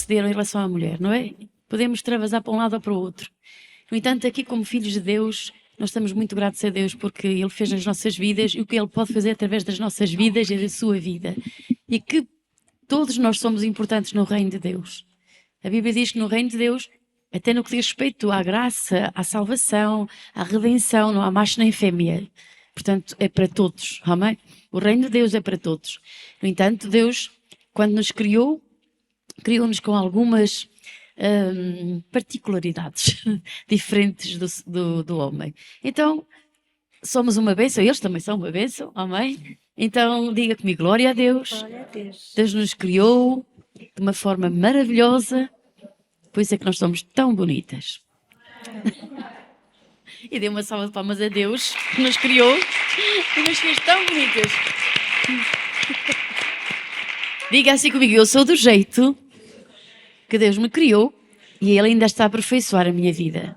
proceder em relação à mulher, não é? Podemos extravasar para um lado ou para o outro. No entanto, aqui como filhos de Deus, nós estamos muito gratos a Deus porque Ele fez nas nossas vidas e o que Ele pode fazer através das nossas vidas e da sua vida. E que todos nós somos importantes no reino de Deus. A Bíblia diz que no reino de Deus, até no que diz respeito à graça, à salvação, à redenção, não há macho nem fêmea. Portanto, é para todos, amém? O reino de Deus é para todos. No entanto, Deus, quando nos criou, criou-nos com algumas particularidades diferentes do homem. Então, somos uma bênção, eles também são uma bênção, amém? Então, diga comigo, glória a Deus. Glória a Deus. Deus nos criou de uma forma maravilhosa, por isso é que nós somos tão bonitas. E dê uma salva de palmas a Deus, que nos criou e nos fez tão bonitas. Diga assim comigo, eu sou do jeito que Deus me criou e Ele ainda está a aperfeiçoar a minha vida.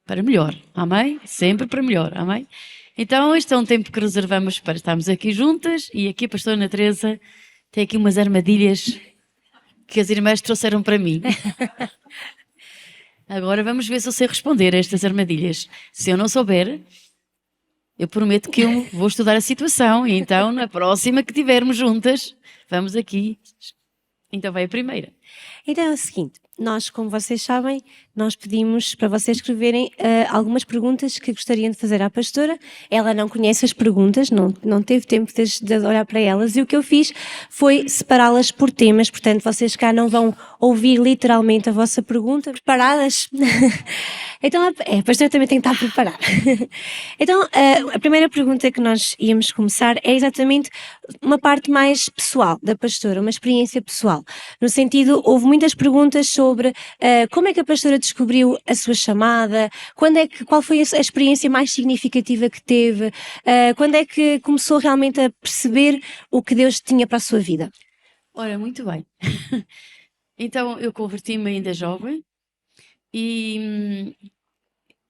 Para melhor, amém? Sempre para melhor, amém? Então, este é um tempo que reservamos para estarmos aqui juntas e aqui a pastora Ana Teresa tem aqui umas armadilhas que as irmãs trouxeram para mim. Agora vamos ver se eu sei responder a estas armadilhas. Se eu não souber, eu prometo que eu vou estudar a situação e então na próxima que tivermos juntas, vamos aqui. Então vai a primeira. Então é o seguinte, nós, como vocês sabem, nós pedimos para vocês escreverem algumas perguntas que gostariam de fazer à pastora. Ela não conhece as perguntas, não teve tempo de olhar para elas e o que eu fiz foi separá-las por temas, portanto vocês cá não vão ouvir literalmente a vossa pergunta. Preparadas? Então, a pastora também tem que estar preparada. Então, a primeira pergunta que nós íamos começar é exatamente uma parte mais pessoal da pastora, uma experiência pessoal. No sentido, houve muitas perguntas sobre como é que a pastora descobriu a sua chamada, qual foi a experiência mais significativa que teve, quando é que começou realmente a perceber o que Deus tinha para a sua vida. Ora, muito bem. Então, eu converti-me ainda jovem e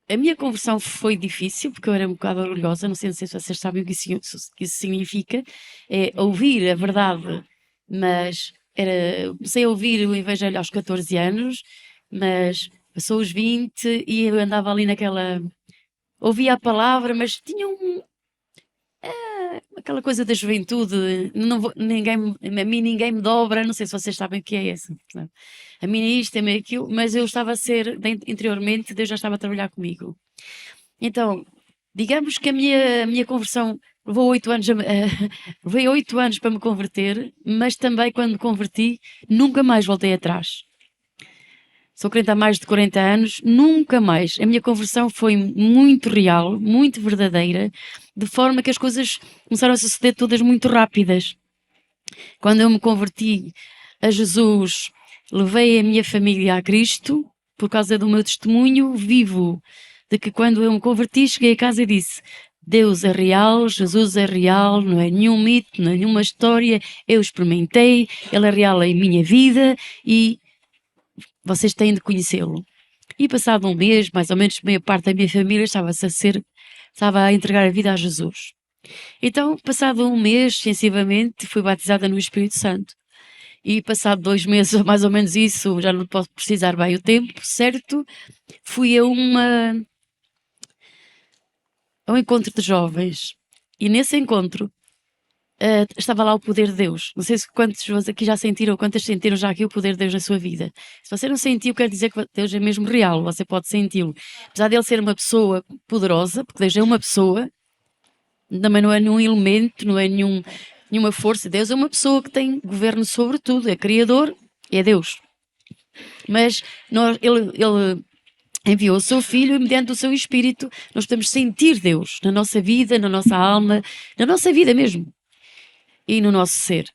a minha conversão foi difícil, porque eu era um bocado orgulhosa, não sei se vocês sabem o que isso significa, é ouvir a verdade, mas comecei a ouvir o Evangelho aos 14 anos, mas passou os 20 e eu andava ali ouvia a palavra, mas tinha aquela coisa da juventude, a mim ninguém me dobra, não sei se vocês sabem o que é isso. A mim é isto, a mim é aquilo, mas eu estava a ser, interiormente, Deus já estava a trabalhar comigo. Então, digamos que a minha conversão levou 8 anos, levei 8 anos para me converter, mas também quando me converti, nunca mais voltei atrás. Sou crente há mais de 40 anos, nunca mais. A minha conversão foi muito real, muito verdadeira, de forma que as coisas começaram a suceder todas muito rápidas. Quando eu me converti a Jesus, levei a minha família a Cristo, por causa do meu testemunho vivo, de que quando eu me converti, cheguei a casa e disse: Deus é real, Jesus é real, não é nenhum mito, não é nenhuma história, eu experimentei, Ele é real em minha vida e vocês têm de conhecê-lo. E passado um mês, mais ou menos meia parte da minha família estava a entregar a vida a Jesus. Então, passado um mês, sensivelmente, fui batizada no Espírito Santo. E passado 2 meses, ou mais ou menos isso, já não posso precisar bem o tempo, certo? Fui a um encontro de jovens. E nesse encontro, estava lá o poder de Deus. Não sei se quantos de vocês aqui já sentiram, quantas sentiram já aqui o poder de Deus na sua vida. Se você não sentiu, quer dizer que Deus é mesmo real, você pode senti-lo. Apesar de Ele ser uma pessoa poderosa, porque Deus é uma pessoa, também não é nenhum elemento, não é nenhuma força. Deus é uma pessoa que tem governo sobre tudo, é Criador, é Deus. Mas Ele enviou o seu Filho e mediante o seu Espírito nós podemos sentir Deus na nossa vida, na nossa alma, na nossa vida mesmo. E no nosso ser.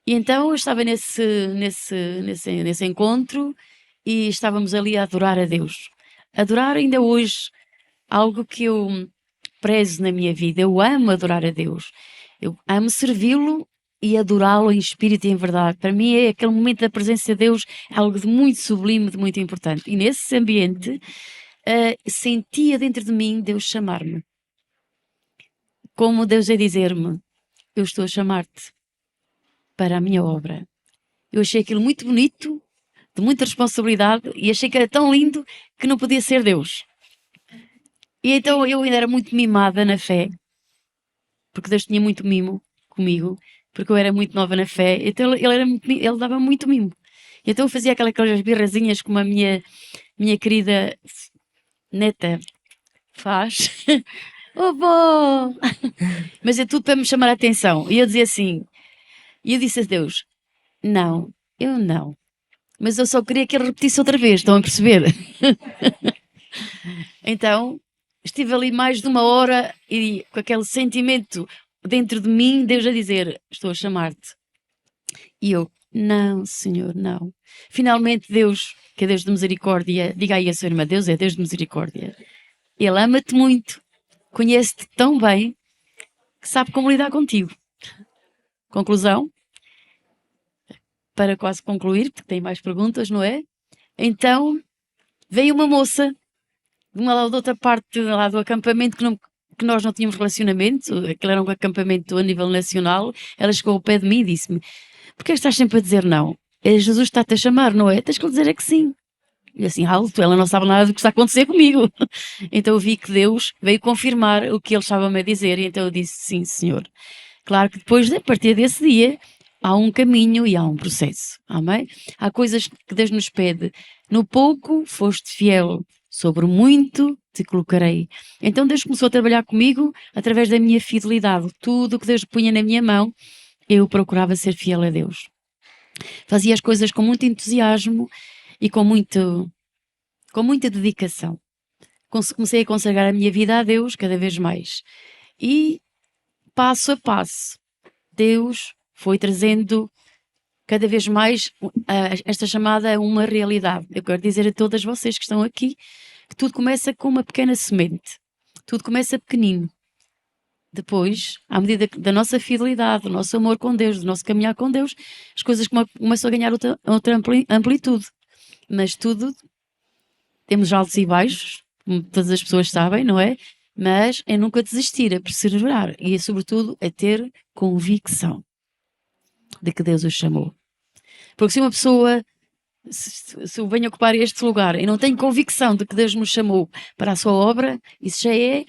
E então eu estava nesse encontro e estávamos ali a adorar a Deus. Adorar ainda hoje algo que eu prezo na minha vida. Eu amo adorar a Deus. Eu amo servi-lo e adorá-lo em espírito e em verdade. Para mim é aquele momento da presença de Deus algo de muito sublime, de muito importante. E nesse ambiente sentia dentro de mim Deus chamar-me. Como Deus é dizer-me: eu estou a chamar-te para a minha obra. Eu achei aquilo muito bonito, de muita responsabilidade, e achei que era tão lindo que não podia ser Deus. E então eu ainda era muito mimada na fé, porque Deus tinha muito mimo comigo, porque eu era muito nova na fé, então ele dava muito mimo. Então eu fazia aquelas birrazinhas como a minha querida neta faz. Oh, bom! Mas é tudo para me chamar a atenção. E eu dizia assim, e eu disse a Deus, não, eu não. Mas eu só queria que ele repetisse outra vez, estão a perceber? Então, estive ali mais de uma hora e com aquele sentimento dentro de mim, Deus a dizer, estou a chamar-te. E eu, não, Senhor, não. Finalmente Deus, que é Deus de misericórdia, diga aí a sua irmã, Deus é Deus de misericórdia. Ele ama-te muito, conhece-te tão bem, que sabe como lidar contigo. Conclusão, para quase concluir, porque tem mais perguntas, não é? Então, veio uma moça de uma da outra parte lá do acampamento que nós não tínhamos relacionamento, aquele era um acampamento a nível nacional. Ela chegou ao pé de mim e disse-me: porque estás sempre a dizer não? Jesus está-te a chamar, não é? Tens que lhe dizer é que sim. E assim, alto, ela não sabe nada do que está a acontecer comigo. Então eu vi que Deus veio confirmar o que ele estava-me a dizer, e então eu disse: sim, Senhor. Claro que depois, a partir desse dia, há um caminho e há um processo. Amém? Há coisas que Deus nos pede. No pouco foste fiel, sobre o muito te colocarei. Então Deus começou a trabalhar comigo através da minha fidelidade. Tudo o que Deus punha na minha mão, eu procurava ser fiel a Deus. Fazia as coisas com muito entusiasmo e com muita dedicação. Comecei a consagrar a minha vida a Deus cada vez mais. E, passo a passo, Deus foi trazendo cada vez mais esta chamada a uma realidade. Eu quero dizer a todas vocês que estão aqui que tudo começa com uma pequena semente. Tudo começa pequenino. Depois, à medida da nossa fidelidade, do nosso amor com Deus, do nosso caminhar com Deus, as coisas começam a ganhar outra amplitude. Mas tudo, temos altos e baixos, como todas as pessoas sabem, não é? Mas é nunca desistir, a perseverar e, sobretudo, a ter convicção de que Deus os chamou. Porque se uma pessoa, se eu venho ocupar este lugar e não tenho convicção de que Deus me chamou para a sua obra, isso já é,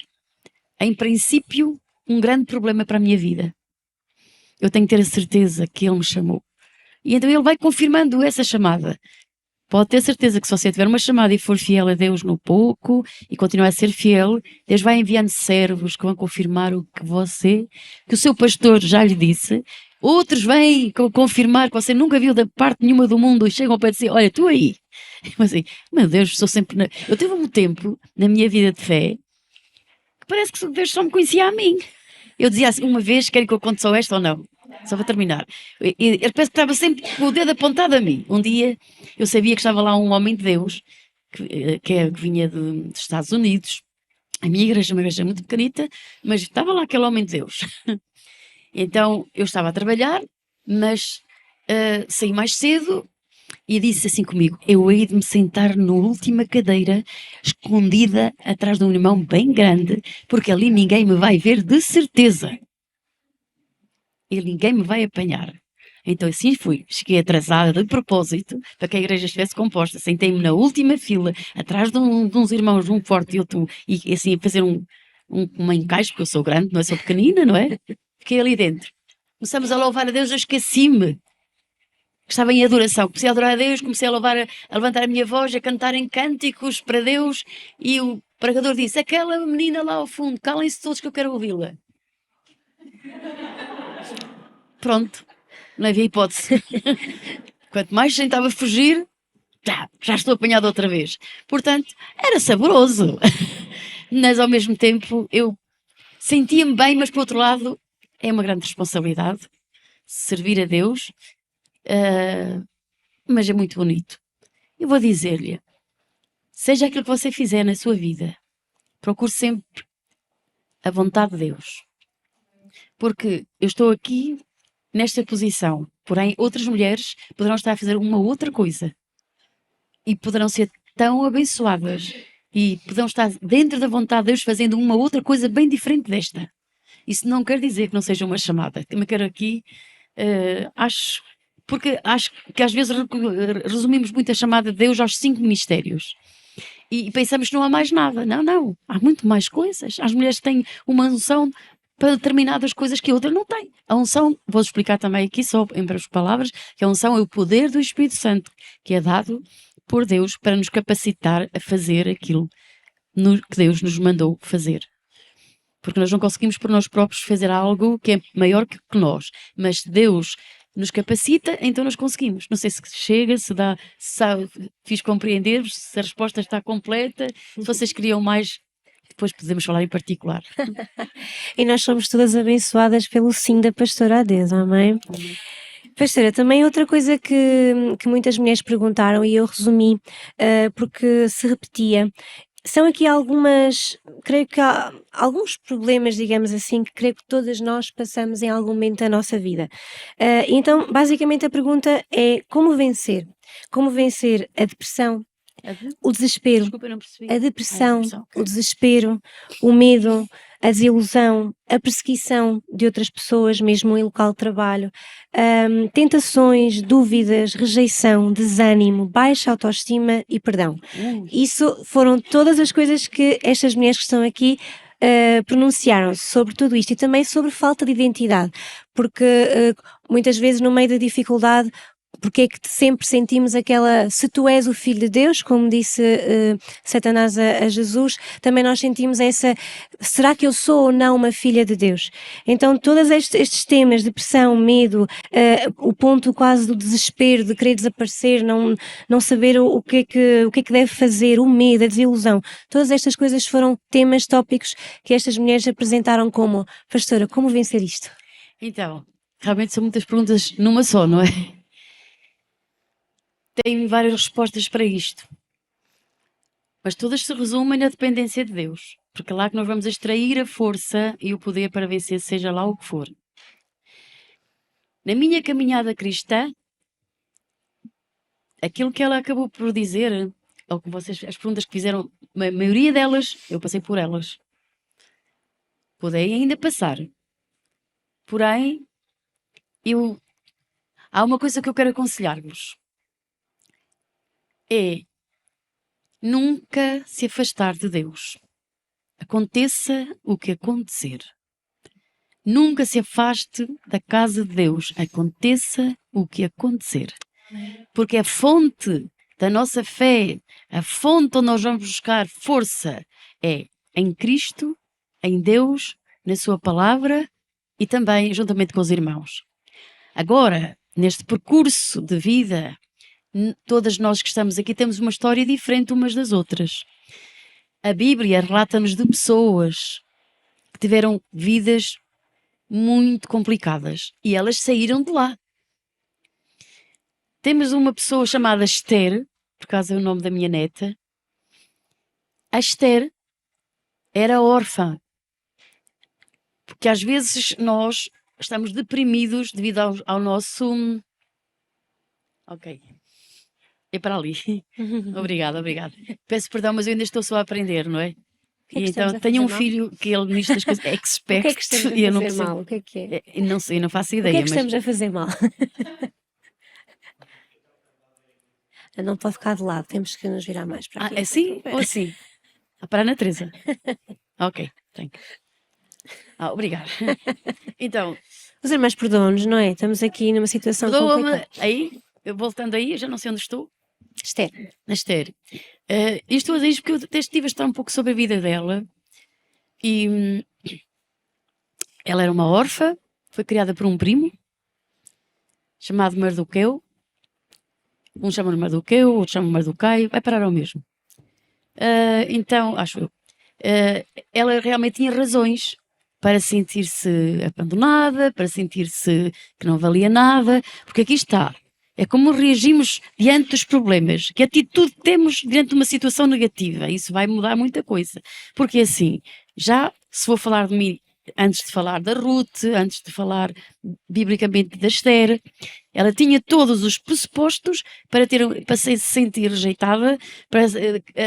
em princípio, um grande problema para a minha vida. Eu tenho que ter a certeza que Ele me chamou. E então Ele vai confirmando essa chamada. Pode ter certeza que se você tiver uma chamada e for fiel a Deus no pouco e continuar a ser fiel, Deus vai enviando servos que vão confirmar o que o seu pastor já lhe disse. Outros vêm confirmar que você nunca viu da parte nenhuma do mundo e chegam para dizer: olha, tu aí. Mas assim, meu Deus, sou sempre. Eu tive um tempo na minha vida de fé que parece que Deus só me conhecia a mim. Eu dizia assim, uma vez, querem que eu conte só esta ou não? Só para terminar. Ele parece que estava sempre com o dedo apontado a mim. Um dia eu sabia que estava lá um homem de Deus que vinha dos Estados Unidos. A minha igreja é uma igreja muito pequenita, mas estava lá aquele homem de Deus. Então eu estava a trabalhar, mas saí mais cedo e disse assim comigo: eu hei de me sentar na última cadeira, escondida atrás de um irmão bem grande, porque ali ninguém me vai ver de certeza. E ninguém me vai apanhar. Então assim fui. Cheguei atrasada de propósito para que a igreja estivesse composta. Sentei-me na última fila, atrás de uns irmãos, um forte e outro, e assim a fazer uma encaixe, porque eu sou grande, não é? Sou pequenina, não é? Fiquei ali dentro. Começamos a louvar a Deus, eu esqueci-me. Estava em adoração. Comecei a adorar a Deus, comecei a louvar, a levantar a minha voz, a cantar em cânticos para Deus, e o pregador disse: aquela menina lá ao fundo, calem-se todos que eu quero ouvi-la. Pronto, não havia hipótese. Quanto mais tentava fugir, já estou apanhada outra vez. Portanto, era saboroso. Mas ao mesmo tempo eu sentia-me bem, mas por outro lado é uma grande responsabilidade servir a Deus, mas é muito bonito. Eu vou dizer-lhe, seja aquilo que você fizer na sua vida, procure sempre a vontade de Deus. Porque eu estou aqui nesta posição, porém outras mulheres poderão estar a fazer uma outra coisa e poderão ser tão abençoadas e poderão estar dentro da vontade de Deus fazendo uma outra coisa bem diferente desta. Isso não quer dizer que não seja uma chamada. Também quero aqui, acho porque acho que às vezes resumimos muito a chamada de Deus aos 5 mistérios. E pensamos que não há mais nada. Não, não. Há muito mais coisas. As mulheres têm uma unção para determinadas coisas que outras não têm. A unção, vou explicar também aqui só em breves palavras, que a unção é o poder do Espírito Santo, que é dado por Deus para nos capacitar a fazer aquilo que Deus nos mandou fazer. Porque nós não conseguimos por nós próprios fazer algo que é maior que nós. Mas se Deus nos capacita, então nós conseguimos. Não sei se chega, se dá, se fiz compreender-vos, se a resposta está completa. Se vocês queriam mais, depois podemos falar em particular. E nós somos todas abençoadas pelo sim da pastora Adesa, amém? Pastora, também outra coisa que muitas mulheres perguntaram e eu resumi, porque se repetia, são aqui algumas, creio que há alguns problemas, digamos assim, que creio que todas nós passamos em algum momento da nossa vida. Então, basicamente a pergunta é como vencer? Como vencer a depressão, o desespero, Desculpa, não percebi. a depressão, depressão. o desespero, o medo, a desilusão, a perseguição de outras pessoas, mesmo em local de trabalho, tentações, dúvidas, rejeição, desânimo, baixa autoestima e perdão. Isso foram todas as coisas que estas mulheres que estão aqui pronunciaram sobre tudo isto e também sobre falta de identidade, porque muitas vezes no meio da dificuldade, porque é que sempre sentimos aquela, se tu és o Filho de Deus, como disse Satanás a Jesus, também nós sentimos essa, será que eu sou ou não uma filha de Deus? Então todos estes temas, depressão, medo, o ponto quase do desespero, de querer desaparecer, não saber o que é que deve fazer, o medo, a desilusão, todas estas coisas foram temas, tópicos que estas mulheres apresentaram como, pastora, como vencer isto? Então, realmente são muitas perguntas numa só, não é? Tenho várias respostas para isto. Mas todas se resumem na dependência de Deus. Porque é lá que nós vamos extrair a força e o poder para vencer, seja lá o que for. Na minha caminhada cristã, aquilo que ela acabou por dizer, ou que vocês, as perguntas que fizeram, a maioria delas, eu passei por elas. Podei ainda passar. Porém, há uma coisa que eu quero aconselhar-vos. É nunca se afastar de Deus. Aconteça o que acontecer. Nunca se afaste da casa de Deus. Aconteça o que acontecer. Porque a fonte da nossa fé, a fonte onde nós vamos buscar força é em Cristo, em Deus, na sua palavra e também juntamente com os irmãos. Agora, neste percurso de vida, todas nós que estamos aqui temos uma história diferente umas das outras. A Bíblia relata-nos de pessoas que tiveram vidas muito complicadas e elas saíram de lá. Temos uma pessoa chamada Esther, por causa do nome da minha neta. A Esther era órfã, porque às vezes nós estamos deprimidos devido ao nosso... Ok. É para ali. Obrigada. Peço perdão, mas eu ainda estou só a aprender, não é? que E então tenho um filho que ele nisto das coisas é expert. O que é que estamos a e eu não fazer percebo. mal? O que é que é? Não sei, não faço O que ideia. é que mas... estamos a fazer mal? Eu não pode ficar de lado, temos que nos virar mais para aqui. Assim ou assim? Para a Ana Teresa. Ok, tenho. Obrigada. Então... Os irmãos perdoam-nos, não é? Estamos aqui numa situação complicada. Aí, voltando aí, eu já não sei onde estou. Esther. Na Esther. Isto a dizer porque eu até estive a estudar um pouco sobre a vida dela. E ela era uma órfã, foi criada por um primo, chamado Mardoqueu. Um chama-no Mardoqueu, outro chama Mardocaio, vai parar ao mesmo. Então, acho eu, ela realmente tinha razões para sentir-se abandonada, para sentir-se que não valia nada, porque aqui está. É como reagimos diante dos problemas, que atitude temos diante de uma situação negativa. Isso vai mudar muita coisa. Porque assim, já se vou falar de mim, antes de falar da Ruth, antes de falar biblicamente da Esther, ela tinha todos os pressupostos para se sentir rejeitada, para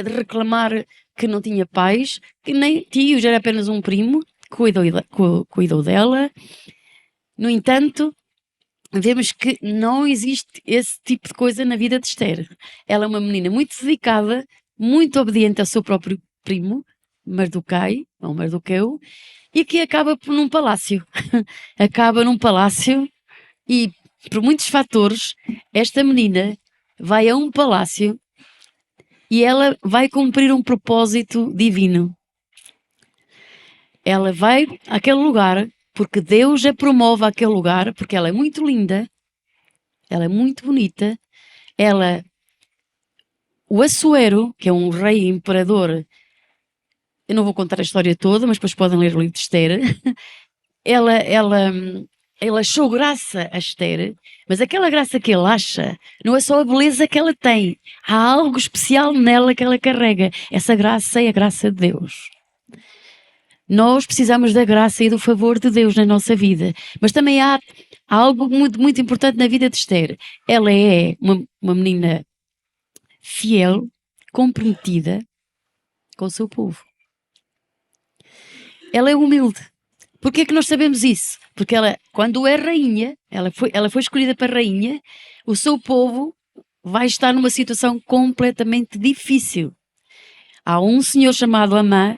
reclamar que não tinha pais, que nem tios, era apenas um primo que cuidou dela. No entanto, vemos que não existe esse tipo de coisa na vida de Esther. Ela é uma menina muito dedicada, muito obediente ao seu próprio primo, Mardoquai, ou Mardoqueu, e que acaba num palácio. Acaba num palácio e, por muitos fatores, esta menina vai a um palácio e ela vai cumprir um propósito divino. Ela vai àquele lugar porque Deus a promove àquele lugar, porque ela é muito linda, ela é muito bonita, o Assuero, que é um rei imperador, eu não vou contar a história toda, mas depois podem ler o livro de Esther, ela achou graça a Esther, mas aquela graça que ele acha não é só a beleza que ela tem, há algo especial nela que ela carrega. Essa graça é a graça de Deus. Nós precisamos da graça e do favor de Deus na nossa vida, mas também há algo muito, muito importante na vida de Esther. Ela é uma menina fiel, comprometida com o seu povo. Ela é humilde. Porquê é que nós sabemos isso? Porque ela, quando é rainha, ela foi escolhida para rainha, o seu povo vai estar numa situação completamente difícil. Há um senhor chamado Amã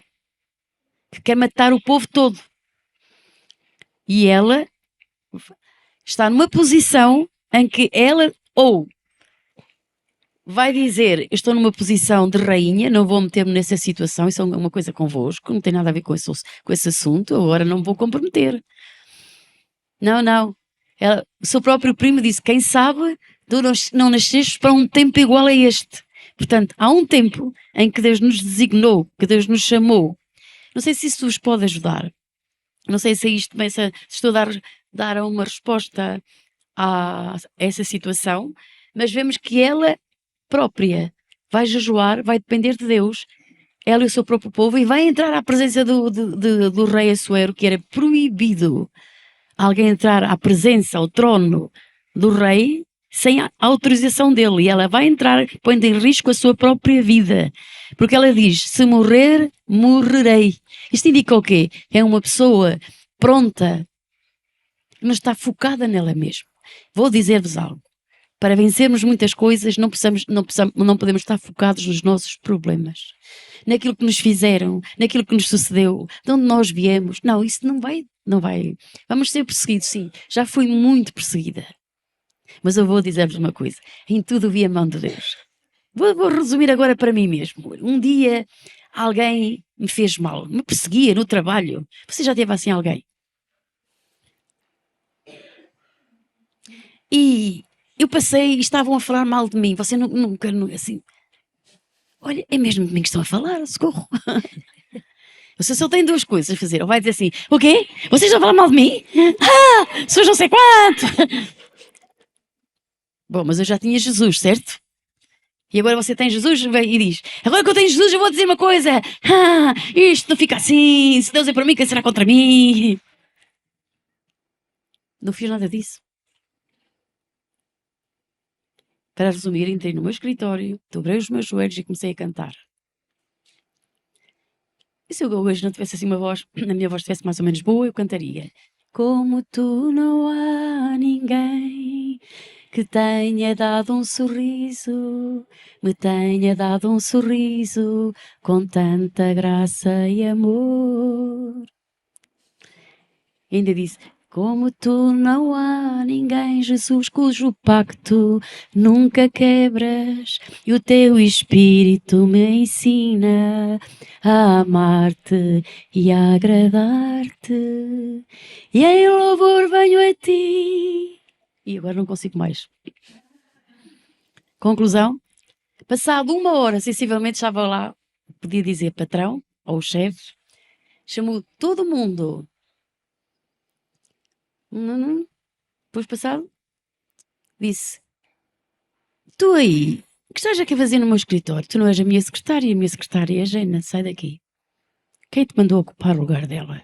que quer matar o povo todo. E ela está numa posição em que ela ou vai dizer, eu estou numa posição de rainha, não vou meter-me nessa situação, isso é uma coisa convosco, não tem nada a ver com esse assunto, agora não me vou comprometer. Não. O seu próprio primo disse, quem sabe tu não nasceste para um tempo igual a este. Portanto, há um tempo em que Deus nos designou, que Deus nos chamou. Não sei se isso vos pode ajudar. Não sei se isto se estou a dar uma resposta a essa situação, mas vemos que ela própria vai jejuar, vai depender de Deus, ela e o seu próprio povo, e vai entrar à presença do rei Assuero, que era proibido alguém entrar à presença, ao trono do rei, sem a autorização dele. E ela vai entrar, pondo em risco a sua própria vida. Porque ela diz, se morrer, morrerei. Isto indica o quê? É uma pessoa pronta, mas está focada nela mesma. Vou dizer-vos algo. Para vencermos muitas coisas, não podemos estar focados nos nossos problemas. Naquilo que nos fizeram, naquilo que nos sucedeu, de onde nós viemos. Não, isso não vai. Vamos ser perseguidos, sim. Já fui muito perseguida. Mas eu vou dizer-vos uma coisa. Em tudo vi a mão de Deus. Vou resumir agora para mim mesmo. Um dia alguém me fez mal, me perseguia no trabalho. Você já teve assim alguém? E eu passei e estavam a falar mal de mim. Você nunca, assim... Olha, é mesmo de mim que estão a falar, socorro. Você só tem duas coisas a fazer. Ou vai dizer assim, o quê? Vocês estão a falar mal de mim? Ah, sou não sei quanto. Bom, mas eu já tinha Jesus, certo? E agora você tem Jesus e diz, agora que eu tenho Jesus eu vou dizer uma coisa. Ah, isto não fica assim. Se Deus é para mim, quem será contra mim? Não fiz nada disso. Para resumir, entrei no meu escritório, dobrei os meus joelhos e comecei a cantar. E se eu hoje não tivesse assim uma voz, a minha voz estivesse mais ou menos boa, eu cantaria. Como tu não há ninguém que tenha dado um sorriso, me tenha dado um sorriso com tanta graça e amor. E ainda disse, como tu não há ninguém, Jesus, cujo pacto nunca quebras, e o teu Espírito me ensina a amar-te e a agradar-te, e em louvor venho a ti. E agora não consigo mais. Conclusão, passado 1 hora, sensivelmente estava lá, podia dizer patrão, ou chefe, chamou todo mundo. Depois passado, disse, tu aí, o que estás aqui a fazer no meu escritório? Tu não és a minha secretária é a Jana, sai daqui. Quem te mandou ocupar o lugar dela?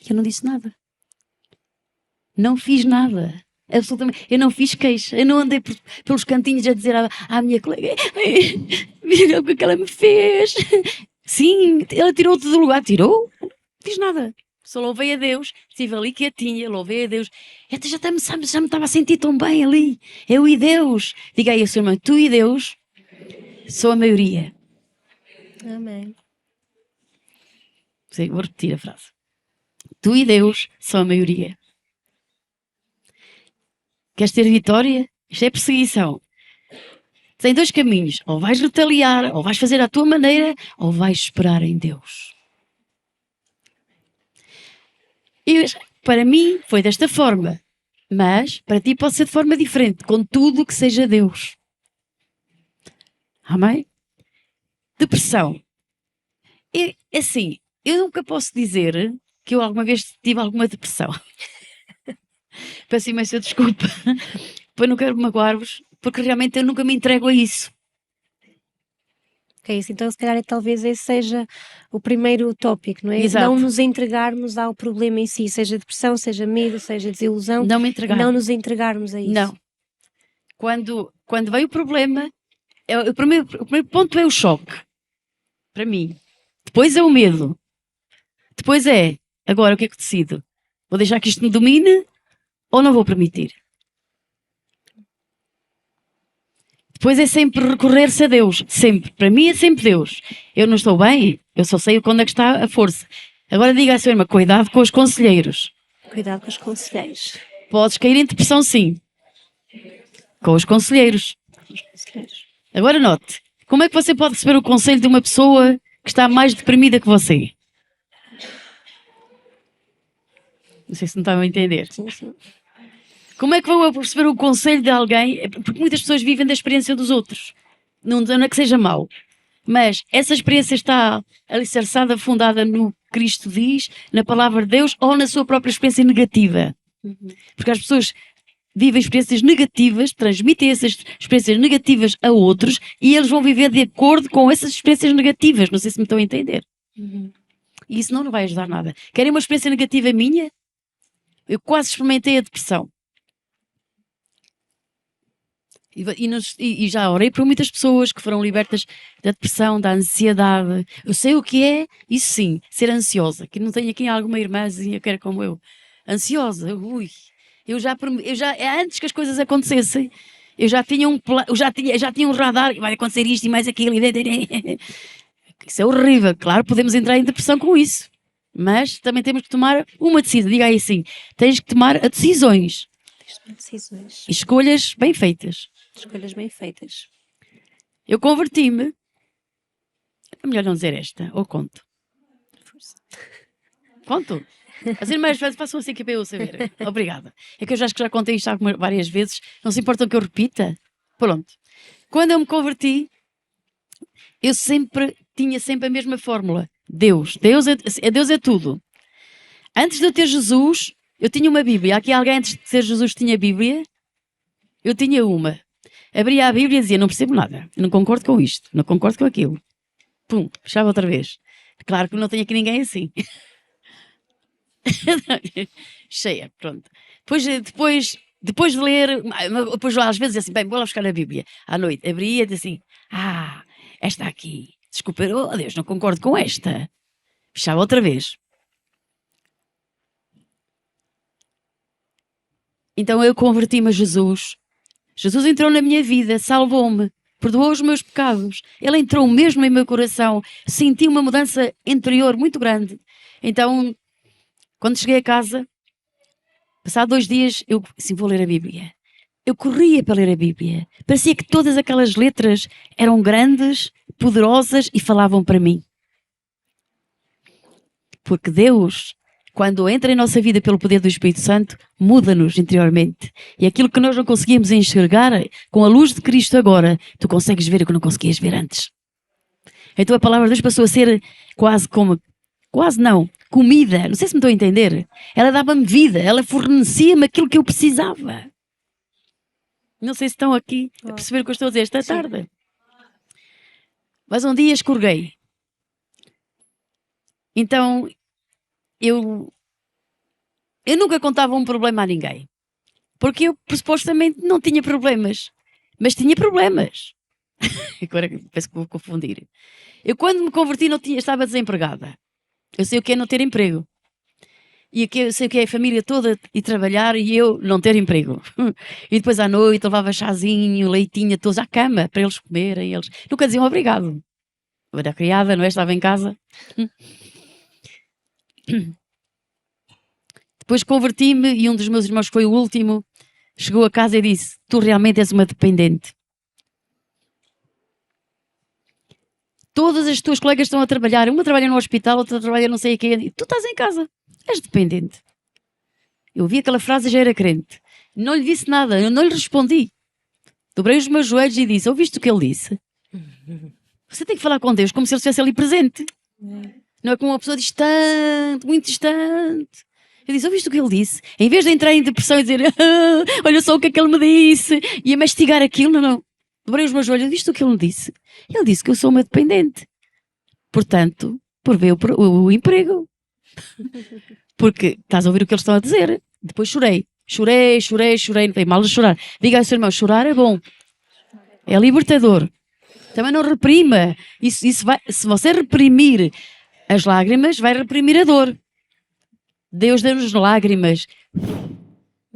Eu não disse nada. Não fiz nada. Absolutamente. Eu não fiz queixa. Eu não andei pelos cantinhos a dizer à minha colega, olha o que ela me fez. Sim, ela tirou-te do lugar. Tirou? Não fiz nada. Só louvei a Deus, estive ali quietinha, louvei a Deus. Até já me estava a sentir tão bem ali. Eu e Deus. Diga aí, sua irmã, tu e Deus sou a maioria. Amém. Sim, vou repetir a frase. Tu e Deus são a maioria. Queres ter vitória? Isto é perseguição. Tem dois caminhos. Ou vais retaliar, ou vais fazer à tua maneira, ou vais esperar em Deus. E para mim foi desta forma. Mas para ti pode ser de forma diferente. Contudo que seja Deus. Amém? Depressão. E, assim, eu nunca posso dizer que eu alguma vez tive alguma depressão. Peço imensa desculpa. Pois não quero magoar-vos, porque realmente eu nunca me entrego a isso. É isso, então se calhar talvez esse seja o primeiro tópico, não é? Exato. Não nos entregarmos ao problema em si, seja depressão, seja medo, seja desilusão, Não me entregar. não nos entregarmos a isso. Não. Quando vem o problema, o primeiro ponto é o choque. Para mim. Depois é o medo. Depois é, agora o que é que decido? Vou deixar que isto me domine ou não vou permitir? Depois é sempre recorrer-se a Deus. Sempre. Para mim é sempre Deus. Eu não estou bem, eu só sei quando é que está a força. Agora diga à sua irmã, cuidado com os conselheiros. Cuidado com os conselheiros. Podes cair em depressão, sim. Com os conselheiros. Agora note, como é que você pode receber o conselho de uma pessoa que está mais deprimida que você? Não sei se não estão a entender. Sim, sim. Como é que vou receber o conselho de alguém? Porque muitas pessoas vivem da experiência dos outros. Não é que seja mau. Mas essa experiência está alicerçada, fundada no que Cristo diz, na palavra de Deus ou na sua própria experiência negativa. Porque as pessoas vivem experiências negativas, transmitem essas experiências negativas a outros e eles vão viver de acordo com essas experiências negativas. Não sei se me estão a entender. E isso não vai ajudar nada. Querem uma experiência negativa minha? Eu quase experimentei a depressão. E já orei por muitas pessoas que foram libertas da depressão, da ansiedade. Eu sei o que é, isso sim, ser ansiosa. Que não tenho aqui alguma irmãzinha que era como eu. Ansiosa, ui. Eu já, antes que as coisas acontecessem, eu já tinha um plano, já tinha um radar, vai acontecer isto e mais aquilo. Isso é horrível. Claro, podemos entrar em depressão com isso. Mas também temos que tomar uma decisão. Diga aí assim, tens que tomar decisões. Decisões. Escolhas bem feitas. Escolhas bem feitas. Eu converti-me. É melhor não dizer esta, ou conto? Força. Conto? As irmãs façam assim que é para eu saber. Obrigada. É que eu acho que já contei isto várias vezes. Não se importam que eu repita? Pronto. Quando eu me converti, eu tinha sempre a mesma fórmula. Deus é tudo. Antes de eu ter Jesus, eu tinha uma Bíblia. Aqui alguém antes de ter Jesus tinha Bíblia? Eu tinha uma. Abria a Bíblia e dizia, não percebo nada. Eu não concordo com isto. Não concordo com aquilo. Pum, fechava outra vez. Claro que não tenho aqui ninguém assim. Cheia, pronto. Depois de ler, depois às vezes assim, bem, vou lá buscar a Bíblia. À noite, abria e dizia assim, esta aqui. Desculpa, oh Deus, não concordo com esta. Fechava outra vez. Então eu converti-me a Jesus. Jesus entrou na minha vida, salvou-me, perdoou os meus pecados. Ele entrou mesmo em meu coração. Senti uma mudança interior muito grande. Então, quando cheguei a casa, passado 2 dias, eu assim, vou ler a Bíblia. Eu corria para ler a Bíblia. Parecia que todas aquelas letras eram grandes, poderosas e falavam para mim. Porque Deus, quando entra em nossa vida pelo poder do Espírito Santo, muda-nos interiormente. E aquilo que nós não conseguíamos enxergar, com a luz de Cristo agora, tu consegues ver o que não conseguias ver antes. Então a palavra de Deus passou a ser comida. Não sei se me estou a entender. Ela dava-me vida, ela fornecia-me aquilo que eu precisava. Não sei se estão aqui a perceber o que eu estou a dizer esta tarde. Mas um dia escorreguei. Então, eu nunca contava um problema a ninguém. Porque eu, supostamente, não tinha problemas. Mas tinha problemas. Agora penso que vou confundir. Eu, quando me converti, estava desempregada. Eu sei o que é não ter emprego. E aqui eu sei o que é a família toda ir trabalhar e eu não ter emprego. E depois à noite levava chazinho, leitinho, todos à cama para eles comerem. Eles nunca diziam obrigado. Eu era criada, não é? Estava em casa. Depois converti-me e um dos meus irmãos, que foi o último, chegou a casa e disse: tu realmente és uma dependente. Todas as tuas colegas estão a trabalhar. Uma trabalha no hospital, outra trabalha não sei a quê. E tu estás em casa. És dependente. Eu vi aquela frase e já era crente. Não lhe disse nada. Eu não lhe respondi. Dobrei os meus joelhos e disse: ouviste o que ele disse? Você tem que falar com Deus como se ele estivesse ali presente. Não é como uma pessoa distante, muito distante. Eu disse: ouviste o que ele disse? Em vez de entrar em depressão e dizer: olha só o que é que ele me disse, e a mastigar aquilo, não. Dobrei os meus joelhos: ouviste o que ele me disse? Ele disse que eu sou uma dependente. Portanto, por ver o emprego. Porque estás a ouvir o que eles estão a dizer. Depois chorei. Chorei. Não tem mal de chorar. Diga ao seu irmão: chorar é bom. É libertador. Também não reprima. Isso vai, se você reprimir as lágrimas, vai reprimir a dor. Deus deu-nos lágrimas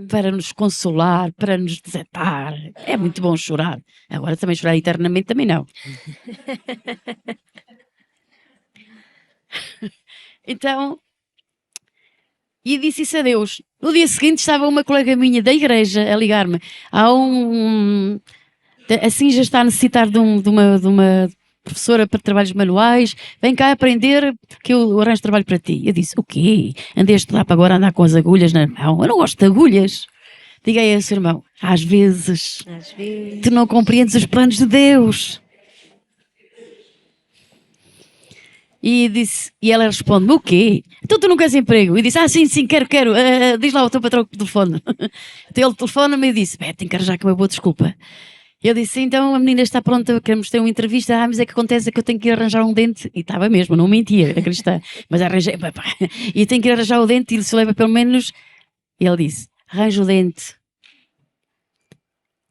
para nos consolar, para nos desatar. É muito bom chorar. Agora também chorar eternamente também não. Então, e disse isso a Deus. No dia seguinte estava uma colega minha da igreja a ligar-me. Assim já está a necessitar de uma professora para trabalhos manuais, vem cá aprender que eu arranjo trabalho para ti. Eu disse: o quê? Andei a estudar para agora andar com as agulhas na mão? Eu não gosto de agulhas. Diga aí a seu irmão: às vezes tu não compreendes os planos de Deus. E ela responde-me: o quê? Então tu não queres emprego? E disse: sim, quero. Diz lá o teu patrão que telefone. Então ele telefona-me e disse: tenho que arranjar com uma boa desculpa. Eu disse: então a menina está pronta, queremos ter uma entrevista. Mas é que acontece que eu tenho que ir arranjar um dente. E estava mesmo, não mentia, a cristã. Mas arranjei, e tenho que ir arranjar o dente e ele se leva pelo menos. E ele disse: arranja o dente.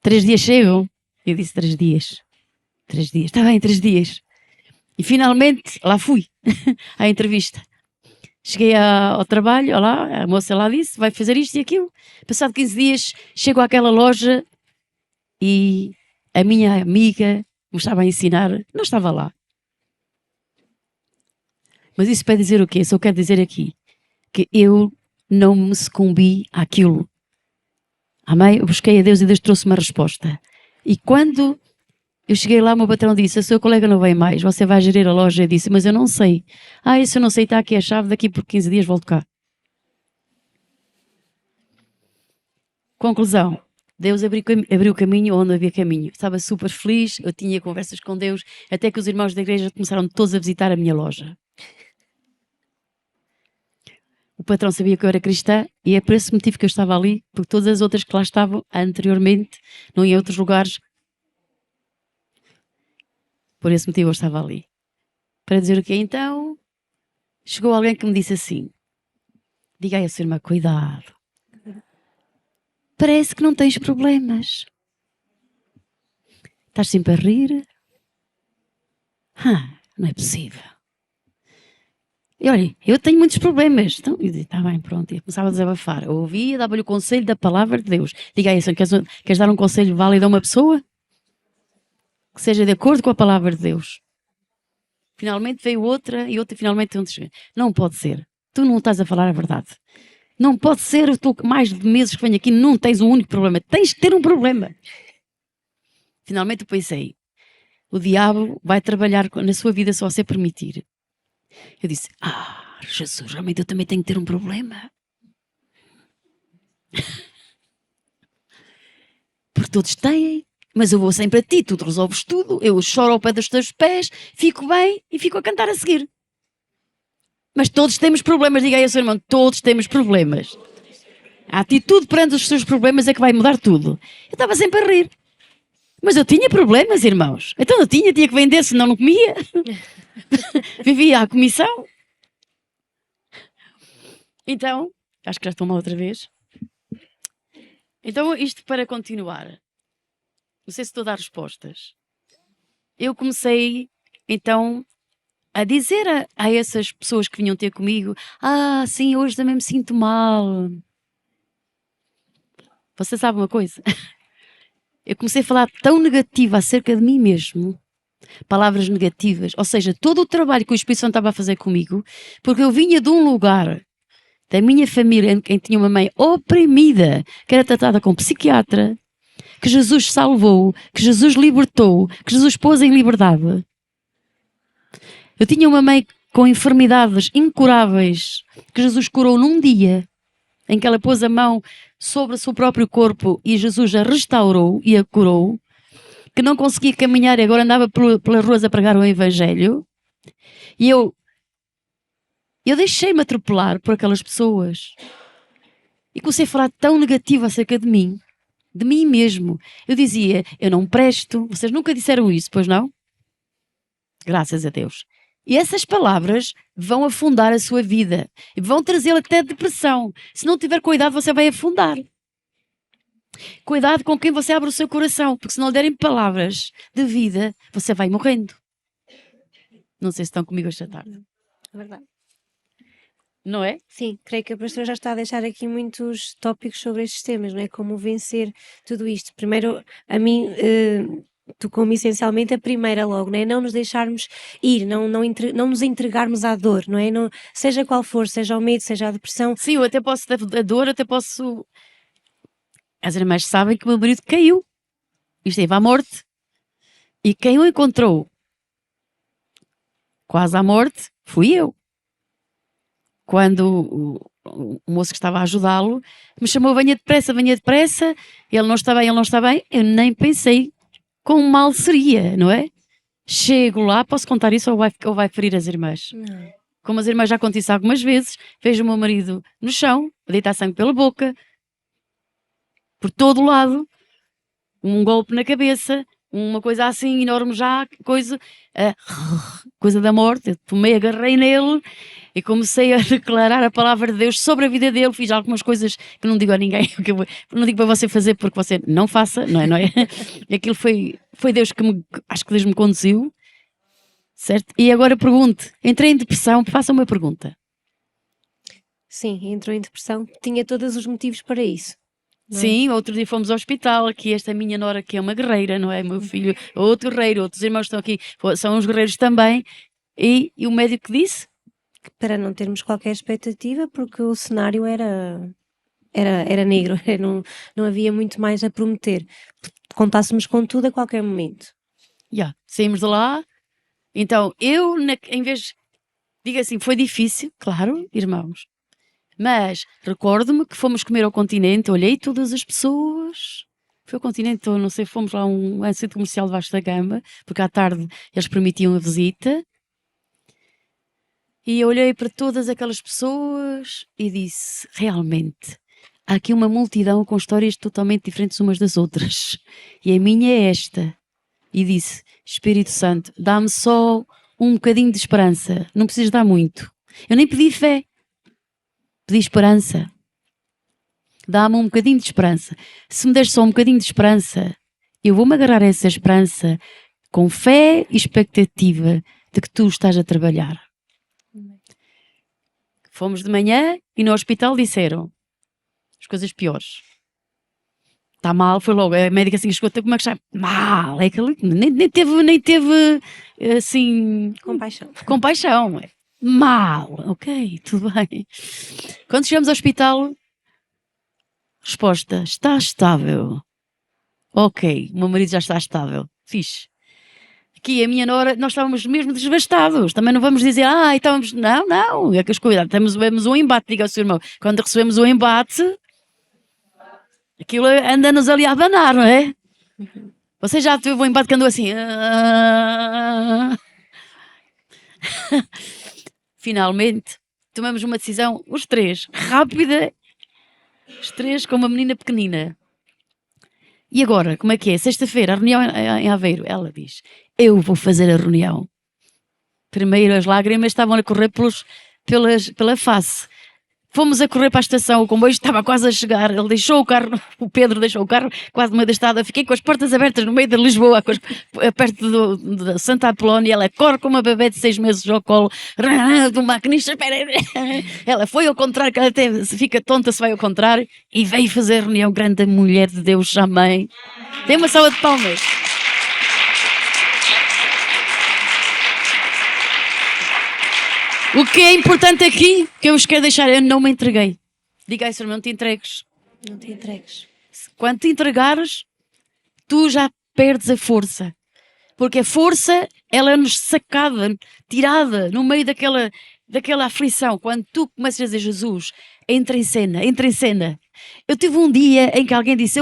3 dias chegam? Eu disse: 3 dias. 3 dias. Está bem, 3 dias. E finalmente lá fui à entrevista. Cheguei ao trabalho, olá, a moça lá disse: vai fazer isto e aquilo. Passado 15 dias, chego àquela loja e a minha amiga me estava a ensinar, não estava lá. Mas isso para dizer o quê? Só quero dizer aqui que eu não me sucumbi àquilo. Amém? Eu busquei a Deus e Deus trouxe uma resposta. E quando eu cheguei lá, o meu patrão disse: a sua colega não vem mais, você vai gerir a loja. Eu disse: mas eu não sei. Isso eu não sei, está aqui a chave, daqui por 15 dias volto cá. Conclusão: Deus abriu caminho onde havia caminho. Estava super feliz, eu tinha conversas com Deus, até que os irmãos da igreja começaram todos a visitar a minha loja. O patrão sabia que eu era cristã e é por esse motivo que eu estava ali, porque todas as outras que lá estavam anteriormente, não em outros lugares, por esse motivo eu estava ali. Para dizer o quê? Então, chegou alguém que me disse assim: diga aí a sua irmã, cuidado. Parece que não tens problemas. Estás sempre a rir? Não é possível. E olha, eu tenho muitos problemas. Então, eu disse: está bem, pronto. E começava a desabafar. Eu ouvia, dava-lhe o conselho da palavra de Deus. Diga aí, queres dar um conselho válido a uma pessoa? Que seja de acordo com a palavra de Deus. Finalmente veio outra e outra finalmente onde. Não pode ser. Tu não estás a falar a verdade. Não pode ser. Eu estou mais de meses que venho aqui, não tens um único problema. Tens que ter um problema. Finalmente eu pensei: o diabo vai trabalhar na sua vida se você permitir. Eu disse: Jesus, realmente eu também tenho que ter um problema. Porque todos têm, mas eu vou sempre a ti, tu resolves tudo, eu choro ao pé dos teus pés, fico bem e fico a cantar a seguir. Mas todos temos problemas, diga aí ao seu irmão: todos temos problemas. A atitude perante os seus problemas é que vai mudar tudo. Eu estava sempre a rir. Mas eu tinha problemas, irmãos. Então eu tinha que vender, senão não comia. Vivia à comissão. Então, acho que já estou mal outra vez. Então, isto para continuar. Não sei se estou a dar respostas. Eu comecei, então, a dizer a essas pessoas que vinham ter comigo: ah, sim, hoje também me sinto mal. Você sabe uma coisa? Eu comecei a falar tão negativo acerca de mim mesmo, palavras negativas, ou seja, todo o trabalho que o Espírito Santo estava a fazer comigo, porque eu vinha de um lugar da minha família em quem tinha uma mãe oprimida, que era tratada como psiquiatra, que Jesus salvou, que Jesus libertou, que Jesus pôs em liberdade. Eu tinha uma mãe com enfermidades incuráveis, que Jesus curou num dia, em que ela pôs a mão sobre o seu próprio corpo e Jesus a restaurou e a curou, que não conseguia caminhar e agora andava pelas ruas a pregar o Evangelho. E eu deixei-me atropelar por aquelas pessoas. E comecei a falar tão negativo acerca de mim mesmo. Eu dizia: eu não presto. Vocês nunca disseram isso, pois não? Graças a Deus. E essas palavras vão afundar a sua vida. E vão trazer até depressão. Se não tiver cuidado, você vai afundar. Cuidado com quem você abre o seu coração, porque se não derem palavras de vida, você vai morrendo. Não sei se estão comigo esta tarde. É verdade. Não é? Sim, creio que a pastora já está a deixar aqui muitos tópicos sobre estes temas, não é? Como vencer tudo isto. Primeiro, a mim, tocou-me essencialmente a primeira logo, não é? Não nos deixarmos ir, não nos entregarmos à dor, não é? Não, seja qual for, seja o medo, seja a depressão. Sim, eu até posso, a dor, até posso... As irmãs sabem que o meu marido caiu. E esteve à morte. E quem o encontrou quase à morte fui eu. Quando o moço que estava a ajudá-lo me chamou: venha depressa, ele não está bem, eu nem pensei quão mal seria, não é? Chego lá, posso contar isso ou vai ferir as irmãs? Não. Como as irmãs já contam isso algumas vezes, vejo o meu marido no chão, a deitar sangue pela boca, por todo o lado, um golpe na cabeça, uma coisa assim enorme já, coisa da morte. Eu agarrei nele e comecei a declarar a palavra de Deus sobre a vida dele. Fiz algumas coisas que não digo a ninguém, que eu não digo para você fazer porque você não faça, não é? Aquilo foi Deus acho que Deus me conduziu, certo? E agora pergunte, entrei em depressão, faça uma pergunta. Sim, entrou em depressão, tinha todos os motivos para isso. Sim, outro dia fomos ao hospital, aqui esta minha nora que é uma guerreira, não é? Meu filho, outro guerreiro, outros irmãos estão aqui, são uns guerreiros também. E o médico disse? Para não termos qualquer expectativa, porque o cenário era negro, não havia muito mais a prometer. Contássemos com tudo a qualquer momento. Saímos de lá, então eu, em vez, digo assim, foi difícil, claro, irmãos, mas recordo-me que fomos comer ao Continente, olhei todas as pessoas, foi ao Continente, ou não sei, fomos lá a um centro comercial debaixo da Gama, porque à tarde eles permitiam a visita, e eu olhei para todas aquelas pessoas e disse: realmente, há aqui uma multidão com histórias totalmente diferentes umas das outras, e a minha é esta. E disse: Espírito Santo, dá-me só um bocadinho de esperança, não precisas dar muito. Eu nem pedi fé, pedi esperança. Dá-me um bocadinho de esperança. Se me deres só um bocadinho de esperança, eu vou-me agarrar a essa esperança com fé e expectativa de que tu estás a trabalhar. Fomos de manhã e no hospital disseram as coisas piores. Está mal, foi logo. A médica assim chegou, como é que está? Mal, é aquele, nem teve assim... Compaixão. Mal, ok, tudo bem. Quando chegamos ao hospital, resposta: está estável. Ok, o meu marido já está estável. Fixe. Aqui a minha nora, nós estávamos mesmo desgastados. Também não vamos dizer, estávamos... Não, é que as coisas, recebemos um embate, diga ao seu irmão. Quando recebemos um embate, aquilo anda-nos ali a abanar, não é? Você já teve um embate que andou assim... Finalmente, tomamos uma decisão, os três, rápida, os três com uma menina pequenina. E agora, como é que é? Sexta-feira, a reunião em Aveiro. Ela diz: eu vou fazer a reunião. Primeiro as lágrimas estavam a correr pela face. Fomos a correr para a estação, o comboio estava quase a chegar, ele deixou o carro, o Pedro deixou o carro quase no meio da estrada, fiquei com as portas abertas no meio de Lisboa, perto de Santa Apolónia, ela corre com uma bebê de 6 meses ao colo, do maquinista, espera, ela foi ao contrário, que ela até fica tonta se vai ao contrário, e veio fazer reunião, grande mulher de Deus, amém. Dê uma salva de palmas. O que é importante aqui, que eu vos quero deixar, eu não me entreguei. Diga aí, Senhor, não te entregues. Não te entregues. Quando te entregares, tu já perdes a força. Porque a força, ela é-nos sacada, tirada no meio daquela aflição. Quando tu começas a dizer, Jesus, entra em cena, entra em cena. Eu tive um dia em que alguém disse,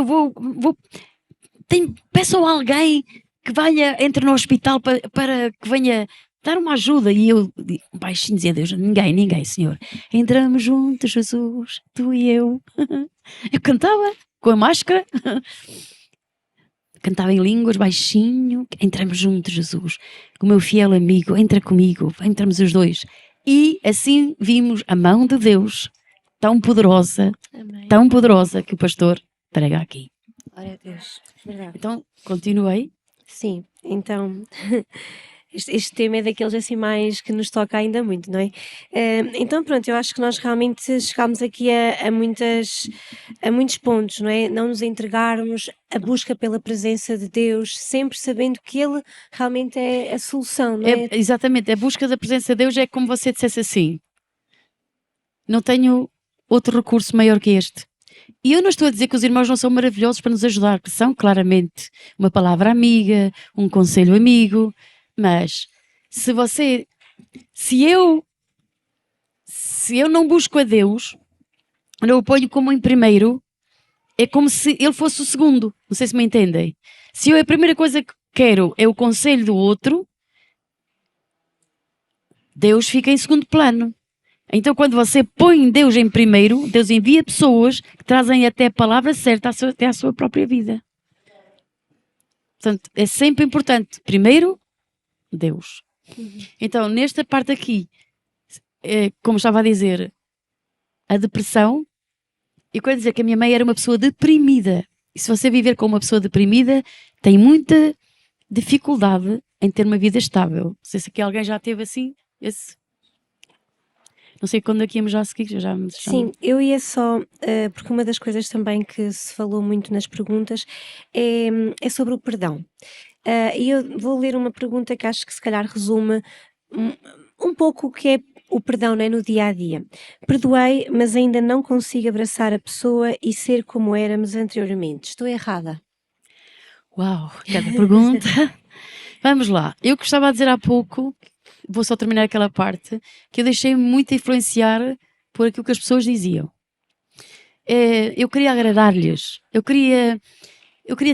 peçam a alguém que venha, entre no hospital para que venha dar uma ajuda. E eu, baixinho, dizia a Deus, ninguém, Senhor. Entramos juntos, Jesus, tu e eu. Eu cantava com a máscara, cantava em línguas, baixinho. Entramos juntos, Jesus, o meu fiel amigo, entra comigo, entramos os dois. E assim vimos a mão de Deus tão poderosa, Amém. tão poderosa que o pastor prega aqui. Glória a Deus. Verdade. Então, continuei. Sim, então este tema é daqueles assim mais que nos toca ainda muito, não é? Então pronto, eu acho que nós realmente chegámos aqui a muitos pontos, não é? Não nos entregarmos, a busca pela presença de Deus, sempre sabendo que Ele realmente é a solução, não é? Exatamente, a busca da presença de Deus é como você dissesse assim, não tenho outro recurso maior que este. E eu não estou a dizer que os irmãos não são maravilhosos para nos ajudar, que são claramente uma palavra amiga, um conselho amigo, mas se eu não busco a Deus, não o ponho como em primeiro, é como se ele fosse o segundo. Não sei se me entendem. Se eu a primeira coisa que quero é o conselho do outro, Deus fica em segundo plano. Então, quando você põe Deus em primeiro, Deus envia pessoas que trazem até a palavra certa até à sua própria vida. Portanto, é sempre importante. Primeiro, Deus. Então, nesta parte aqui, como estava a dizer, a depressão, eu quero dizer que a minha mãe era uma pessoa deprimida. E se você viver com uma pessoa deprimida, tem muita dificuldade em ter uma vida estável. Não sei se aqui alguém já teve assim, não sei quando aqui íamos já a seguir, já me Sim, eu ia só, porque uma das coisas também que se falou muito nas perguntas é sobre o perdão. E eu vou ler uma pergunta que acho que se calhar resume um pouco o que é o perdão, né, no dia a dia. Perdoei, mas ainda não consigo abraçar a pessoa e ser como éramos anteriormente. Estou errada? Uau, cada pergunta. Vamos lá. Eu gostava de dizer há pouco, vou só terminar aquela parte, que eu deixei-me muito influenciar por aquilo que as pessoas diziam. Eu queria agradar-lhes. Eu queria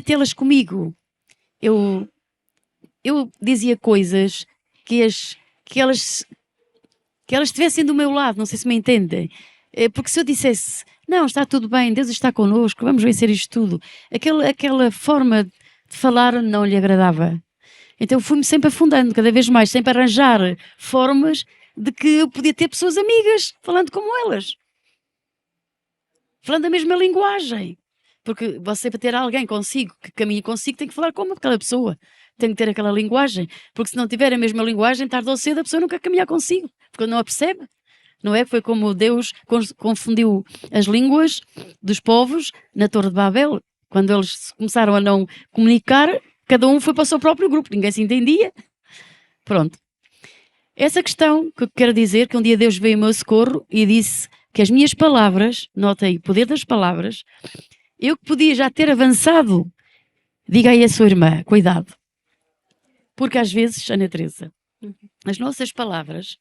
tê-las comigo. Eu dizia coisas que elas estivessem do meu lado, não sei se me entendem. Porque se eu dissesse, não, está tudo bem, Deus está connosco, vamos vencer isto tudo, aquela forma de falar não lhe agradava. Então fui-me sempre afundando, cada vez mais, sempre arranjar formas de que eu podia ter pessoas amigas, falando como elas. Falando a mesma linguagem. Porque você, para ter alguém consigo, que caminhe consigo, tem que falar como aquela pessoa. Tem que ter aquela linguagem. Porque se não tiver a mesma linguagem, tarde ou cedo, a pessoa nunca caminhar consigo. Porque não a percebe. Não é? Foi como Deus confundiu as línguas dos povos na Torre de Babel. Quando eles começaram a não comunicar, cada um foi para o seu próprio grupo. Ninguém se entendia. Pronto. Essa questão que eu quero dizer, que um dia Deus veio ao meu socorro e disse que as minhas palavras, notei o poder das palavras, eu que podia já ter avançado, diga aí à sua irmã, cuidado. Porque às vezes, Ana Teresa, as nossas palavras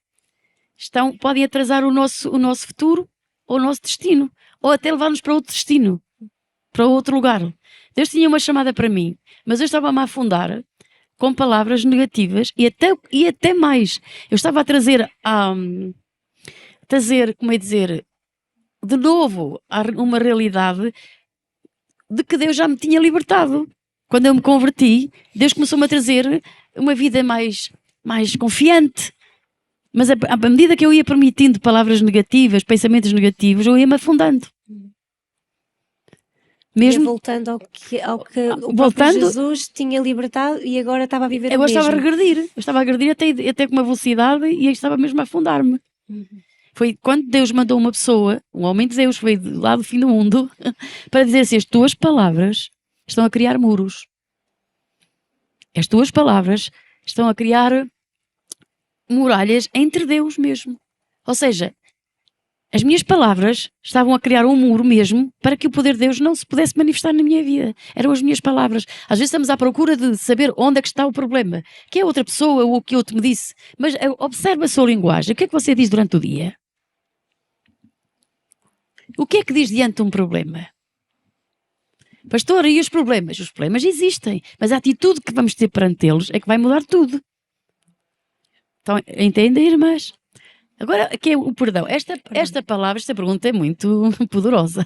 podem atrasar o nosso futuro ou o nosso destino, ou até levar-nos para outro destino, para outro lugar. Deus tinha uma chamada para mim, mas eu estava-me a afundar com palavras negativas e até mais. Eu estava a trazer, como é dizer, de novo, uma realidade de que Deus já me tinha libertado. Quando eu me converti, Deus começou-me a trazer uma vida mais confiante, Mas à medida que eu ia permitindo palavras negativas, pensamentos negativos, eu ia-me afundando. Mesmo voltando ao que o próprio Jesus tinha libertado e agora estava a viver o mesmo. Eu estava a regredir até com uma velocidade e estava mesmo a afundar-me. Foi quando Deus mandou uma pessoa, um homem de Deus, veio lá do fim do mundo, para dizer assim: as tuas palavras estão a criar muros. As tuas palavras estão a criar muralhas entre Deus mesmo. Ou seja, as minhas palavras estavam a criar um muro mesmo para que o poder de Deus não se pudesse manifestar na minha vida. Eram as minhas palavras. Às vezes estamos à procura de saber onde é que está o problema. Que é outra pessoa ou o que outro me disse. Mas observa a sua linguagem. O que é que você diz durante o dia? O que é que diz diante de um problema? Pastor, e os problemas? Os problemas existem. Mas a atitude que vamos ter perante eles é que vai mudar tudo. Então, entendem, irmãs? Agora, que é o perdão. Esta palavra, esta pergunta é muito poderosa.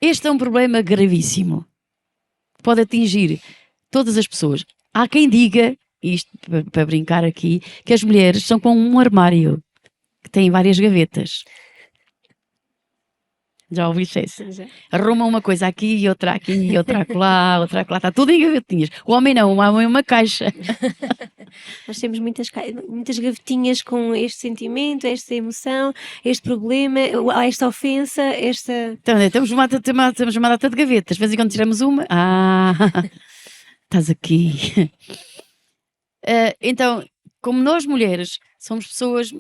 Este é um problema gravíssimo. Pode atingir todas as pessoas. Há quem diga, isto para brincar aqui, que as mulheres são como um armário que tem várias gavetas. Já ouviste isso? Arruma uma coisa aqui e outra acolá, outra acolá. Está tudo em gavetinhas. O homem não, o homem é uma caixa. Nós temos muitas gavetinhas com este sentimento, esta emoção, este problema, esta ofensa, esta... Então, temos uma data de gavetas. De vez em quando tiramos uma. Estás aqui. Então, como nós mulheres somos pessoas,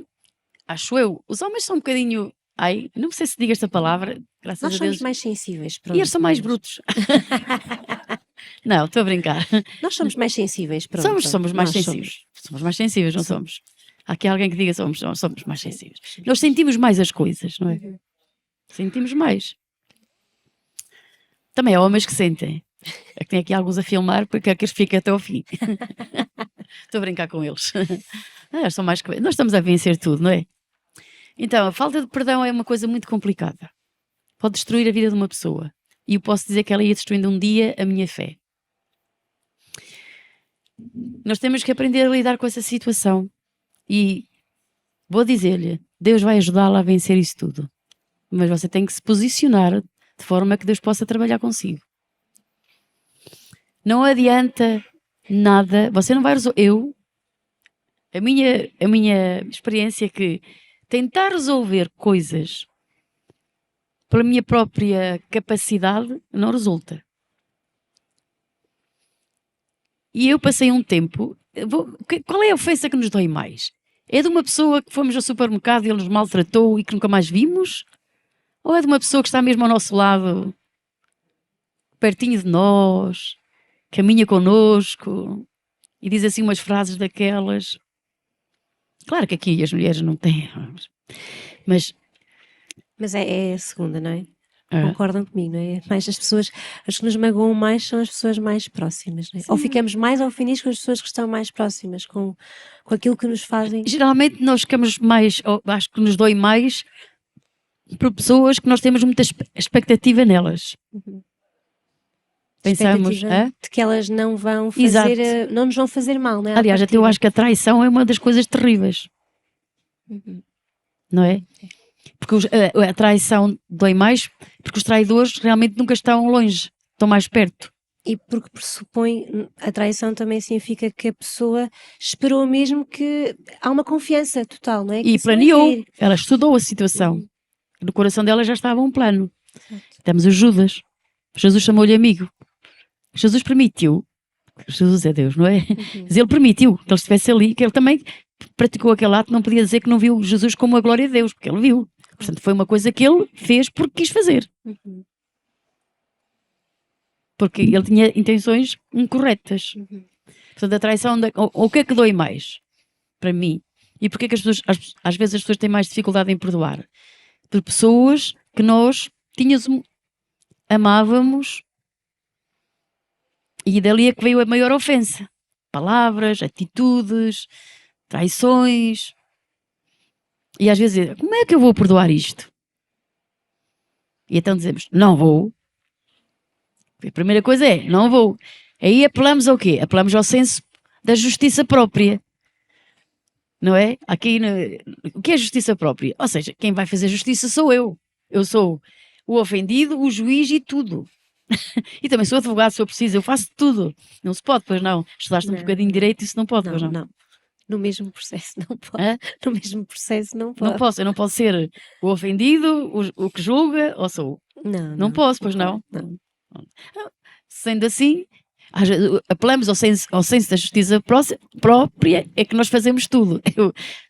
acho eu, os homens são um bocadinho... não sei se diga esta palavra, graças a Deus. Nós somos mais sensíveis. E eles são mais brutos. Não, estou a brincar. Nós somos mais sensíveis. Pronto. Somos mais sensíveis. Somos mais sensíveis, não somos? Há aqui alguém que diga somos mais sensíveis. Nós sentimos mais as coisas, não é? Sentimos mais. Também há homens que sentem. É que tem aqui alguns a filmar porque quer que eles fiquem até ao fim. Estou a brincar com eles. Eles são mais que... Nós estamos a vencer tudo, não é? Então, a falta de perdão é uma coisa muito complicada. Pode destruir a vida de uma pessoa. E eu posso dizer que ela ia destruindo um dia a minha fé. Nós temos que aprender a lidar com essa situação. E vou dizer-lhe, Deus vai ajudá-la a vencer isso tudo. Mas você tem que se posicionar de forma que Deus possa trabalhar consigo. Não adianta nada. Você não vai resolver... A minha experiência é que tentar resolver coisas pela minha própria capacidade não resulta. E eu passei um tempo... Qual é a ofensa que nos dói mais? É de uma pessoa que fomos ao supermercado e ele nos maltratou e que nunca mais vimos? Ou é de uma pessoa que está mesmo ao nosso lado, pertinho de nós, caminha connosco e diz assim umas frases daquelas? Claro que aqui as mulheres não têm... Mas é a segunda, não é? Concordam comigo, não é? Mais as pessoas, as que nos magoam mais são as pessoas mais próximas, não é? Ou ficamos mais ofendidos com as pessoas que estão mais próximas, com aquilo que nos fazem. Geralmente nós ficamos mais, acho que nos dói mais por pessoas que nós temos muita expectativa nelas. Pensamos de que elas não vão fazer, não nos vão fazer mal, não é? Aliás, até eu acho que a traição é uma das coisas terríveis. Não é? Porque a traição dói mais porque os traidores realmente nunca estão longe, estão mais perto. E porque pressupõe, a traição também significa que a pessoa esperou mesmo que há uma confiança total, não é? E planeou, ela estudou a situação. No coração dela já estava um plano. Temos o Judas. Jesus chamou-lhe amigo. Jesus permitiu, Jesus é Deus, não é? Mas ele permitiu que ele estivesse ali, que ele também praticou aquele ato, não podia dizer que não viu Jesus como a glória de Deus, porque ele viu. Portanto, foi uma coisa que ele fez porque quis fazer. Porque ele tinha intenções incorretas. Portanto, a traição, o que é que dói mais para mim? E porquê que as pessoas, às vezes as pessoas têm mais dificuldade em perdoar? Por pessoas que nós amávamos e dali é que veio a maior ofensa. Palavras, atitudes, traições. E às vezes, como é que eu vou perdoar isto? E então dizemos, não vou. A primeira coisa é, não vou. Aí apelamos ao quê? Apelamos ao senso da justiça própria. não é? O que é justiça própria? Ou seja, quem vai fazer justiça sou eu. Eu sou o ofendido, o juiz e tudo. E também sou advogado, se eu preciso, eu faço tudo. Não se pode, pois não. Estudaste um Não, bocadinho de direito, isso não pode, pois não, não. não. No mesmo processo não pode. Hã? No mesmo processo não Não pode. posso, eu não posso ser o ofendido, o que julga, ou sou. Não posso, pois não. Não. Sendo assim, apelamos ao senso da justiça própria, é que nós fazemos tudo.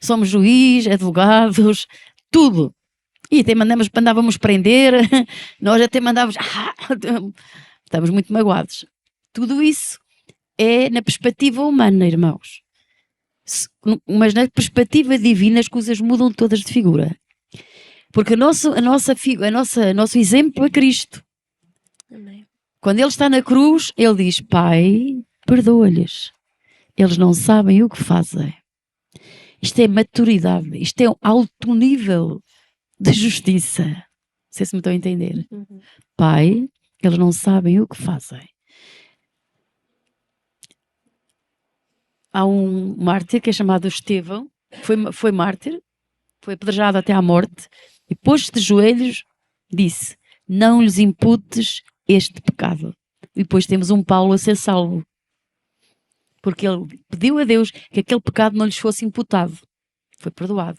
Somos juiz, advogados, tudo. E até mandávamos prender, nós até mandávamos. Estamos muito magoados. Tudo isso é na perspectiva humana, irmãos. Mas na perspectiva divina as coisas mudam todas de figura. Porque nosso exemplo é Cristo. Amém. Quando ele está na cruz, ele diz: Pai, perdoa-lhes. Eles não sabem o que fazem. Isto é maturidade. Isto é um alto nível de justiça. Não sei se me estão a entender. Uhum. Pai, eles não sabem o que fazem. Há um mártir que é chamado Estevão, foi mártir, foi apedrejado até à morte, e pôs-se de joelhos, disse: não lhes imputes este pecado. E depois temos um Paulo a ser salvo, porque ele pediu a Deus que aquele pecado não lhes fosse imputado. Foi perdoado.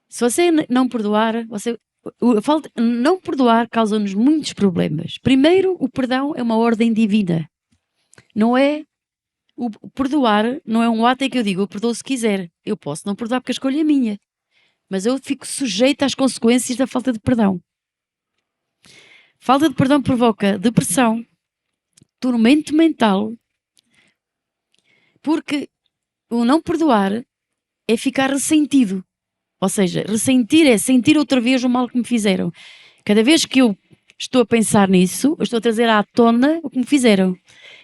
Se você não perdoar, não perdoar causa-nos muitos problemas. Primeiro, o perdão é uma ordem divina. Não é o perdoar, não é um ato em que eu digo, eu perdoo se quiser. Eu posso não perdoar porque a escolha é minha. Mas eu fico sujeita às consequências da falta de perdão. Falta de perdão provoca depressão, tormento mental, porque o não perdoar é ficar ressentido. Ou seja, ressentir é sentir outra vez o mal que me fizeram. Cada vez que eu estou a pensar nisso, eu estou a trazer à tona o que me fizeram.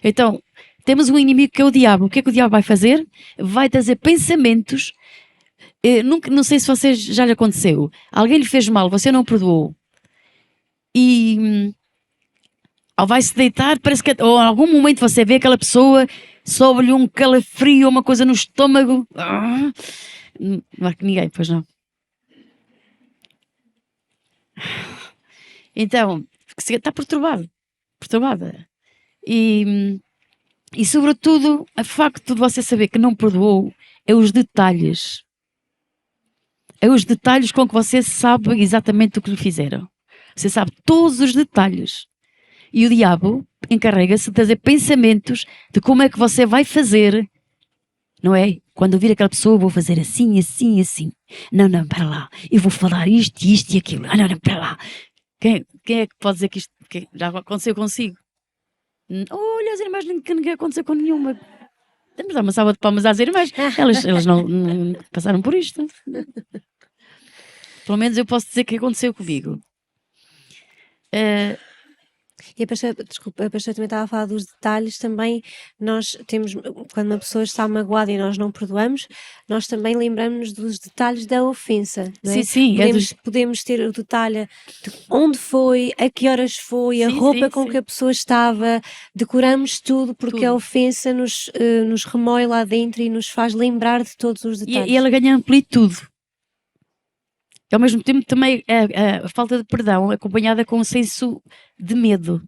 Então, temos um inimigo que é o diabo. O que é que o diabo vai fazer? Vai trazer pensamentos. Não sei se vocês já lhe aconteceu. Alguém lhe fez mal, você não perdoou. E ao vai-se deitar, parece que ou em algum momento você vê aquela pessoa, sobe-lhe um calafrio, uma coisa no estômago. Não há que ninguém, pois não. Então, está perturbada. E sobretudo, o facto de você saber que não perdoou é os detalhes. É os detalhes com que você sabe exatamente o que lhe fizeram. Você sabe todos os detalhes. E o diabo encarrega-se de trazer pensamentos de como é que você vai fazer, não é? Quando eu vir aquela pessoa, vou fazer assim, assim, assim. Não, para lá. Eu vou falar isto e aquilo. Não, para lá. Quem é que pode dizer que isto já aconteceu consigo? Olha, as irmãs, que ninguém aconteceu com nenhuma. Temos de dar uma salva de palmas às irmãs. Elas não passaram por isto. Pelo menos eu posso dizer que aconteceu comigo. E a pastora também estava a falar dos detalhes. Também nós temos, quando uma pessoa está magoada e nós não perdoamos, nós também lembramos dos detalhes da ofensa, não é? Sim. Podemos ter o detalhe de onde foi, a que horas foi, a roupa com que a pessoa estava, decoramos tudo, porque a ofensa nos remói lá dentro e nos faz lembrar de todos os detalhes. E ela ganha amplitude. Ao mesmo tempo, também a falta de perdão acompanhada com um senso de medo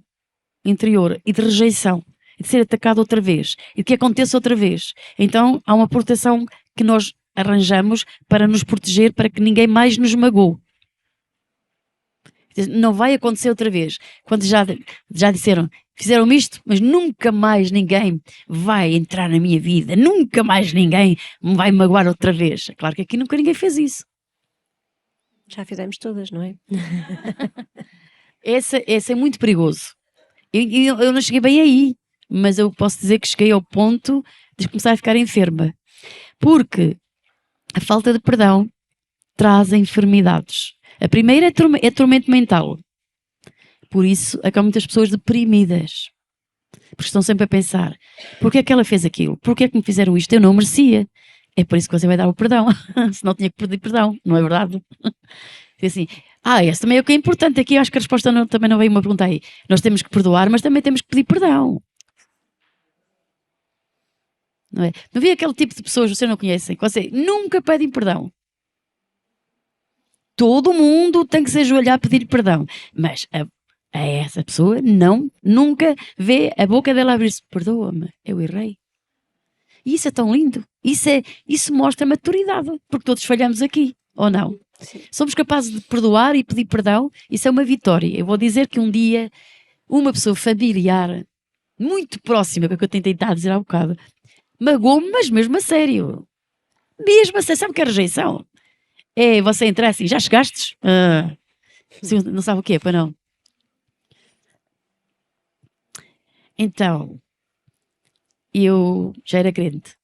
interior e de rejeição, e de ser atacado outra vez, e de que aconteça outra vez. Então, há uma proteção que nós arranjamos para nos proteger, para que ninguém mais nos magoe. Não vai acontecer outra vez. Quando já disseram, fizeram isto, mas nunca mais ninguém vai entrar na minha vida, nunca mais ninguém me vai magoar outra vez. É claro que aqui nunca ninguém fez isso. Já fizemos todas, não é? Esse é muito perigoso. Eu não cheguei bem aí, mas eu posso dizer que cheguei ao ponto de começar a ficar enferma. Porque a falta de perdão traz enfermidades. A primeira é tormento mental. Por isso, há muitas pessoas deprimidas. Porque estão sempre a pensar, porquê é que ela fez aquilo? Porquê é que me fizeram isto? Eu não merecia. É por isso que você vai dar o perdão. Senão tinha que pedir perdão, não é verdade? E assim, esse também é o que é importante aqui. Acho que a resposta também não veio uma pergunta aí. Nós temos que perdoar, mas também temos que pedir perdão. não é? Não havia aquele tipo de pessoas que vocês não conhecem, que vocês nunca pedem perdão. Todo mundo tem que se ajoelhar a pedir perdão, mas a essa pessoa nunca vê a boca dela abrir-se. Perdoa-me, eu errei. E isso é tão lindo. Isso mostra maturidade, porque todos falhamos aqui, ou não? Sim. Somos capazes de perdoar e pedir perdão, isso é uma vitória. Eu vou dizer que um dia uma pessoa familiar, muito próxima, que é o que eu tentei dizer há bocado, magoou-me, mas mesmo a sério. Mesmo a sério, sabe o que é rejeição? É você entrar assim, já chegastes? Não sabe o que é, para não? Então, eu já era crente.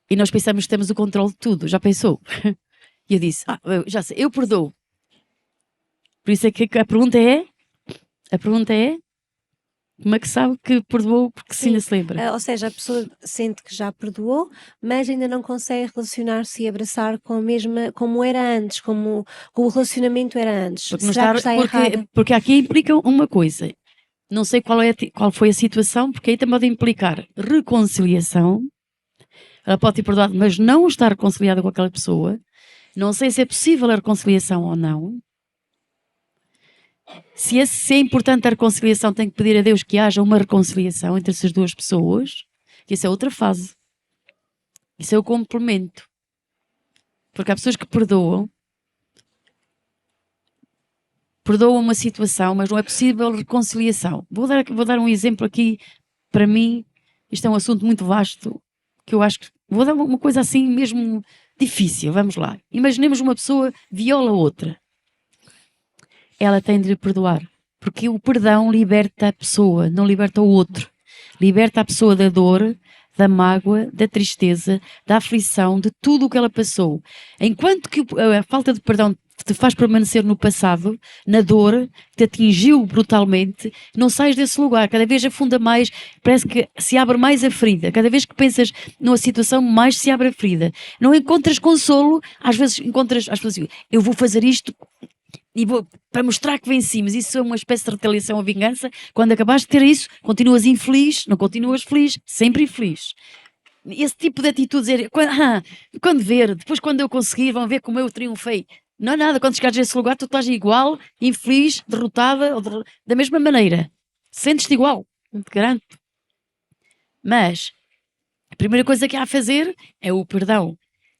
E nós pensamos que temos o controle de tudo, já pensou? E eu disse, já sei, eu perdoo. Por isso é que a pergunta é, como é que sabe que perdoou porque se ainda se lembra? Ou seja, a pessoa sente que já perdoou, mas ainda não consegue relacionar-se e abraçar com a mesma, como era antes, como o relacionamento era antes. Porque, Será que está errada? porque aqui implica uma coisa. Não sei qual foi a situação, porque aí também pode implicar reconciliação. Ela pode ter perdoado, mas não estar reconciliada com aquela pessoa. Não sei se é possível a reconciliação ou não. Se é importante a reconciliação, tem que pedir a Deus que haja uma reconciliação entre essas duas pessoas. Isso é outra fase. Isso é o complemento. Porque há pessoas que perdoam uma situação, mas não é possível reconciliação. Vou dar um exemplo aqui. Para mim, isto é um assunto muito vasto, que eu acho que... Vou dar uma coisa assim mesmo difícil. Vamos lá. Imaginemos uma pessoa viola outra. Ela tem de lhe perdoar. Porque o perdão liberta a pessoa, não liberta o outro. Liberta a pessoa da dor, da mágoa, da tristeza, da aflição, de tudo o que ela passou. Enquanto que a falta de perdão te faz permanecer no passado, na dor, que te atingiu brutalmente, não sais desse lugar. Cada vez afunda mais, parece que se abre mais a ferida. Cada vez que pensas numa situação, mais se abre a ferida. Não encontras consolo, às vezes encontras, eu vou fazer isto e vou, para mostrar que venci, mas isso é uma espécie de retaliação ou vingança. Quando acabaste de ter isso, continuas infeliz, não continuas feliz, sempre infeliz. Esse tipo de atitude, dizer, quando ver, depois quando eu conseguir, vão ver como eu triunfei. Não é nada, quando chegares a esse lugar, tu estás igual, infeliz, derrotada, da mesma maneira. Sentes-te igual, te garanto. Mas a primeira coisa que há a fazer é o perdão.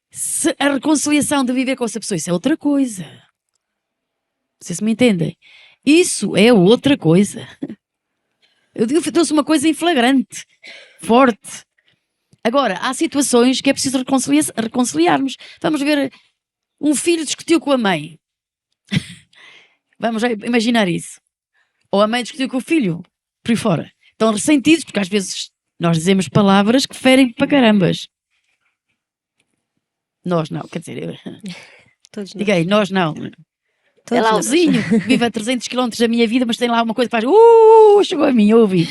Se a reconciliação de viver com essa pessoa, isso é outra coisa. Vocês me entendem? Isso é outra coisa. Eu trouxe uma coisa em flagrante, forte. Agora, há situações que é preciso reconciliarmos. Vamos ver, um filho discutiu com a mãe. Vamos imaginar isso. Ou a mãe discutiu com o filho, por aí fora. Estão ressentidos, porque às vezes nós dizemos palavras que ferem para carambas. Nós não, quer dizer... Todos nós. Diga aí, nós não. Todos É lá o nós. vizinho, que vive a 300 km da minha vida, mas tem lá uma coisa que faz... chegou a mim, ouvi.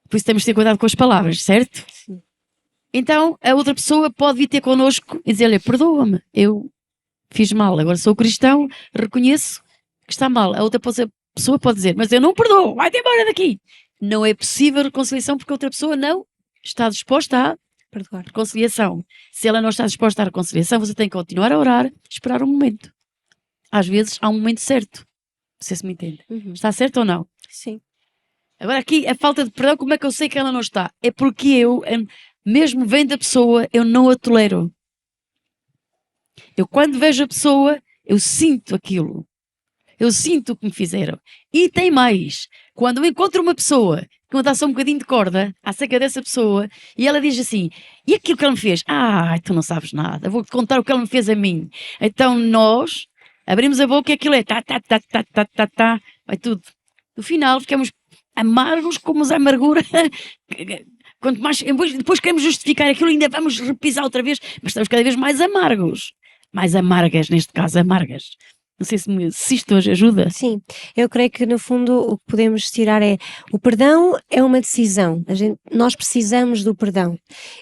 Por isso temos de ter cuidado com as palavras, certo? Sim. Então, a outra pessoa pode vir ter connosco e dizer-lhe, perdoa-me, eu fiz mal, agora sou cristão, reconheço que está mal. A outra pessoa pode dizer, mas eu não perdoo, vai-te embora daqui. Não é possível reconciliação porque a outra pessoa não está disposta a Perdoar. reconciliação. Se ela não está disposta à reconciliação, você tem que continuar a orar, esperar um momento. Às vezes há um momento certo. Não sei se me entende. Uhum. Está certo ou não? Sim. Agora aqui, a falta de perdão, como é que eu sei que ela não está? É porque eu, mesmo vendo a pessoa, eu não a tolero. Eu quando vejo a pessoa, eu sinto aquilo. Eu sinto o que me fizeram. E tem mais. Quando eu encontro uma pessoa que me dá só um bocadinho de corda acerca dessa pessoa e ela diz assim, e aquilo que ela me fez? Tu não sabes nada, vou-te contar o que ela me fez a mim. Então nós abrimos a boca e aquilo é vai tudo. No final ficamos amargos como a amargura. Quanto mais, depois queremos justificar aquilo, ainda vamos repisar outra vez, mas estamos cada vez mais amargos. Mais amargas, neste caso, amargas. Não sei se isto hoje ajuda. Sim, eu creio que no fundo o que podemos tirar é o perdão é uma decisão, nós precisamos do perdão.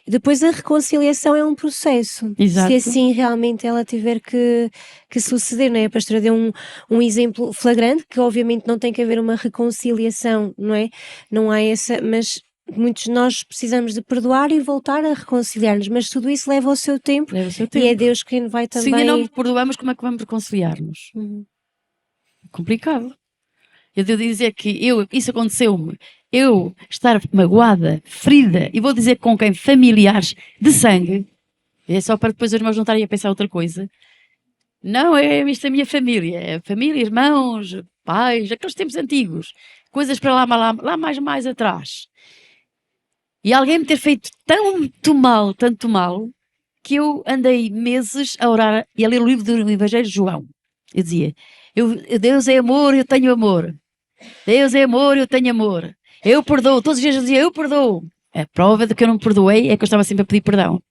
Depois a reconciliação é um processo. Exato. Se assim realmente ela tiver que suceder, não é? A pastora deu um exemplo flagrante, que obviamente não tem que haver uma reconciliação, não é? Não há essa, mas muitos de nós precisamos de perdoar e voltar a reconciliar-nos, mas tudo isso leva o seu tempo Leva o seu e é tempo. Deus quem vai Se ainda não também. perdoamos, como é que vamos reconciliar-nos? Uhum. Complicado. Eu devo dizer que isso aconteceu-me. Eu estar magoada, ferida, e vou dizer com quem? Familiares de sangue. É só para depois os irmãos não estarem a pensar outra coisa. Não, isto é a minha família. É família, irmãos, pais, aqueles tempos antigos. Coisas para lá mais atrás. E alguém me ter feito tanto mal, que eu andei meses a orar e a ler o livro do Evangelho de João. Eu dizia, Deus é amor, eu tenho amor. Deus é amor, eu tenho amor. Eu perdoo. Todos os dias eu dizia, eu perdoo. A prova de que eu não perdoei é que eu estava sempre a pedir perdão.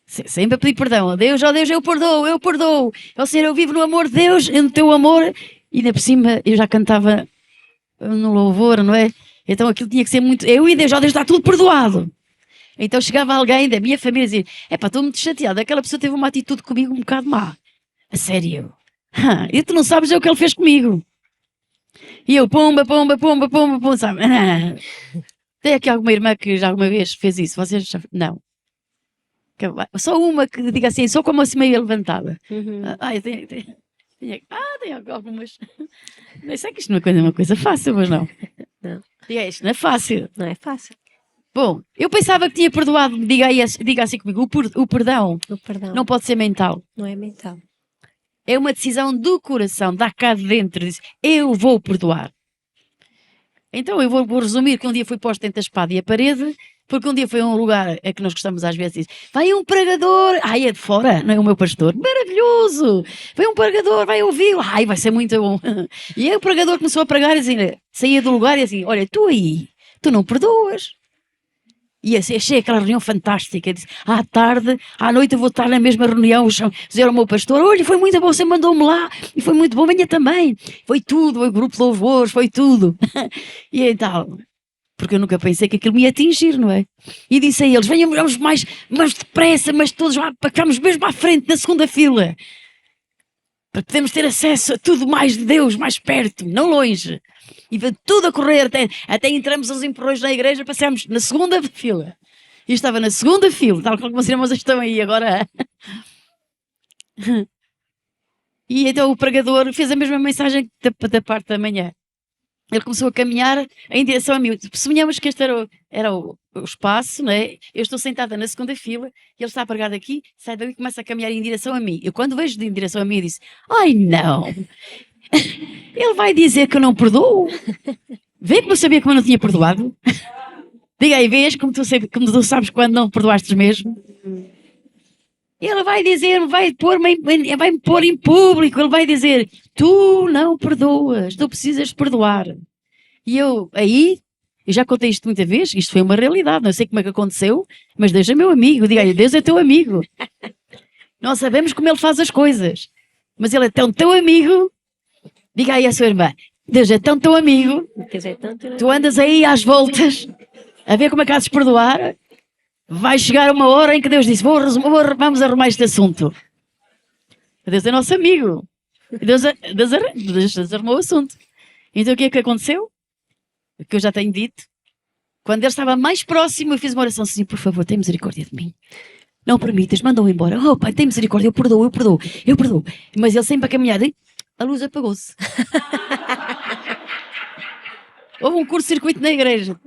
Sempre a pedir perdão. Deus, ó Deus, eu perdoo, eu perdoo. Ó Senhor, eu vivo no amor de Deus, no teu amor. E ainda por cima eu já cantava no louvor, não é? Então aquilo tinha que ser muito. Eu e Deus, ó Deus, está tudo perdoado. Então chegava alguém da minha família e dizia: pá, estou muito chateada. Aquela pessoa teve uma atitude comigo um bocado má. A sério. E tu não sabes o que ele fez comigo. E eu, pomba, sabe? Tem aqui alguma irmã que já alguma vez fez isso? Vocês já... Não. Só uma que diga assim, só com a mão assim meio levantada. Uhum. Tem algumas. Não sei que isto não é uma coisa fácil, mas não. Não. Diga, isto não é fácil. Não é fácil. Bom, eu pensava que tinha perdoado, diga assim comigo, o perdão O perdão não pode ser mental. não é mental. É uma decisão do coração, dá cá de dentro, diz, eu vou perdoar. Então eu vou resumir que um dia fui posto entre a espada e a parede, porque um dia foi a um lugar que nós gostamos às vezes, diz, vai um pregador, ai é de fora, não é o meu pastor, maravilhoso, vai um pregador, vai ouvi-lo, ai vai ser muito bom. E aí o pregador começou a pregar e assim, saía do lugar e assim, olha, tu aí, tu não perdoas. E assim, achei aquela reunião fantástica. Disse, à tarde, à noite eu vou estar na mesma reunião. Dizer ao meu pastor: olha, foi muito bom, você mandou-me lá e foi muito bom, venha também. Foi tudo, foi grupo de louvores, foi tudo. E então, porque eu nunca pensei que aquilo me ia atingir, não é? E disse a eles: venhamos mais depressa, mas todos lá, para ficarmos mesmo à frente, na segunda fila, para podermos ter acesso a tudo mais de Deus, mais perto, não longe. E vai tudo a correr, até entramos aos empurrões na igreja, passamos na segunda fila. E estava na segunda fila, tal como os irmãos estão aí agora. E então o pregador fez a mesma mensagem da parte da manhã. Ele começou a caminhar em direção a mim. Sonhamos que este era o espaço, não é? Eu estou sentada na segunda fila e ele está a pregar daqui, sai daí e começa a caminhar em direção a mim. Eu, quando vejo em direção a mim, disse: ai não, ele vai dizer que eu não perdoo. Vê como eu sabia que eu não tinha perdoado. Diga aí, vês como tu sabes quando não perdoaste mesmo. Ele vai dizer, vai-me pôr em público, ele vai dizer: tu não perdoas, tu precisas de perdoar. E eu já contei isto muita vez, isto foi uma realidade, não sei como é que aconteceu, mas Deus é meu amigo, diga aí, Deus é teu amigo. Nós sabemos como ele faz as coisas, mas ele é tão teu amigo. Diga aí à sua irmã: Deus é tão teu amigo, tu andas aí às voltas a ver como é que has de perdoar. Vai chegar uma hora em que Deus disse: vamos arrumar este assunto. Deus é nosso amigo. Deus arrumou o assunto. Então o que é que aconteceu? O que eu já tenho dito. Quando ele estava mais próximo, eu fiz uma oração assim: por favor, tem misericórdia de mim. Não permitas, manda-o embora. Oh pai, tem misericórdia, eu perdoo. Mas ele sempre a caminhar, a luz apagou-se. Houve um curto-circuito na igreja.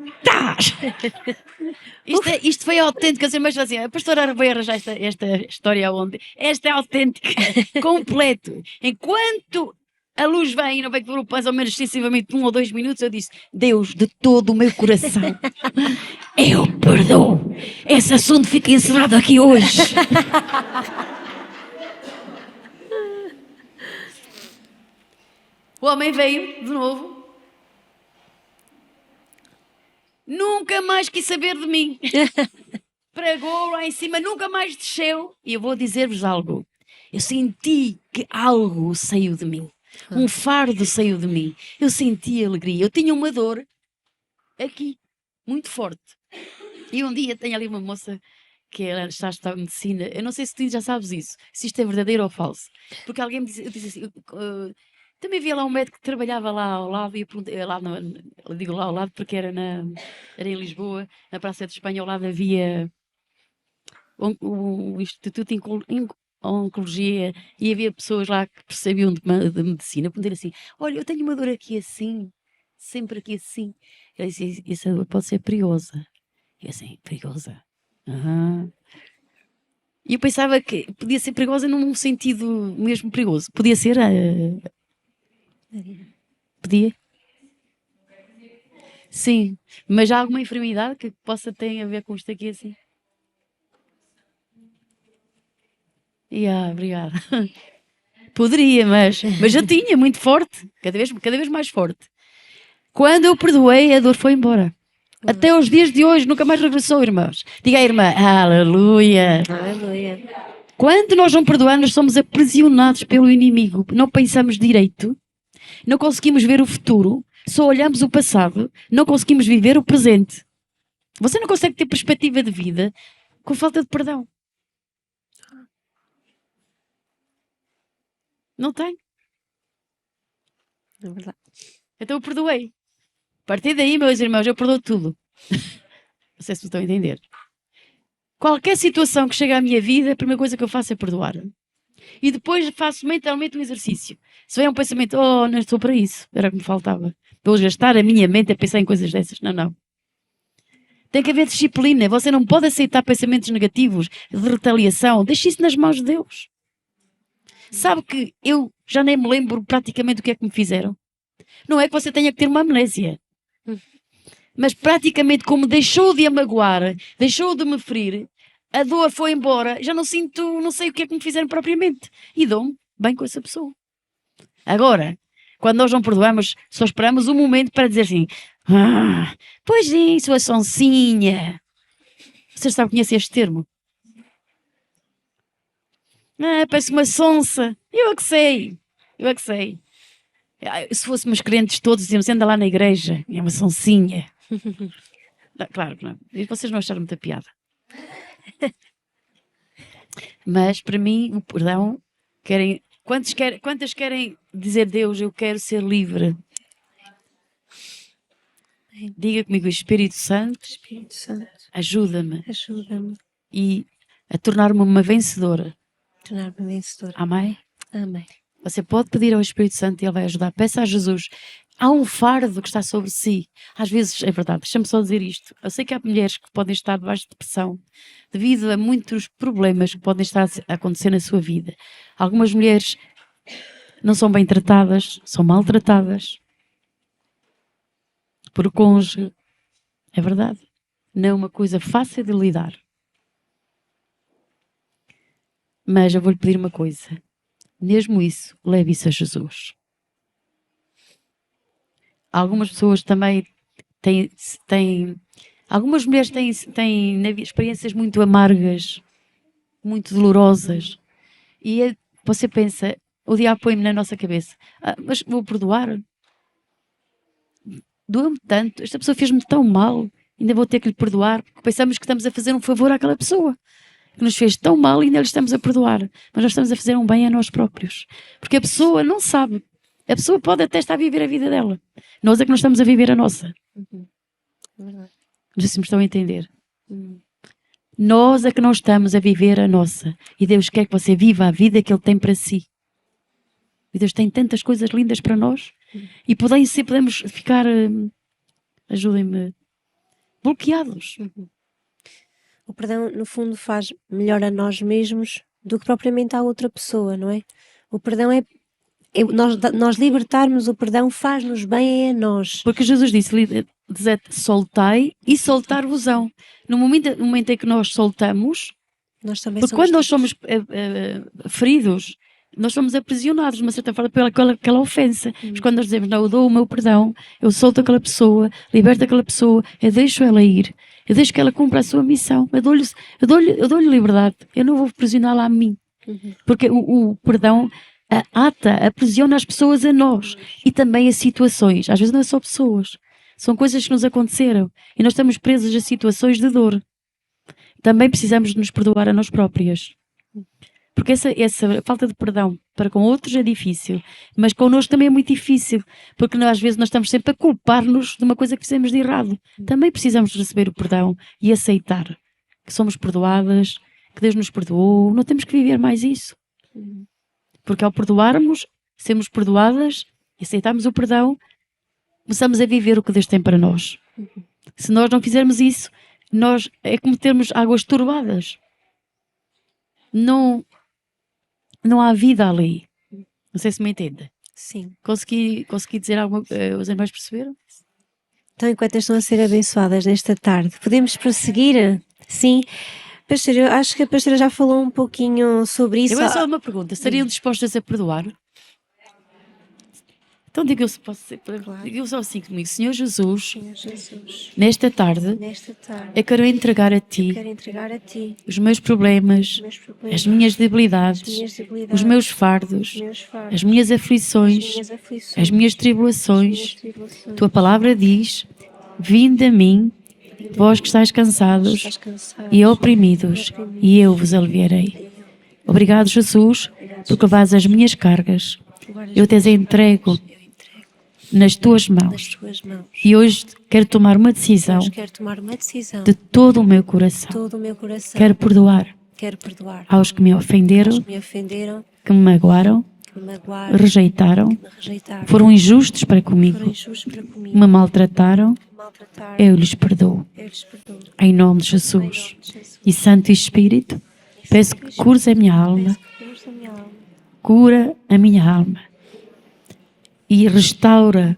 Isto foi autêntico. As irmãs assim: a pastora vai arranjar esta história onde? Esta é autêntica, completo. Enquanto a luz vem e não vem por mais ou menos sensivelmente 1 ou 2 minutos, eu disse: Deus, de todo o meu coração, eu perdoo. Esse assunto fica encerrado aqui hoje. O homem veio de novo. Nunca mais quis saber de mim. Pregou lá em cima, nunca mais desceu. E eu vou dizer-vos algo. Eu senti que algo saiu de mim. Um fardo saiu de mim. Eu senti alegria. Eu tinha uma dor aqui, muito forte. E um dia tenho ali uma moça que ela está a estudar medicina. Eu não sei se tu já sabes isso, se isto é verdadeiro ou falso. Porque alguém me disse, eu disse assim, também havia lá um médico que trabalhava lá ao lado, e eu perguntei, eu digo lá ao lado porque era em Lisboa, na Praça de Espanha, ao lado havia o Instituto de Oncologia, e havia pessoas lá que percebiam de medicina. Eu perguntei assim, olha, eu tenho uma dor aqui assim, sempre aqui assim. Ele disse, essa dor pode ser perigosa. E eu assim, perigosa? Aham. E eu pensava que podia ser perigosa num sentido mesmo perigoso. Podia ser? Podia? Sim. Mas há alguma enfermidade que possa ter a ver com isto aqui assim? Obrigada. Poderia, mas já tinha muito forte. Cada vez mais forte. Quando eu perdoei, a dor foi embora. Até os dias de hoje, nunca mais regressou, irmãos. Diga à irmã, aleluia. Aleluia. Quando nós não perdoamos, somos aprisionados pelo inimigo. Não pensamos direito, não conseguimos ver o futuro, só olhamos o passado, não conseguimos viver o presente. Você não consegue ter perspectiva de vida com falta de perdão. Não tem. É verdade. Então eu perdoei. A partir daí, meus irmãos, eu perdoo tudo. Não sei se me estão a entender. Qualquer situação que chega à minha vida, a primeira coisa que eu faço é perdoar. E depois faço mentalmente um exercício. Se vem um pensamento, não estou para isso, era o que me faltava. Vou gastar a minha mente a pensar em coisas dessas. Não. Tem que haver disciplina. Você não pode aceitar pensamentos negativos, de retaliação. Deixe isso nas mãos de Deus. Sabe que eu já nem me lembro praticamente do que é que me fizeram. Não é que você tenha que ter uma amnésia. Mas praticamente como deixou de a magoar, deixou de me ferir, a dor foi embora, já não sinto, não sei o que é que me fizeram propriamente. E dou-me bem com essa pessoa. Agora, quando nós não perdoamos, só esperamos um momento para dizer assim, pois sim, sua sonsinha. Vocês sabem, conhecem este termo? Parece uma sonsa. Eu é que sei. Se fôssemos crentes todos, dizíamos, anda lá na igreja, é uma sonsinha. Não, claro que não. E vocês não acharam muita piada. Mas para mim, o perdão, quantas querem dizer Deus, eu quero ser livre? Diga comigo, Espírito Santo, ajuda-me e a tornar-me uma vencedora. Amém? Amém. Você pode pedir ao Espírito Santo e Ele vai ajudar. Peça a Jesus. Há um fardo que está sobre si. Às vezes, é verdade, deixa-me só dizer isto. Eu sei que há mulheres que podem estar debaixo de pressão devido a muitos problemas que podem estar a acontecer na sua vida. Algumas mulheres não são bem tratadas, são maltratadas por o cônjuge. É verdade. Não é uma coisa fácil de lidar. Mas eu vou-lhe pedir uma coisa. Mesmo isso, leve isso a Jesus. Algumas pessoas também têm algumas mulheres têm experiências muito amargas, muito dolorosas. E você pensa, o diabo põe-me na nossa cabeça, mas vou perdoar? Doeu-me tanto, esta pessoa fez-me tão mal, ainda vou ter que lhe perdoar, porque pensamos que estamos a fazer um favor àquela pessoa que nos fez tão mal e ainda lhe estamos a perdoar. Mas nós estamos a fazer um bem a nós próprios. Porque a pessoa não sabe. A pessoa pode até estar a viver a vida dela. Nós é que não estamos a viver a nossa. Não sei se me estão a entender. Nós é que não estamos a viver a nossa. E Deus quer que você viva a vida que Ele tem para si. E Deus tem tantas coisas lindas para nós. E podemos ficar, ajudem-me, bloqueados. O perdão, no fundo, faz melhor a nós mesmos do que propriamente à outra pessoa, não é? O perdão nós libertarmos o perdão faz-nos bem a nós. Porque Jesus disse, soltai e soltar-vos-ão. No momento em que nós soltamos, nós também porque quando nós somos feridos, nós somos aprisionados, de uma certa forma, pelaquela ofensa. Mas quando nós dizemos, não, eu dou o meu perdão, eu solto aquela pessoa, liberto aquela pessoa, eu deixo ela ir, eu deixo que ela cumpra a sua missão, eu dou-lhe liberdade, eu não vou aprisioná-la a mim. Porque o perdão aprisiona as pessoas a nós e também a situações. Às vezes não é só pessoas, são coisas que nos aconteceram e nós estamos presos a situações de dor. também precisamos de nos perdoar a nós próprias. Porque essa falta de perdão para com outros é difícil, mas connosco também é muito difícil, porque às vezes nós estamos sempre a culpar-nos de uma coisa que fizemos de errado. Também precisamos de receber o perdão e aceitar que somos perdoadas, que Deus nos perdoou. Não temos que viver mais isso. Porque ao perdoarmos, sermos perdoadas e aceitarmos o perdão, começamos a viver o que Deus tem para nós. Se nós não fizermos isso, é como termos águas turbadas. Não há vida ali. Não sei se me entende. Sim. Consegui dizer alguma coisa? Os irmãos perceberam? Então, enquanto estão a ser abençoadas nesta tarde, podemos prosseguir? Sim. Pastora, eu acho que a pastora já falou um pouquinho sobre isso. Eu só uma pergunta. Estariam dispostas a perdoar? Então diga-eu se posso ser. Claro. Diga-eu só assim comigo. Senhor Jesus, Senhor Jesus, nesta tarde, eu quero entregar a Ti os meus problemas, as minhas debilidades, os meus fardos, as minhas aflições, as minhas tribulações. Tua palavra diz: vinde a mim, vós que estáis cansados e oprimidos, e eu vos aliviarei. Obrigado, Jesus, porque levas as minhas cargas. Eu te as entrego nas tuas mãos. E hoje quero tomar uma decisão de todo o meu coração. Quero perdoar aos que me ofenderam, que me magoaram, rejeitaram, foram injustos para comigo, me maltrataram. Eu lhes perdoo. Em nome de Jesus. E Santo Espírito, peço que cures a minha alma, cura a minha alma e restaura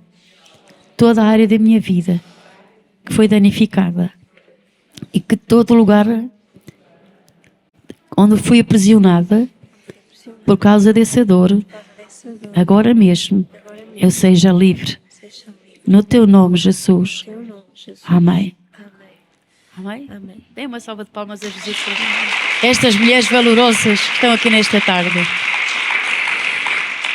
toda a área da minha vida que foi danificada e que todo lugar onde fui aprisionada por causa dessa dor, agora mesmo eu seja livre. No teu nome, Jesus. Amém. Amém? Dê uma salva de palmas a Jesus por estas mulheres valorosas que estão aqui nesta tarde.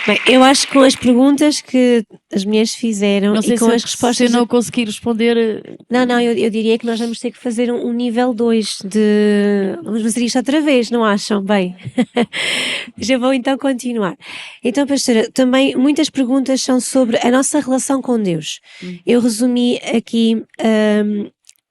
Bem, eu acho que com as perguntas que as mulheres fizeram Não sei e com as respostas... Se eu não conseguir responder... Não, eu diria que nós vamos ter que fazer um nível 2 de... Vamos fazer isto outra vez, não acham? Bem, já vou então continuar. Então, pastora, também muitas perguntas são sobre a nossa relação com Deus. Eu resumi aqui...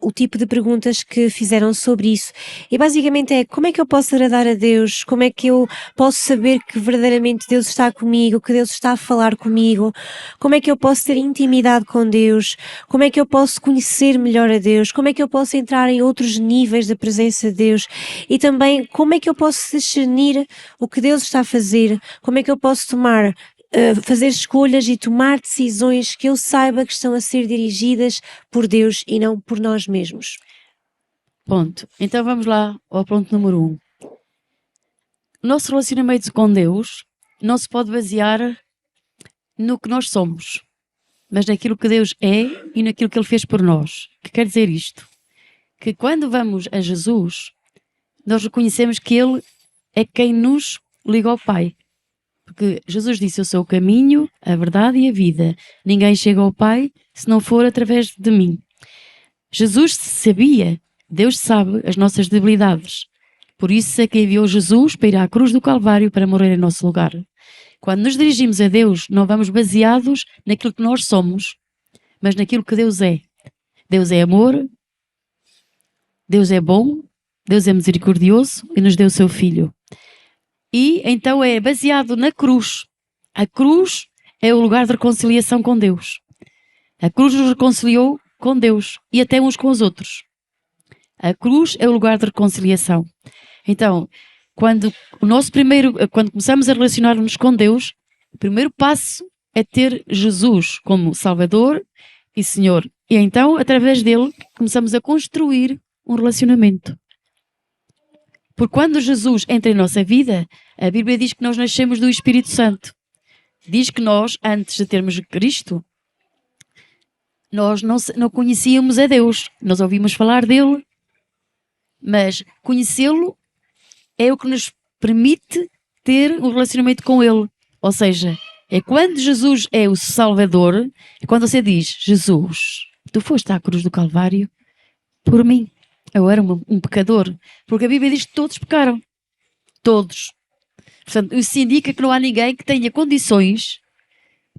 o tipo de perguntas que fizeram sobre isso. E basicamente é: como é que eu posso agradar a Deus? Como é que eu posso saber que verdadeiramente Deus está comigo, que Deus está a falar comigo? Como é que eu posso ter intimidade com Deus? Como é que eu posso conhecer melhor a Deus? Como é que eu posso entrar em outros níveis da presença de Deus? E também, como é que eu posso discernir o que Deus está a fazer? Como é que eu posso fazer escolhas e tomar decisões que eu saiba que estão a ser dirigidas por Deus e não por nós mesmos? Ponto. Então vamos lá ao ponto número 1. O nosso relacionamento com Deus não se pode basear no que nós somos, mas naquilo que Deus é e naquilo que Ele fez por nós. O que quer dizer isto? Que quando vamos a Jesus, nós reconhecemos que Ele é quem nos liga ao Pai. Porque Jesus disse: eu sou o caminho, a verdade e a vida. Ninguém chega ao Pai se não for através de mim. Jesus sabia, Deus sabe as nossas debilidades. Por isso é que enviou Jesus para ir à cruz do Calvário para morrer em nosso lugar. Quando nos dirigimos a Deus, não vamos baseados naquilo que nós somos, mas naquilo que Deus é. Deus é amor, Deus é bom, Deus é misericordioso e nos deu o seu Filho. E então é baseado na cruz. A cruz é o lugar de reconciliação com Deus. A cruz nos reconciliou com Deus e até uns com os outros. A cruz é o lugar de reconciliação. Então, quando começamos a relacionar-nos com Deus, o primeiro passo é ter Jesus como Salvador e Senhor. E então, através dele, começamos a construir um relacionamento. Porque quando Jesus entra em nossa vida, a Bíblia diz que nós nascemos do Espírito Santo. Diz que nós, antes de termos Cristo, nós não conhecíamos a Deus. Nós ouvimos falar dele, mas conhecê-lo é o que nos permite ter um relacionamento com ele. Ou seja, é quando Jesus é o Salvador, é quando você diz: Jesus, tu foste à cruz do Calvário por mim. Eu era um pecador. Porque a Bíblia diz que todos pecaram. Todos. Portanto, isso indica que não há ninguém que tenha condições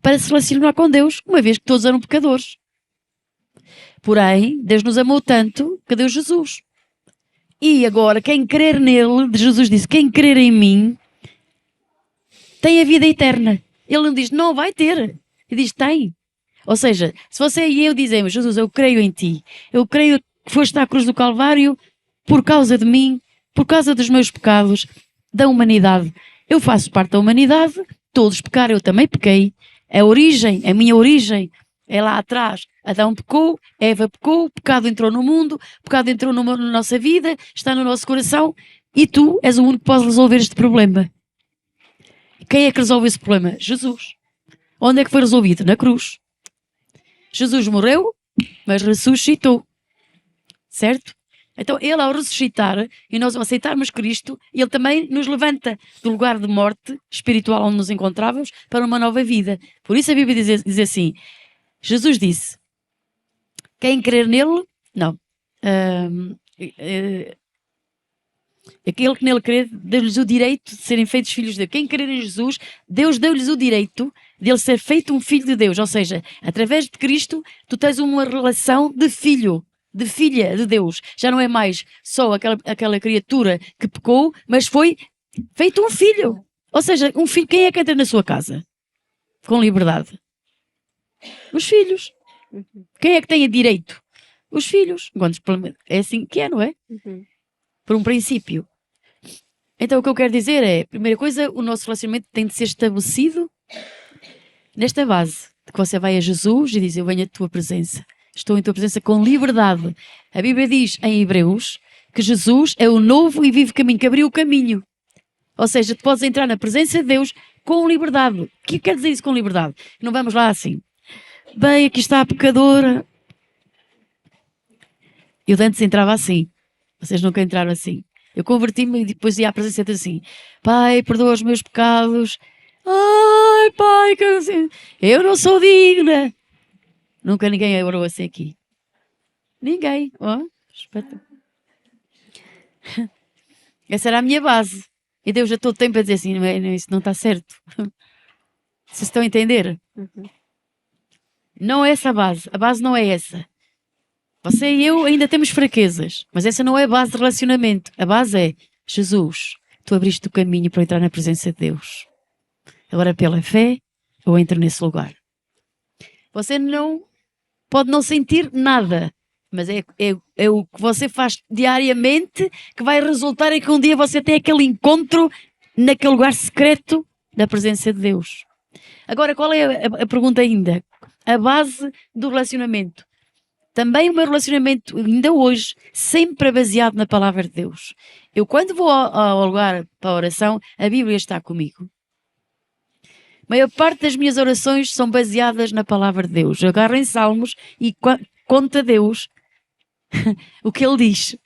para se relacionar com Deus, uma vez que todos eram pecadores. Porém, Deus nos amou tanto que deu Jesus. E agora, quem crer nele, Jesus disse, quem crer em mim, tem a vida eterna. Ele não diz, não vai ter. Ele diz, tem. Ou seja, se você e eu dizemos, Jesus, eu creio em ti. Eu creio que foste à cruz do Calvário por causa de mim, por causa dos meus pecados, da humanidade. Eu faço parte da humanidade, todos pecaram, eu também pequei. A minha origem é lá atrás. Adão pecou, Eva pecou, o pecado entrou no mundo, o pecado entrou na nossa vida, está no nosso coração e tu és o único que pode resolver este problema. Quem é que resolve esse problema? Jesus. Onde é que foi resolvido? Na cruz. Jesus morreu, mas ressuscitou. Certo? Então, ele ao ressuscitar e nós aceitarmos Cristo, ele também nos levanta do lugar de morte espiritual onde nos encontrávamos para uma nova vida. Por isso a Bíblia diz assim, Jesus disse, quem crer nele, não. Aquele que nele crê, deu-lhes o direito de serem feitos filhos de Deus. Quem crer em Jesus, Deus deu-lhes o direito de ele ser feito um filho de Deus. Ou seja, através de Cristo, tu tens uma relação de filho, de filha de Deus. Já não é mais só aquela criatura que pecou, mas foi feito um filho. Ou seja, um filho. Quem é que entra na sua casa? Com liberdade. Os filhos. Quem é que tem direito? Os filhos. É assim que é, não é? Por um princípio. Então o que eu quero dizer é, primeira coisa, o nosso relacionamento tem de ser estabelecido nesta base, de que você vai a Jesus e diz, eu venho à tua presença. Estou em tua presença com liberdade. A Bíblia diz em Hebreus que Jesus é o novo e vivo caminho, que abriu o caminho. Ou seja, tu podes entrar na presença de Deus com liberdade. O que quer dizer isso com liberdade? Não vamos lá assim. Bem, aqui está a pecadora. Eu antes entrava assim. Vocês nunca entraram assim. Eu converti-me e depois ia à presença de assim. Pai, perdoa os meus pecados. Ai, pai, que eu não sou digna. Nunca ninguém orou assim aqui. Ninguém. Oh, essa era a minha base. E Deus já todo o tempo a dizer assim, isso não está certo. Vocês estão a entender? Não é essa a base. A base não é essa. Você e eu ainda temos fraquezas, mas essa não é a base de relacionamento. A base é, Jesus, tu abriste o caminho para entrar na presença de Deus. Agora, pela fé, eu entro nesse lugar. Você não pode não sentir nada, mas é o que você faz diariamente que vai resultar em que um dia você tenha aquele encontro naquele lugar secreto da presença de Deus. Agora, qual é a pergunta ainda? A base do relacionamento. Também o meu relacionamento, ainda hoje, sempre é baseado na palavra de Deus. Eu, quando vou ao lugar para a oração, a Bíblia está comigo. A maior parte das minhas orações são baseadas na palavra de Deus. Eu agarro em Salmos e conto a Deus o que Ele diz.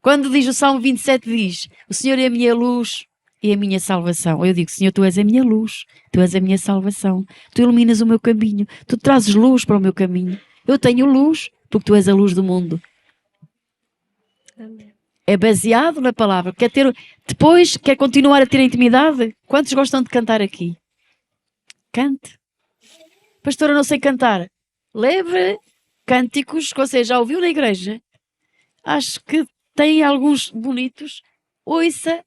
Quando diz o Salmo 27, diz, o Senhor é a minha luz e a minha salvação. Eu digo, Senhor, Tu és a minha luz, Tu és a minha salvação. Tu iluminas o meu caminho, Tu trazes luz para o meu caminho. Eu tenho luz, porque Tu és a luz do mundo. Amém. É baseado na palavra. Depois, quer continuar a ter intimidade? Quantos gostam de cantar aqui? Cante. Pastora, não sei cantar. Leve cânticos que você já ouviu na igreja. Acho que tem alguns bonitos. Ouça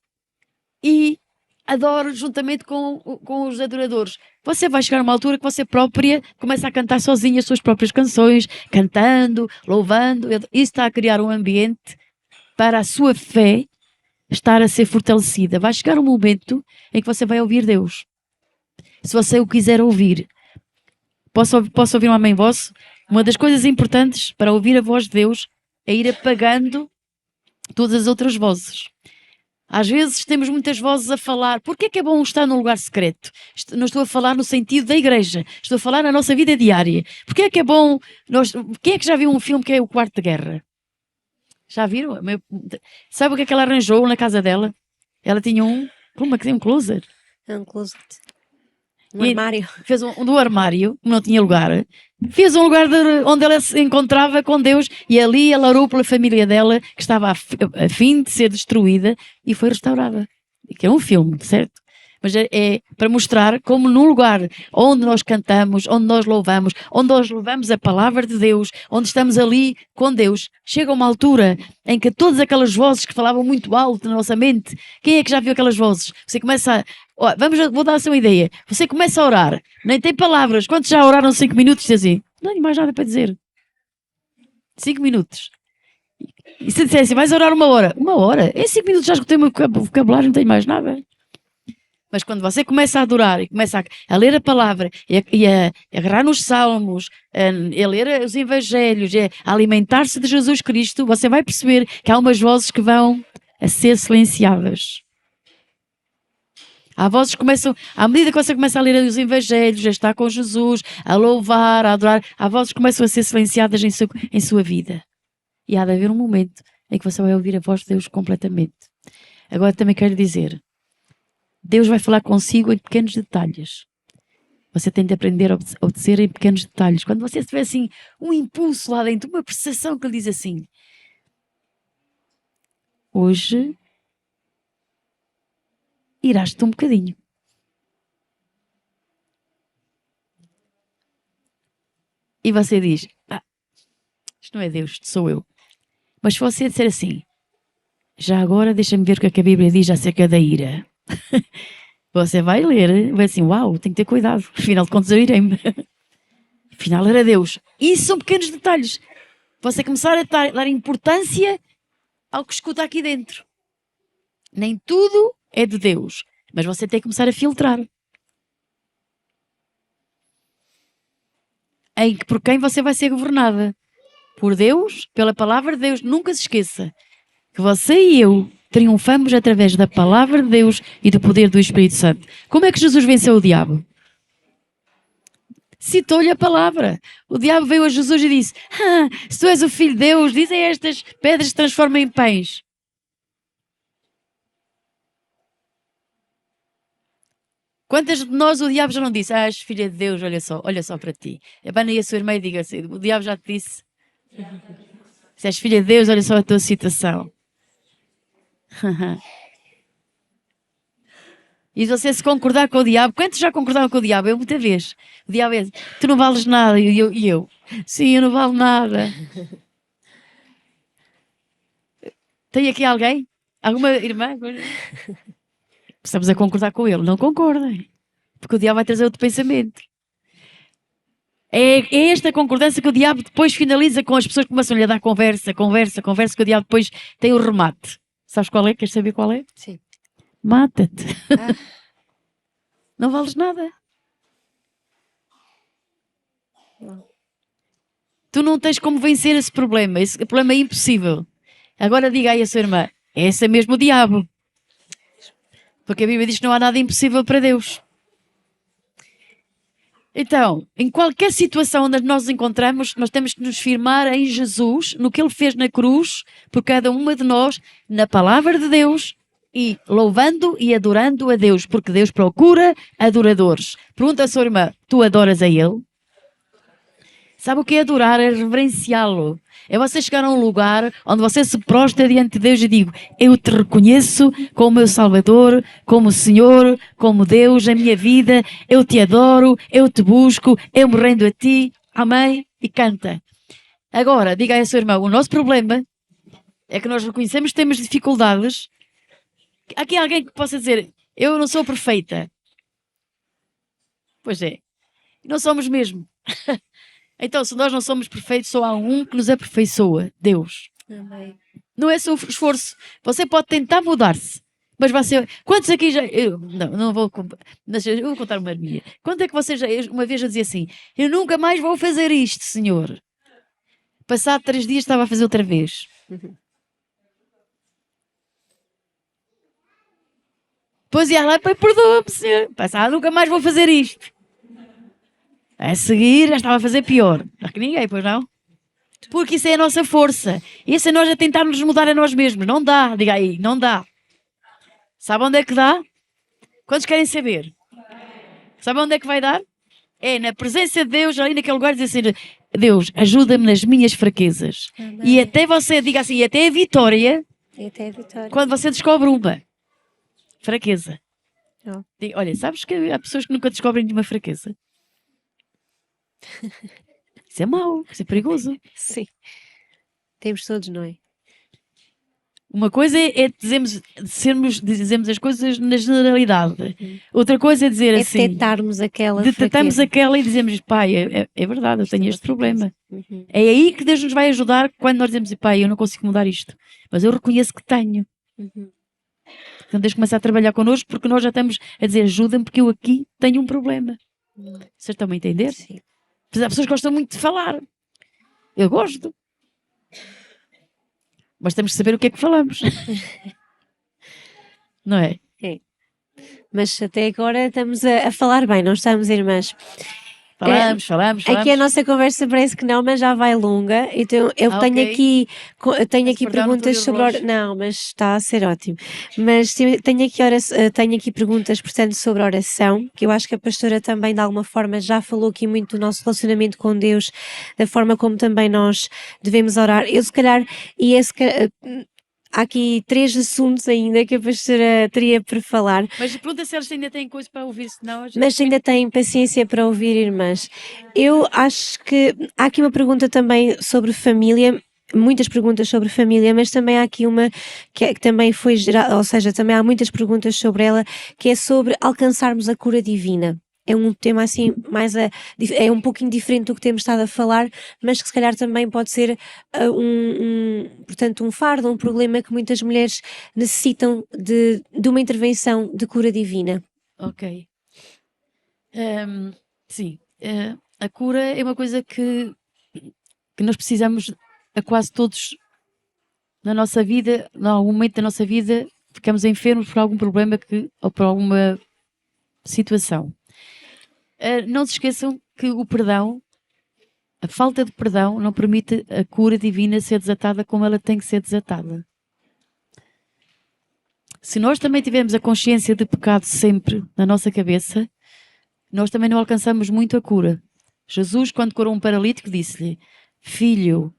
e adoro juntamente com os adoradores. Você vai chegar a uma altura que você própria começa a cantar sozinha as suas próprias canções, cantando, louvando. Isso está a criar um ambiente para a sua fé estar a ser fortalecida. Vai chegar um momento em que você vai ouvir Deus. Se você o quiser ouvir. Posso ouvir um amém vosso? Uma das coisas importantes para ouvir a voz de Deus é ir apagando todas as outras vozes. Às vezes temos muitas vozes a falar. Porquê é que é bom estar num lugar secreto? Não estou a falar no sentido da igreja. Estou a falar na nossa vida diária. Porquê é que é bom... Quem é que já viu um filme que é o Quarto de Guerra? Já viram? Sabe o que é que ela arranjou na casa dela? Ela tinha como é que tem um closet? É um closet. Um armário. Fez do armário, não tinha lugar, fez um lugar onde ela se encontrava com Deus, e ali ela orou pela família dela, que estava a fim de ser destruída, e foi restaurada. Que é um filme, certo? Mas é para mostrar como num lugar onde nós cantamos, onde nós louvamos a palavra de Deus, onde estamos ali com Deus, chega uma altura em que todas aquelas vozes que falavam muito alto na nossa mente, quem é que já viu aquelas vozes? Você começa a... vou dar-se uma ideia. Você começa a orar, nem tem palavras. Quantos já oraram 5 minutos? Diz assim, não tenho mais nada para dizer. 5 minutos. E se dissesse, vais orar 1 hora? 1 hora? Em 5 minutos já escutei o meu vocabulário, não tenho mais nada. Mas quando você começa a adorar e começa a ler a palavra e a agarrar nos salmos, a ler os evangelhos, a alimentar-se de Jesus Cristo, você vai perceber que há umas vozes que vão a ser silenciadas. Há vozes que começam, à medida que você começa a ler os evangelhos, a estar com Jesus, a louvar, a adorar, há vozes que começam a ser silenciadas em sua vida. E há de haver um momento em que você vai ouvir a voz de Deus completamente. Agora também quero dizer, Deus vai falar consigo em pequenos detalhes. Você tem de aprender a obedecer em pequenos detalhes. Quando você tiver assim um impulso lá dentro, uma percepção que lhe diz assim, hoje irás-te um bocadinho. E você diz, isto não é Deus, isto sou eu. Mas se você disser assim, já agora deixa-me ver o que é que a Bíblia diz acerca da ira. Você vai ler, vai assim, uau, tenho que ter cuidado, afinal de contas eu irei-me. Afinal era Deus. Isso são pequenos detalhes. Você começar a dar importância ao que escuta aqui dentro. Nem tudo é de Deus, mas você tem que começar a filtrar. Por quem você vai ser governada? Por Deus, pela palavra de Deus. Nunca se esqueça que você e eu triunfamos através da palavra de Deus e do poder do Espírito Santo. Como é que Jesus venceu o diabo? Citou-lhe a palavra. O diabo veio a Jesus e disse, se tu és o Filho de Deus, dizem estas pedras se transformam em pães. Quantas de nós o diabo já não disse, és filha de Deus, olha só para ti. Abana aí a sua irmã e diga assim, o diabo já te disse, se és filha de Deus, olha só a tua situação. E se você se concordar com o diabo, quantos já concordaram com o diabo? Eu muita vez. O diabo é, tu não vales nada. E eu, sim, eu não valo nada. Tem aqui alguém? Alguma irmã? Estamos a concordar com ele. Não concordem. Porque o diabo vai trazer outro pensamento. É esta concordância que o diabo depois finaliza com as pessoas que começam-lhe a dar conversa, que o diabo depois tem o remate. Sabes qual é? Queres saber qual é? Sim. Mata-te. Não vales nada. Não. Tu não tens como vencer esse problema. Esse problema é impossível. Agora diga aí a sua irmã, esse é mesmo o diabo. Porque a Bíblia diz que não há nada impossível para Deus. Então, em qualquer situação onde nós nos encontramos, nós temos que nos firmar em Jesus, no que Ele fez na cruz, por cada uma de nós, na palavra de Deus, e louvando e adorando a Deus, porque Deus procura adoradores. Pergunta a sua irmã, tu adoras a Ele? Sabe o que é adorar? É reverenciá-lo. É você chegar a um lugar onde você se prostra diante de Deus e digo, eu te reconheço como meu Salvador, como Senhor, como Deus na minha vida, eu te adoro, eu te busco, eu me rendo a ti. Amém? E canta. Agora, diga aí a sua irmã, o nosso problema é que nós reconhecemos que temos dificuldades. Aqui há alguém que possa dizer, eu não sou perfeita. Pois é, não somos mesmo. Então, se nós não somos perfeitos, só há um que nos aperfeiçoa, Deus. Amém. Não é seu esforço. Você pode tentar mudar-se, mas vai ser... Quantos aqui já... não vou... Mas eu vou contar uma minha. Quanto é que você já... Uma vez eu dizia assim, eu nunca mais vou fazer isto, Senhor. Passado 3 dias estava a fazer outra vez. Depois ia lá, perdoa-me, Senhor. Passado, nunca mais vou fazer isto. A seguir, já estava a fazer pior. Não que ninguém, pois não? Porque isso é a nossa força. Isso é nós a tentarmos mudar a nós mesmos. Não dá, diga aí, não dá. Sabe onde é que dá? Quantos querem saber? Sabe onde é que vai dar? É na presença de Deus, ali naquele lugar, dizer assim, Deus, ajuda-me nas minhas fraquezas. Amém. E até você, diga assim, e até a vitória, E até a vitória. quando você descobre uma fraqueza. Oh. Olha, sabes que há pessoas que nunca descobrem nenhuma fraqueza? Isso é mau, isso é perigoso. Sim. Temos todos, não é? Uma coisa é dizermos as coisas na generalidade. Outra coisa é dizer É assim, detectarmos aquela detectamos fraqueza. aquela e dizemos, pai, é verdade, eu tenho este problema. Uhum. É aí que Deus nos vai ajudar quando nós dizemos, pai, eu não consigo mudar isto, mas eu reconheço que tenho. Uhum. Então Deus começa a trabalhar connosco porque nós já estamos a dizer, ajuda-me porque eu aqui tenho um problema. Vocês estão a entender? Sim. Há pessoas que gostam muito de falar. Eu gosto. Mas temos que saber o que é que falamos. Não é? É. Mas até agora estamos a falar bem, não estamos, irmãs? Falamos. Aqui a nossa conversa parece que não, mas já vai longa. Então eu tenho ok. aqui, tenho Peço aqui perdão, não perguntas estou a ver o sobre. Não, mas está a ser ótimo. Mas tenho aqui perguntas, portanto, sobre oração, que eu acho que a pastora também, de alguma forma, já falou aqui muito do nosso relacionamento com Deus, da forma como também nós devemos orar. Eu, se calhar, há aqui 3 assuntos ainda que a pastora teria para falar. Mas pergunta se eles ainda têm coisa para ouvir, senão... Mas ainda têm paciência para ouvir, irmãs. Eu acho que há aqui uma pergunta também sobre família, muitas perguntas sobre família, mas também há aqui uma que também foi gerada, ou seja, também há muitas perguntas sobre ela, que é sobre alcançarmos a cura divina. É um tema assim, é um pouquinho diferente do que temos estado a falar, mas que se calhar também pode ser portanto, um fardo, um problema que muitas mulheres necessitam de uma intervenção de cura divina. Ok. Sim. A cura é uma coisa que nós precisamos a quase todos na nossa vida, em algum momento da nossa vida, ficamos enfermos por algum problema ou por alguma situação. Não se esqueçam que o perdão, a falta de perdão, não permite a cura divina ser desatada como ela tem que ser desatada. Se nós também tivermos a consciência de pecado sempre na nossa cabeça, nós também não alcançamos muito a cura. Jesus, quando curou um paralítico, disse-lhe, filho,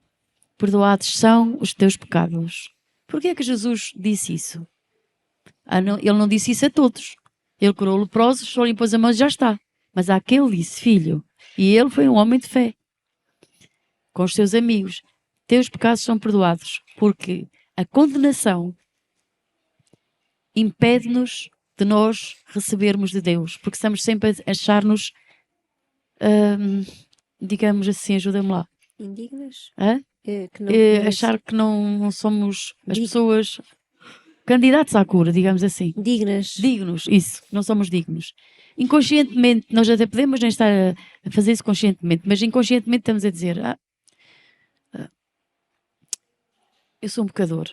perdoados são os teus pecados. Porquê é que Jesus disse isso? Ele não disse isso a todos. Ele curou leprosos, só lhe impôs a mão e já está. Mas àquele disse, filho, e ele foi um homem de fé, com os seus amigos, teus pecados são perdoados, porque a condenação impede-nos de nós recebermos de Deus, porque estamos sempre a achar-nos, digamos assim, ajuda-me lá. Indignas? Achar que não somos as pessoas candidatos à cura, digamos assim. Dignos, isso, não somos dignos. Inconscientemente, nós até podemos nem estar a fazer isso conscientemente, mas inconscientemente estamos a dizer, eu sou um pecador,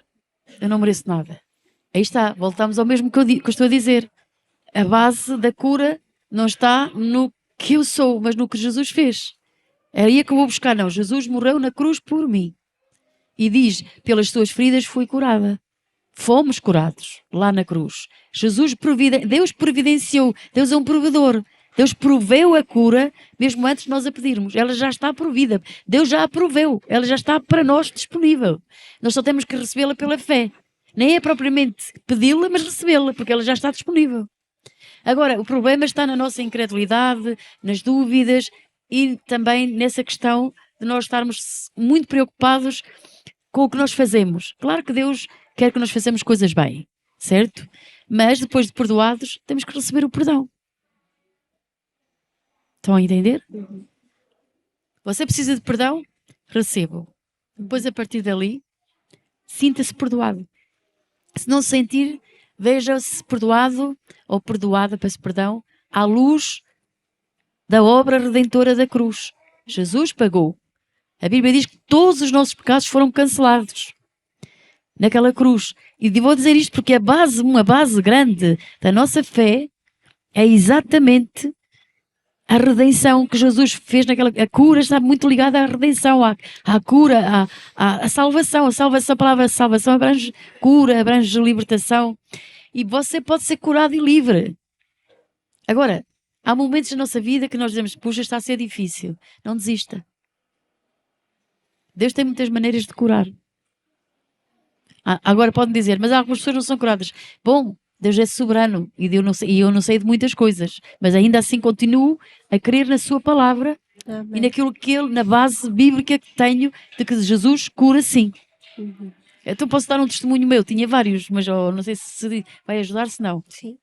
eu não mereço nada. Aí está, voltamos ao mesmo que eu estou a dizer. A base da cura não está no que eu sou, mas no que Jesus fez. É aí que eu vou buscar. Não, Jesus morreu na cruz por mim. E diz, pelas suas feridas fui curada. Fomos curados lá na cruz. Deus providenciou. Deus é um provedor. Deus proveu a cura mesmo antes de nós a pedirmos. Ela já está provida. Deus já a proveu. Ela já está para nós disponível. Nós só temos que recebê-la pela fé. Nem é propriamente pedi-la, mas recebê-la, porque ela já está disponível. Agora, o problema está na nossa incredulidade, nas dúvidas e também nessa questão de nós estarmos muito preocupados com o que nós fazemos. Claro que Deus quer que nós façamos coisas bem, certo? Mas depois de perdoados, temos que receber o perdão. Estão a entender? Você precisa de perdão? Receba-o. Depois, a partir dali, sinta-se perdoado. Se não se sentir, veja-se perdoado ou perdoada, peço perdão, à luz da obra redentora da cruz. Jesus pagou. A Bíblia diz que todos os nossos pecados foram cancelados naquela cruz. E vou dizer isto porque uma base grande da nossa fé é exatamente a redenção que Jesus fez a cura está muito ligada à redenção, à cura, à salvação. A palavra salvação abrange cura, abrange libertação. E você pode ser curado e livre. Agora, Há momentos na nossa vida que nós dizemos, puxa, está a ser difícil. Não desista. Deus tem muitas maneiras de curar. Agora podem dizer, mas algumas pessoas não são curadas. Bom, Deus é soberano e eu não sei de muitas coisas, mas ainda assim continuo a crer na sua palavra e naquilo que na base bíblica que tenho de que Jesus cura sim. Então posso dar um testemunho meu, tinha vários, mas não sei se vai ajudar, se não. Sim.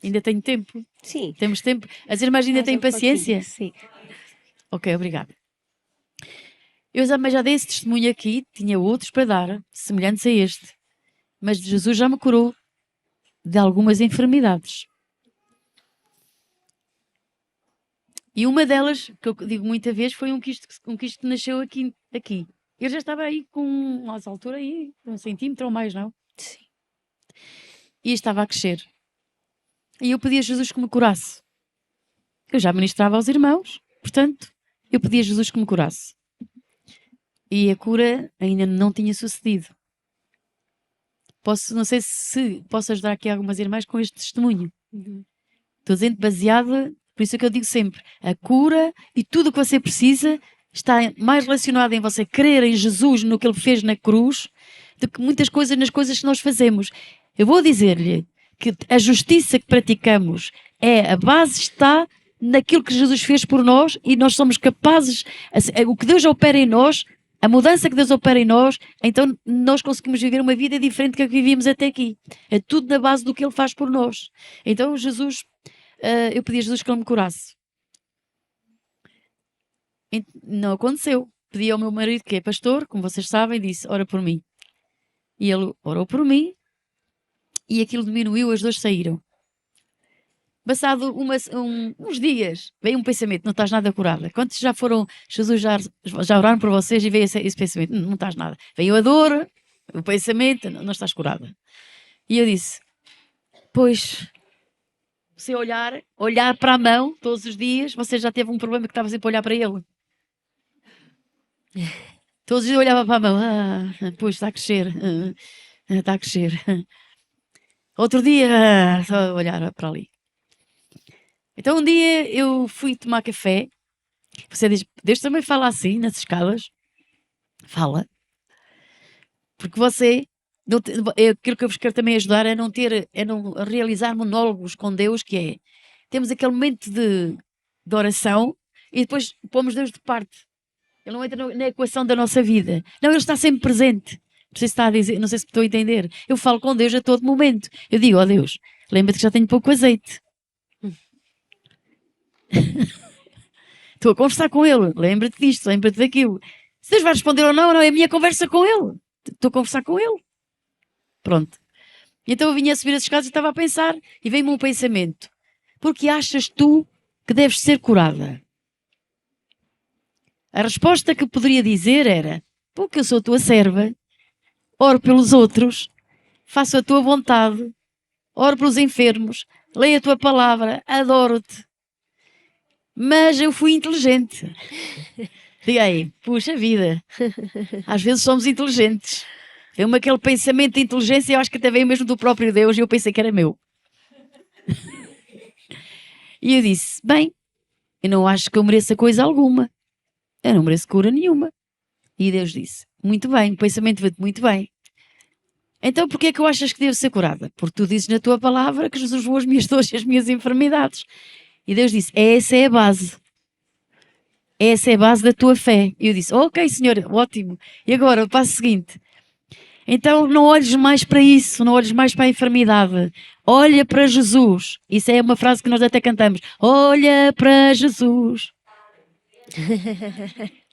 Ainda tenho tempo? Sim. Temos tempo? As irmãs ainda têm paciência? Sim. Ok, obrigada. Eu já dei esse testemunho aqui, tinha outros para dar, semelhantes a este. Mas Jesus já me curou de algumas enfermidades. E uma delas, que eu digo muita vez, foi um quisto que nasceu aqui. Eu já estava aí com, às alturas, aí, 1 centímetro ou mais, não? Sim. E estava a crescer. E eu pedi a Jesus que me curasse. Eu já ministrava aos irmãos, portanto, eu pedi a Jesus que me curasse. E a cura ainda não tinha sucedido. Não sei se posso ajudar aqui algumas irmãs com este testemunho. Estou dizendo baseada, por isso é que eu digo sempre, a cura e tudo o que você precisa está mais relacionado em você crer em Jesus, no que Ele fez na cruz, do que muitas coisas nas coisas que nós fazemos. Eu vou dizer-lhe que a justiça que praticamos a base está naquilo que Jesus fez por nós e nós somos capazes, o que Deus opera em nós, a mudança que Deus opera em nós, então nós conseguimos viver uma vida diferente do que vivíamos até aqui. É tudo na base do que Ele faz por nós. Então Jesus, eu pedi a Jesus que Ele me curasse. Não aconteceu. Pedi ao meu marido, que é pastor, como vocês sabem, disse, ora por mim. E ele orou por mim e aquilo diminuiu, as dores saíram. Passado uns dias, veio um pensamento, não estás nada curada. Quantos já foram, Jesus já oraram por vocês e veio esse pensamento, não estás nada. Veio a dor, o pensamento, não estás curada. E eu disse, pois, você olhar para a mão todos os dias, você já teve um problema que estava sempre a olhar para ele. Todos os dias eu olhava para a mão, pois está a crescer, está a crescer. Outro dia, só a olhar para ali. Então um dia eu fui tomar café. Você diz, Deus também fala assim nas escalas? Fala. Porque você, aquilo que eu vos quero também ajudar é não realizar monólogos com Deus, que é, temos aquele momento de oração e depois pomos Deus de parte. Ele não entra na equação da nossa vida. Não, Ele está sempre presente. Não sei se está a dizer, não sei se estou a entender. Eu falo com Deus a todo momento. Eu digo, Deus, lembra-te que já tenho pouco azeite. Estou a conversar com Ele. Lembra-te disto, lembra-te daquilo. Se Deus vai responder ou não, é a minha conversa com Ele. Estou a conversar com Ele. Pronto. E então eu vinha a subir as escadas e estava a pensar e veio-me um pensamento. Porque achas tu que deves ser curada? A resposta que eu poderia dizer era, porque eu sou a tua serva, oro pelos outros, faço a tua vontade, oro pelos enfermos, leio a tua palavra, adoro-te. Mas eu fui inteligente. Diga aí, puxa vida. Às vezes somos inteligentes. Veio-me aquele pensamento de inteligência, eu acho que até veio mesmo do próprio Deus e eu pensei que era meu. E eu disse, bem, eu não acho que eu mereça coisa alguma. Eu não mereço cura nenhuma. E Deus disse, muito bem, o pensamento veio muito bem. Então porquê é que eu achas que devo ser curada? Porque tu dizes na tua palavra que Jesus levou as minhas dores e as minhas enfermidades. E Deus disse, essa é a base. Essa é a base da tua fé. E eu disse, ok, Senhor, ótimo. E agora, o passo seguinte. Então não olhes mais para isso, não olhes mais para a enfermidade. Olha para Jesus. Isso é uma frase que nós até cantamos. Olha para Jesus.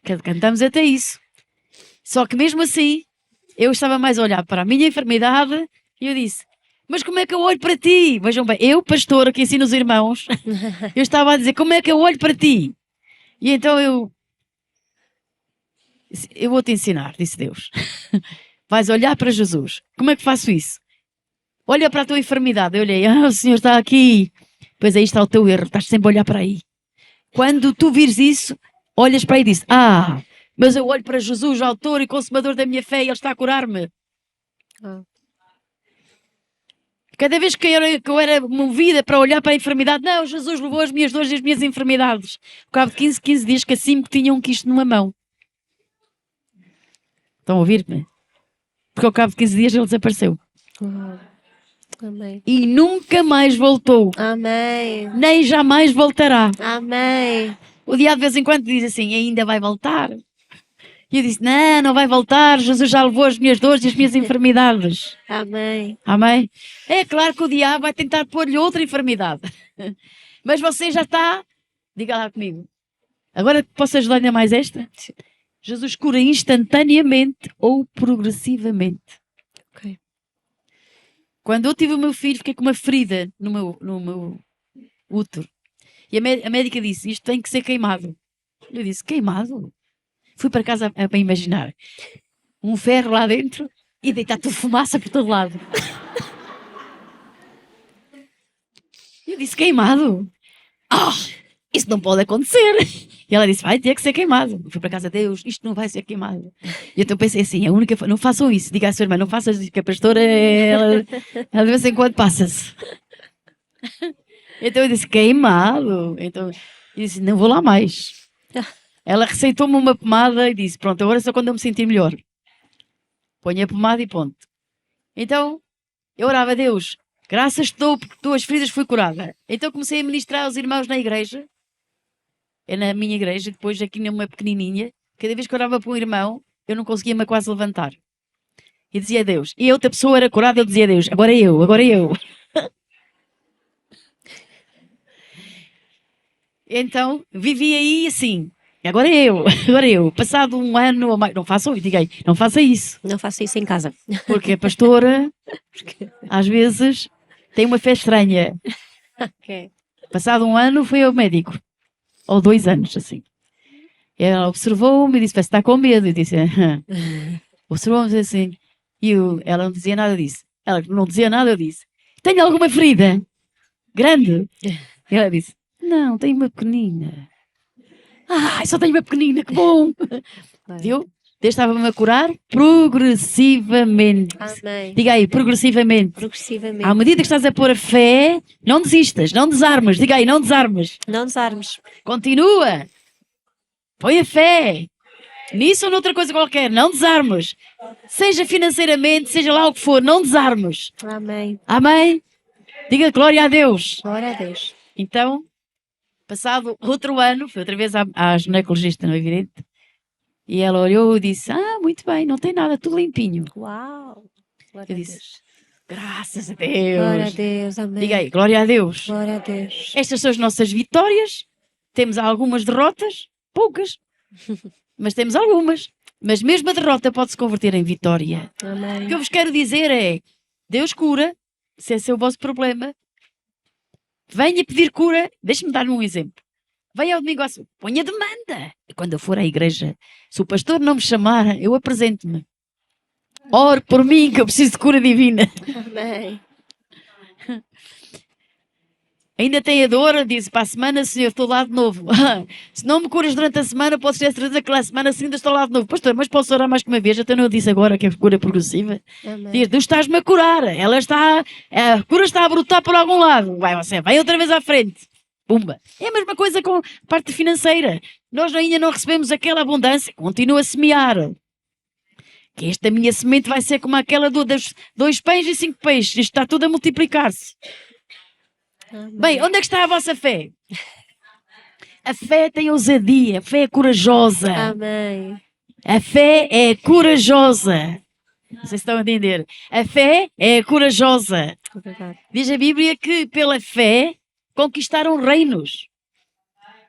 Cantamos até isso. Só que mesmo assim, eu estava mais a olhar para a minha enfermidade e eu disse, mas como é que eu olho para ti? Vejam bem, eu, pastora, que ensino os irmãos, eu estava a dizer, como é que eu olho para ti? E então eu vou-te ensinar, disse Deus. Vais olhar para Jesus. Como é que faço isso? Olha para a tua enfermidade. Eu olhei, o Senhor está aqui. Pois aí está o teu erro, estás sempre a olhar para aí. Quando tu vires isso, olhas para aí e dizes, mas eu olho para Jesus, autor e consumador da minha fé, e Ele está a curar-me. Cada vez que eu era movida para olhar para a enfermidade, não, Jesus levou as minhas dores e as minhas enfermidades. Ao cabo de 15 dias que assim tinham um quisto numa mão. Estão a ouvir-me? Porque ao cabo de 15 dias ele desapareceu. Amém. E nunca mais voltou. Amém. Nem jamais voltará. Amém. O diabo de vez em quando diz assim, ainda vai voltar. E eu disse, não vai voltar, Jesus já levou as minhas dores e as minhas enfermidades. Amém. Amém? É claro que o diabo vai tentar pôr-lhe outra enfermidade. Mas você já está, diga lá comigo. Agora posso ajudar ainda mais esta? Jesus cura instantaneamente ou progressivamente. Ok. Quando eu tive o meu filho, fiquei com uma ferida no meu útero. E a médica disse, isto tem que ser queimado. Eu disse, queimado? Fui para casa para imaginar. Um ferro lá dentro e deitar tudo fumaça por todo lado. Eu disse, queimado? Isso não pode acontecer. E ela disse, vai ter que ser queimado. Eu fui para casa, Deus, isto não vai ser queimado. E então pensei assim, não façam isso. Diga à sua irmã, não faças isso, que a pastora, ela de vez em quando passa-se. Então eu disse, queimado? Então eu disse, não vou lá mais. Ela receitou-me uma pomada e disse, pronto, agora só quando eu me sentir melhor. Ponho a pomada e ponto. Então, eu orava a Deus, graças te dou porque tuas feridas fui curada. Então comecei a ministrar aos irmãos na igreja, na minha igreja, depois aqui numa pequenininha. Cada vez que eu orava para um irmão, eu não conseguia-me quase levantar. E dizia a Deus, e a outra pessoa era curada, eu dizia a Deus, agora eu. Então, vivi aí assim. Agora eu. Passado um ano ou mais, não façam, diga aí, não faça isso. Não faça isso em casa. Porque a pastora, às vezes, tem uma fé estranha. Ok. Passado um ano, fui ao médico. Ou 2 anos, assim. Ela observou-me e disse, parece que está com medo. Eu disse, observou-me e disse assim. Ela não dizia nada disso. Ela não dizia nada, eu disse, tenho alguma ferida? Grande? E ela disse, não, tenho uma pequenina. Só tenho uma pequenina, que bom! Viu? Deus estava-me a curar progressivamente. Amém. Diga aí, progressivamente. Progressivamente. À medida que estás a pôr a fé, não desistas, não desarmes. Diga aí, não desarmes. Não desarmes. Continua. Põe a fé. Nisso ou noutra coisa qualquer, não desarmes. Seja financeiramente, seja lá o que for, não desarmes. Amém. Amém? Diga glória a Deus. Glória a Deus. Então, passado outro ano, fui outra vez à ginecologista, não é evidente? E ela olhou e disse, muito bem, não tem nada, tudo limpinho. Uau. Glória Eu a disse, Deus. graças a Deus. Glória a Deus. Amém. Diga aí, glória a Deus. Glória a Deus. Estas são as nossas vitórias. Temos algumas derrotas, poucas, mas temos algumas. Mas mesmo a derrota pode se converter em vitória. Amém. O que eu vos quero dizer é, Deus cura, se esse é o vosso problema. Venha pedir cura. Deixe-me dar um exemplo. Venha ao domingo, ponha demanda. E quando eu for à igreja, se o pastor não me chamar, eu apresento-me. Ore por mim, que eu preciso de cura divina. Amém. Ainda tem a dor, diz para a semana, Senhor, estou lá de novo. Se não me curas durante a semana, posso ter certeza que na semana seguinte estou lá de novo. Pastor, mas posso orar mais que uma vez? Até não eu disse agora que é cura progressiva. Amém. Diz, Deus, estás-me a curar. A cura está a brotar por algum lado. Vai outra vez à frente. Pumba. É a mesma coisa com a parte financeira. Nós ainda não recebemos aquela abundância. Continua a semear. Que esta minha semente vai ser como aquela dos 2 pães e 5 peixes. Isto está tudo a multiplicar-se. Amém. Bem, onde é que está a vossa fé? A fé tem ousadia. A fé é corajosa. Amém. A fé é corajosa. Vocês estão a entender? A fé é corajosa. Obrigada. Diz a Bíblia que pela fé conquistaram reinos.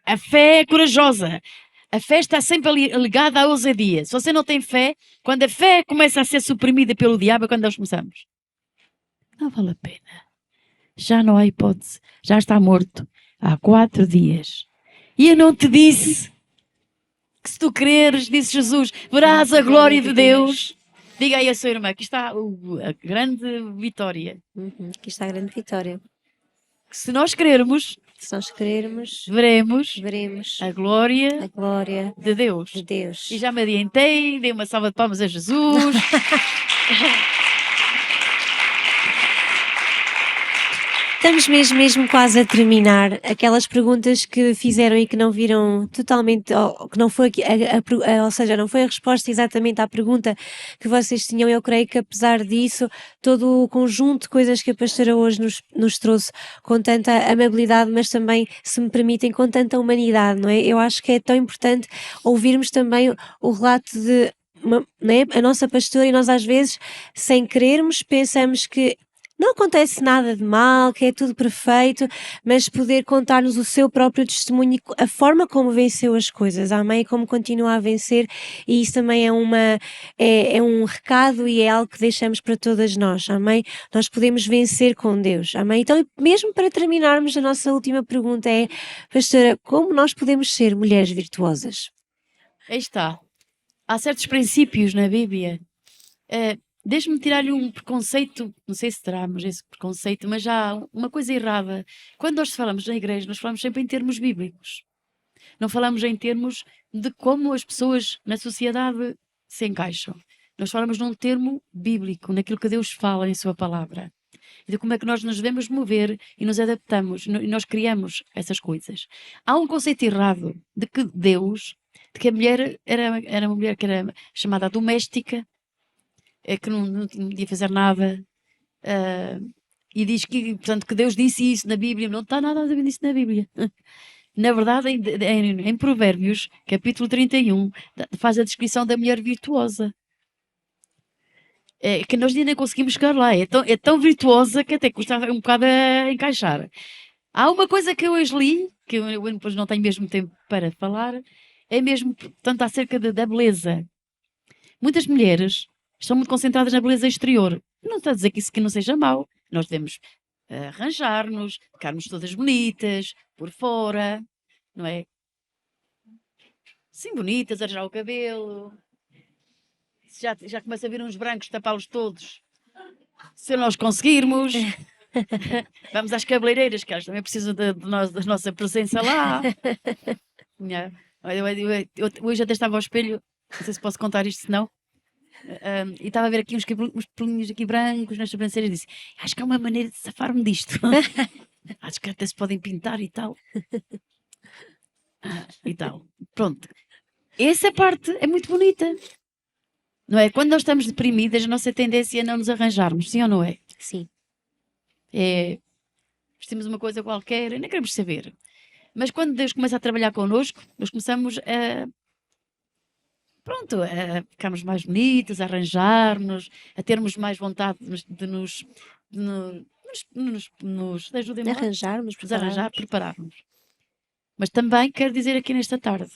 A fé é corajosa. A fé está sempre ligada à ousadia. Se você não tem fé, quando a fé começa a ser suprimida pelo diabo, é quando nós começamos. Não vale a pena. Já não há hipótese. Já está morto há 4 dias. E eu não te disse que se tu creres, disse Jesus, verás a glória de Deus. Diga aí a sua irmã, aqui está a grande vitória. Aqui está a grande vitória. Que se nós crermos, Se nós querermos, veremos a glória a glória de Deus. de Deus. E já me adiantei, dei uma salva de palmas a Jesus. Estamos mesmo quase a terminar. Aquelas perguntas que fizeram e que não viram totalmente, ou que não foi, ou seja, não foi a resposta exatamente à pergunta que vocês tinham. Eu creio que apesar disso, todo o conjunto de coisas que a pastora hoje nos trouxe com tanta amabilidade, mas também, se me permitem, com tanta humanidade, não é? Eu acho que é tão importante ouvirmos também o relato de não é? A nossa pastora, e nós às vezes, sem querermos, pensamos que não acontece nada de mal, que é tudo perfeito, mas poder contar-nos o seu próprio testemunho, a forma como venceu as coisas, amém? E como continua a vencer, e isso também é um recado e é algo que deixamos para todas nós, amém? Nós podemos vencer com Deus, amém? Então, mesmo para terminarmos, a nossa última pergunta é, pastora, como nós podemos ser mulheres virtuosas? Aí está. Há certos princípios na Bíblia. Deixe-me tirar-lhe um preconceito, não sei se teremos esse preconceito, mas já há uma coisa errada. Quando nós falamos na igreja, nós falamos sempre em termos bíblicos. Não falamos em termos de como as pessoas na sociedade se encaixam. Nós falamos num termo bíblico, naquilo que Deus fala em sua palavra. E de como é que nós nos devemos mover e nos adaptamos, e nós criamos essas coisas. Há um conceito errado de que Deus, de que a mulher era uma mulher que era chamada doméstica, que não podia fazer nada, e diz que, portanto, que Deus disse isso na Bíblia. Não está nada a ver disso na Bíblia. Na verdade, em Provérbios, capítulo 31, faz a descrição da mulher virtuosa. Que nós ainda nem conseguimos chegar lá. É tão virtuosa que até custa um bocado a encaixar. Há uma coisa que eu hoje li, que eu depois não tenho mesmo tempo para falar, é mesmo, portanto, acerca da beleza. Muitas mulheres estão muito concentradas na beleza exterior. Não está a dizer que isso que não seja mau. Nós devemos arranjar-nos, ficarmos todas bonitas, por fora, não é? Sim, bonitas, arranjar o cabelo. Já começa a vir uns brancos, tapá-los todos. Se nós conseguirmos, vamos às cabeleireiras, que elas também precisam da nossa presença lá. Eu hoje até estava ao espelho, não sei se posso contar isto, se não. E estava a ver aqui uns pelinhos aqui brancos nas sobrancelhas e disse: acho que há uma maneira de safar-me disto. Acho que até se podem pintar e tal. E tal. Pronto. Essa parte é muito bonita. Não é? Quando nós estamos deprimidas, a nossa tendência é não nos arranjarmos, sim ou não é? Sim. Vestimos uma coisa qualquer e nem queremos saber. Mas quando Deus começa a trabalhar connosco, nós começamos a ficarmos mais bonitas, a arranjar-nos, a termos mais vontade de nos ajudem lá, Arranjarmos, nos arranjar, prepararmos. Mas também quero dizer aqui nesta tarde,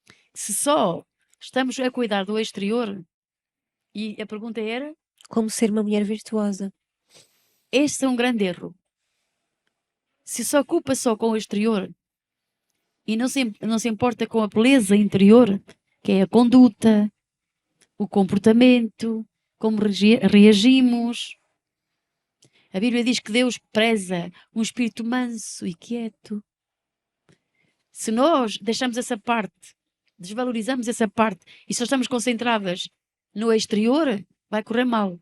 que se só estamos a cuidar do exterior, e a pergunta era, como ser uma mulher virtuosa? este é um grande erro. Se se ocupa só com o exterior e não se importa com a beleza interior, que é a conduta, o comportamento, como reagimos. A Bíblia diz que Deus preza um espírito manso e quieto. Se nós deixamos essa parte, desvalorizamos essa parte e só estamos concentradas no exterior, vai correr mal.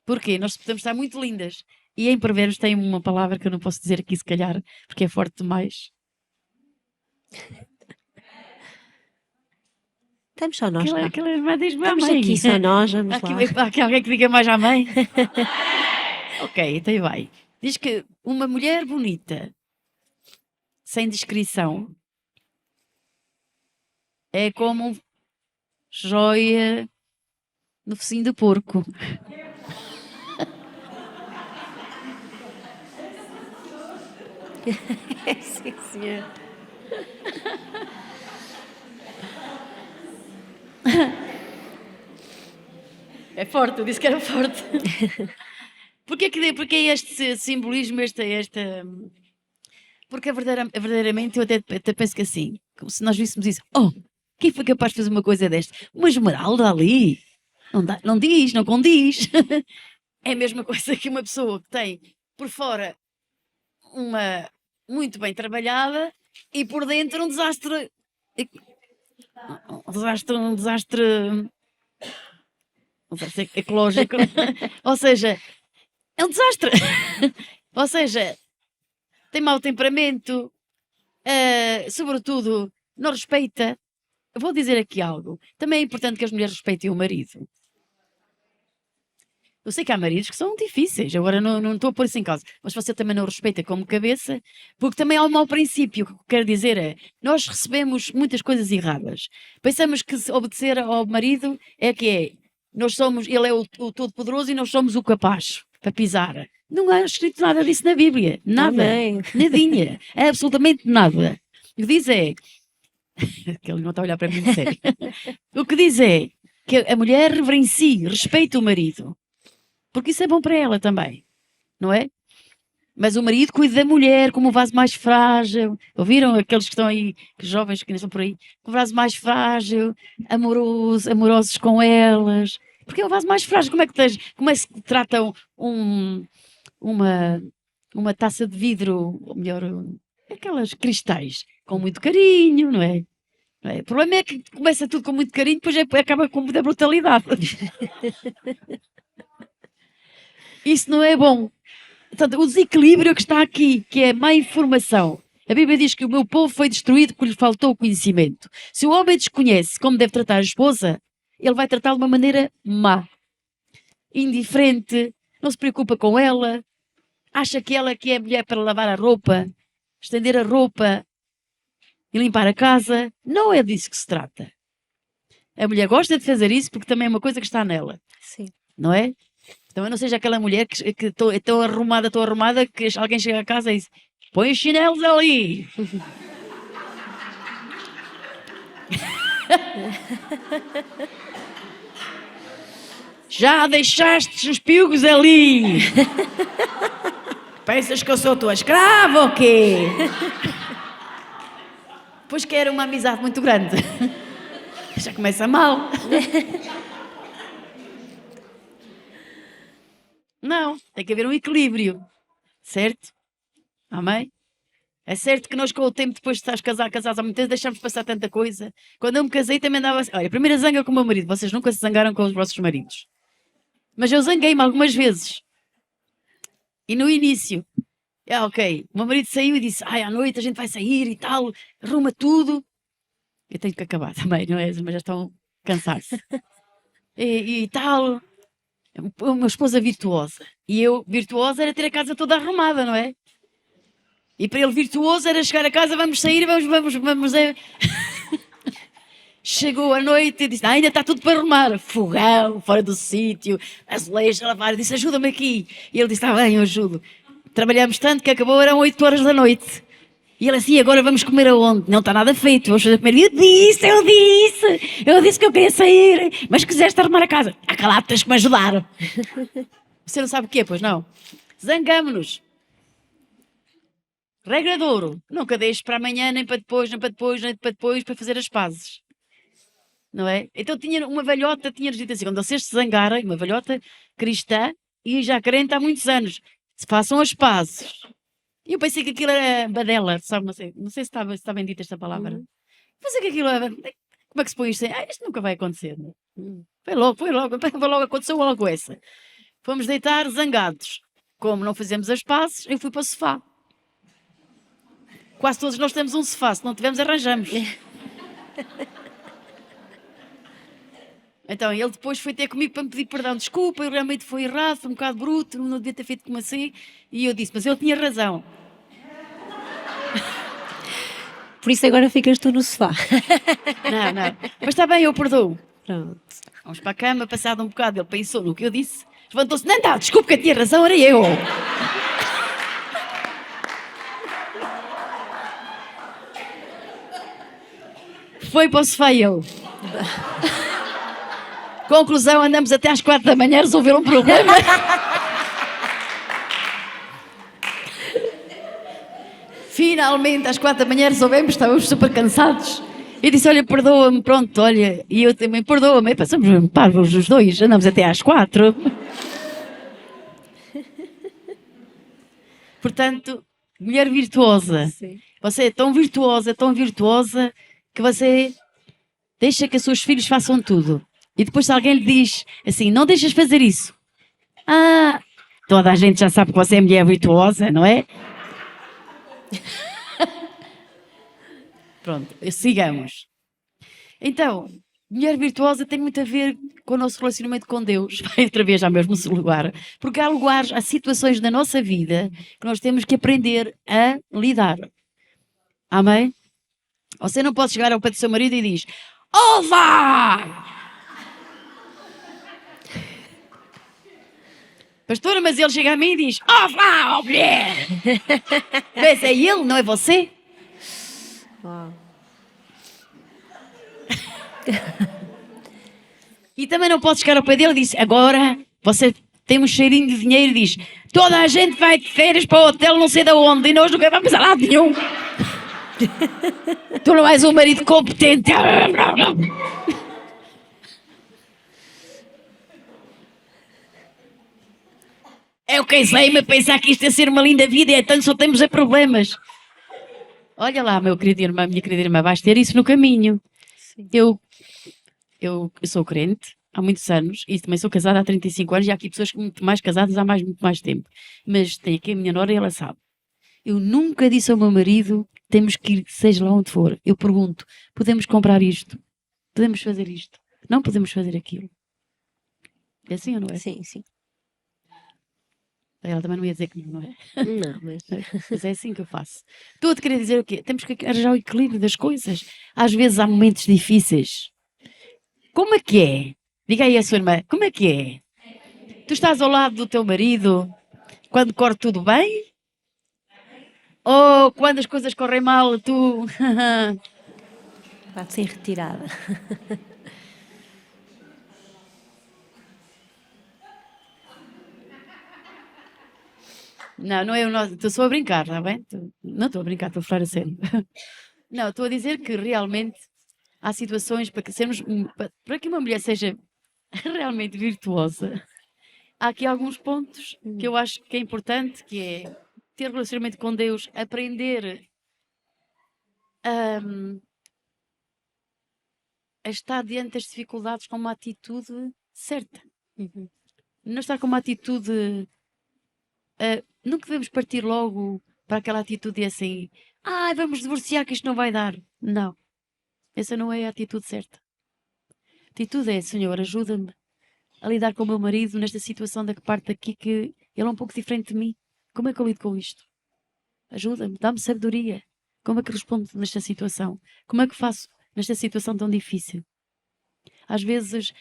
Porquê? Nós podemos estar muito lindas. E em Provérbios tem uma palavra que eu não posso dizer aqui, se calhar, porque é forte demais. Estamos só nós cá. Estamos aqui só nós, vamos lá. Há aqui alguém que diga mais à mãe? Ok, então vai. Diz que uma mulher bonita, sem descrição, é como joia no focinho do porco. Sim, senhor. É forte, eu disse que era forte. Porque é este simbolismo, porque verdadeiramente eu até penso que assim, como se nós víssemos isso, quem foi capaz de fazer uma coisa desta? Uma esmeralda ali? Não diz, não condiz. É a mesma coisa que uma pessoa que tem por fora uma muito bem trabalhada e por dentro um desastre ecológico. Ou seja, é um desastre. Ou seja, tem mau temperamento, sobretudo, não respeita. Eu vou dizer aqui algo. Também é importante que as mulheres respeitem o marido. Eu sei que há maridos que são difíceis, agora não estou a pôr isso em causa, mas você também não respeita como cabeça, porque também há um mau princípio. O que eu quero dizer é, nós recebemos muitas coisas erradas. Pensamos que obedecer ao marido é que é, ele é o todo-poderoso e nós somos o capaz para pisar. Não há escrito nada disso na Bíblia, nada, Amém. nadinha, é absolutamente nada. O que diz é, que ele não está a olhar para mim de sério, o que diz é que a mulher reverencie, respeita o marido. Porque isso é bom para ela também, não é? Mas o marido cuida da mulher como o vaso mais frágil. Ouviram aqueles que estão aí, que jovens que ainda estão por aí? Com o vaso mais frágil, amorosos com elas. Porque é o vaso mais frágil. Como é que se tratam uma, uma taça de vidro, ou melhor, aquelas cristais, com muito carinho, não é? Não é? O problema é que começa tudo com muito carinho, depois acaba com muita brutalidade. Isso não é bom. Portanto, o desequilíbrio que está aqui, que é a má informação. A Bíblia diz que o meu povo foi destruído porque lhe faltou conhecimento. Se o homem desconhece como deve tratar a esposa, ele vai tratá-la de uma maneira má, indiferente, não se preocupa com ela, acha que ela que é mulher para lavar a roupa, estender a roupa e limpar a casa. Não é disso que se trata. A mulher gosta de fazer isso porque também é uma coisa que está nela. Sim. Não é? Então eu não seja aquela mulher que é tão arrumada, que alguém chega a casa e diz, põe os chinelos ali. Já deixaste os piugos ali. Pensas que eu sou tua escrava ou quê? Pois quero uma amizade muito grande. Já começa mal. Não, tem que haver um equilíbrio, certo? Amém? É certo que nós com o tempo, depois de estás casados há muito tempo, deixamos passar tanta coisa. Quando eu me casei também andava assim, olha, a primeira zanga com o meu marido, vocês nunca se zangaram com os vossos maridos. Mas eu zanguei-me algumas vezes. E no início, ok, o meu marido saiu e disse, à noite a gente vai sair e tal, arruma tudo. Eu tenho que acabar também, não é? Mas já estão a cansar-se. E tal... Uma esposa virtuosa. E eu, virtuosa, era ter a casa toda arrumada, não é? E para ele, virtuoso, era chegar a casa, vamos sair, vamos. Chegou a noite e disse, ainda está tudo para arrumar. Fogão, fora do sítio, azulejos a lavar. Eu disse, ajuda-me aqui. E ele disse, está bem, eu ajudo. Trabalhamos tanto que acabou, eram 8 horas da noite. E ele assim, agora vamos comer aonde? Não está nada feito, vamos fazer comer. Eu disse que eu queria sair, mas quiseste arrumar a casa. Calado, tens que me ajudar. Você não sabe o quê, pois não? Zangamo-nos. Regra de ouro, nunca deixes para amanhã, nem para depois, para fazer as pazes. Não é? Então tinha uma velhota, tinha-nos dito assim, quando vocês se zangarem, uma velhota cristã, e já crente há muitos anos, se façam as pazes. E eu pensei que aquilo era badela, sabe? Não sei se está bem dita esta palavra. Pensei que aquilo era... Como é que se põe isto? Isto nunca vai acontecer. Não? Foi logo, aconteceu logo essa. Fomos deitar zangados. Como não fizemos as pazes, eu fui para o sofá. Quase todos nós temos um sofá, se não tivermos, arranjamos. Então, ele depois foi ter comigo para me pedir perdão. Desculpa, eu realmente fui errado, foi um bocado bruto, não devia ter feito como assim. E eu disse, mas ele tinha razão. Por isso agora ficas tu no sofá. Não. Mas está bem, eu perdoo. Pronto. Vamos para a cama, passado um bocado, ele pensou no que eu disse, levantou-se, não, desculpa que eu tinha razão, era eu. Foi para o sofá e eu. Conclusão, andamos até às 4 da manhã a resolver um problema. Finalmente, às 4 da manhã resolvemos, estávamos super cansados. E disse, olha, perdoa-me, pronto, olha. E eu também, perdoa-me. Passamos parvos os dois, andamos até às 4. Portanto, mulher virtuosa. Sim. Você é tão virtuosa, que você deixa que os seus filhos façam tudo. E depois se alguém lhe diz assim, não deixas fazer isso. Toda a gente já sabe que você é mulher virtuosa, não é? Pronto, sigamos. Então, mulher virtuosa tem muito a ver com o nosso relacionamento com Deus. Vai outra vez ao mesmo lugar. Porque há lugares, há situações na nossa vida que nós temos que aprender a lidar. Amém? Você não pode chegar ao pé do seu marido e diz: Ova! Pastora, mas ele chega a mim e diz: Ova, mulher! Vês, é ele, não é você? Uau. E também não pode chegar ao pé dele e diz: agora você tem um cheirinho de dinheiro e diz: toda a gente vai de férias para o hotel não sei de onde e nós nunca vamos a lado nenhum. Tu não és um marido competente. Eu casei-me a pensar que isto ia ser uma linda vida e então só temos problemas. Olha lá, meu querido irmão, minha querida irmã, vais ter isso no caminho. Sim. Eu sou crente há muitos anos e também sou casada há 35 anos e há aqui pessoas muito mais casadas há muito mais tempo. Mas tenho aqui a minha nora e ela sabe. Eu nunca disse ao meu marido, temos que ir, seja lá onde for. Eu pergunto, podemos comprar isto? Podemos fazer isto? Não podemos fazer aquilo? É assim ou não é? Sim, sim. Ela também não ia dizer que não é? Não, mas... Mas é assim que eu faço. Estou a te querer dizer o quê? Temos que arranjar o equilíbrio das coisas. Às vezes há momentos difíceis. Como é que é? Diga aí a sua irmã, como é que é? Tu estás ao lado do teu marido quando corre tudo bem? Ou quando as coisas correm mal, tu... Pode ser retirada. Não, não é o nosso... Estou só a brincar, está bem? Não estou a brincar, estou a falar a sério. Não, estou a dizer que realmente há situações para que sermos... Para que uma mulher seja realmente virtuosa, há aqui alguns pontos que eu acho que é importante, que é ter relacionamento com Deus, aprender a estar diante das dificuldades com uma atitude certa. Uhum. Não estar com uma atitude... nunca devemos partir logo para aquela atitude assim, vamos divorciar que isto não vai dar. Não. Essa não é a atitude certa. A atitude é, Senhor, ajuda-me a lidar com o meu marido nesta situação da parte aqui que ele é um pouco diferente de mim. Como é que eu lido com isto? Ajuda-me, dá-me sabedoria. Como é que respondo nesta situação? Como é que faço nesta situação tão difícil? Às vezes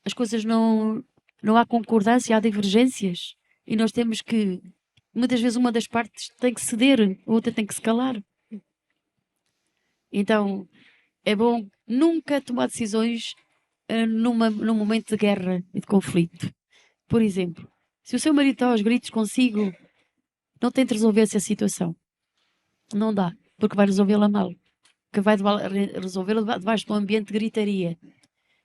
as coisas não há concordância, há divergências. E nós temos que, muitas vezes uma das partes tem que ceder, a outra tem que se calar. Então, é bom nunca tomar decisões num momento de guerra e de conflito. Por exemplo, se o seu marido está aos gritos consigo, não tente resolver essa situação. Não dá, porque vai resolvê-la mal. Que vai resolvê-la debaixo de um ambiente de gritaria.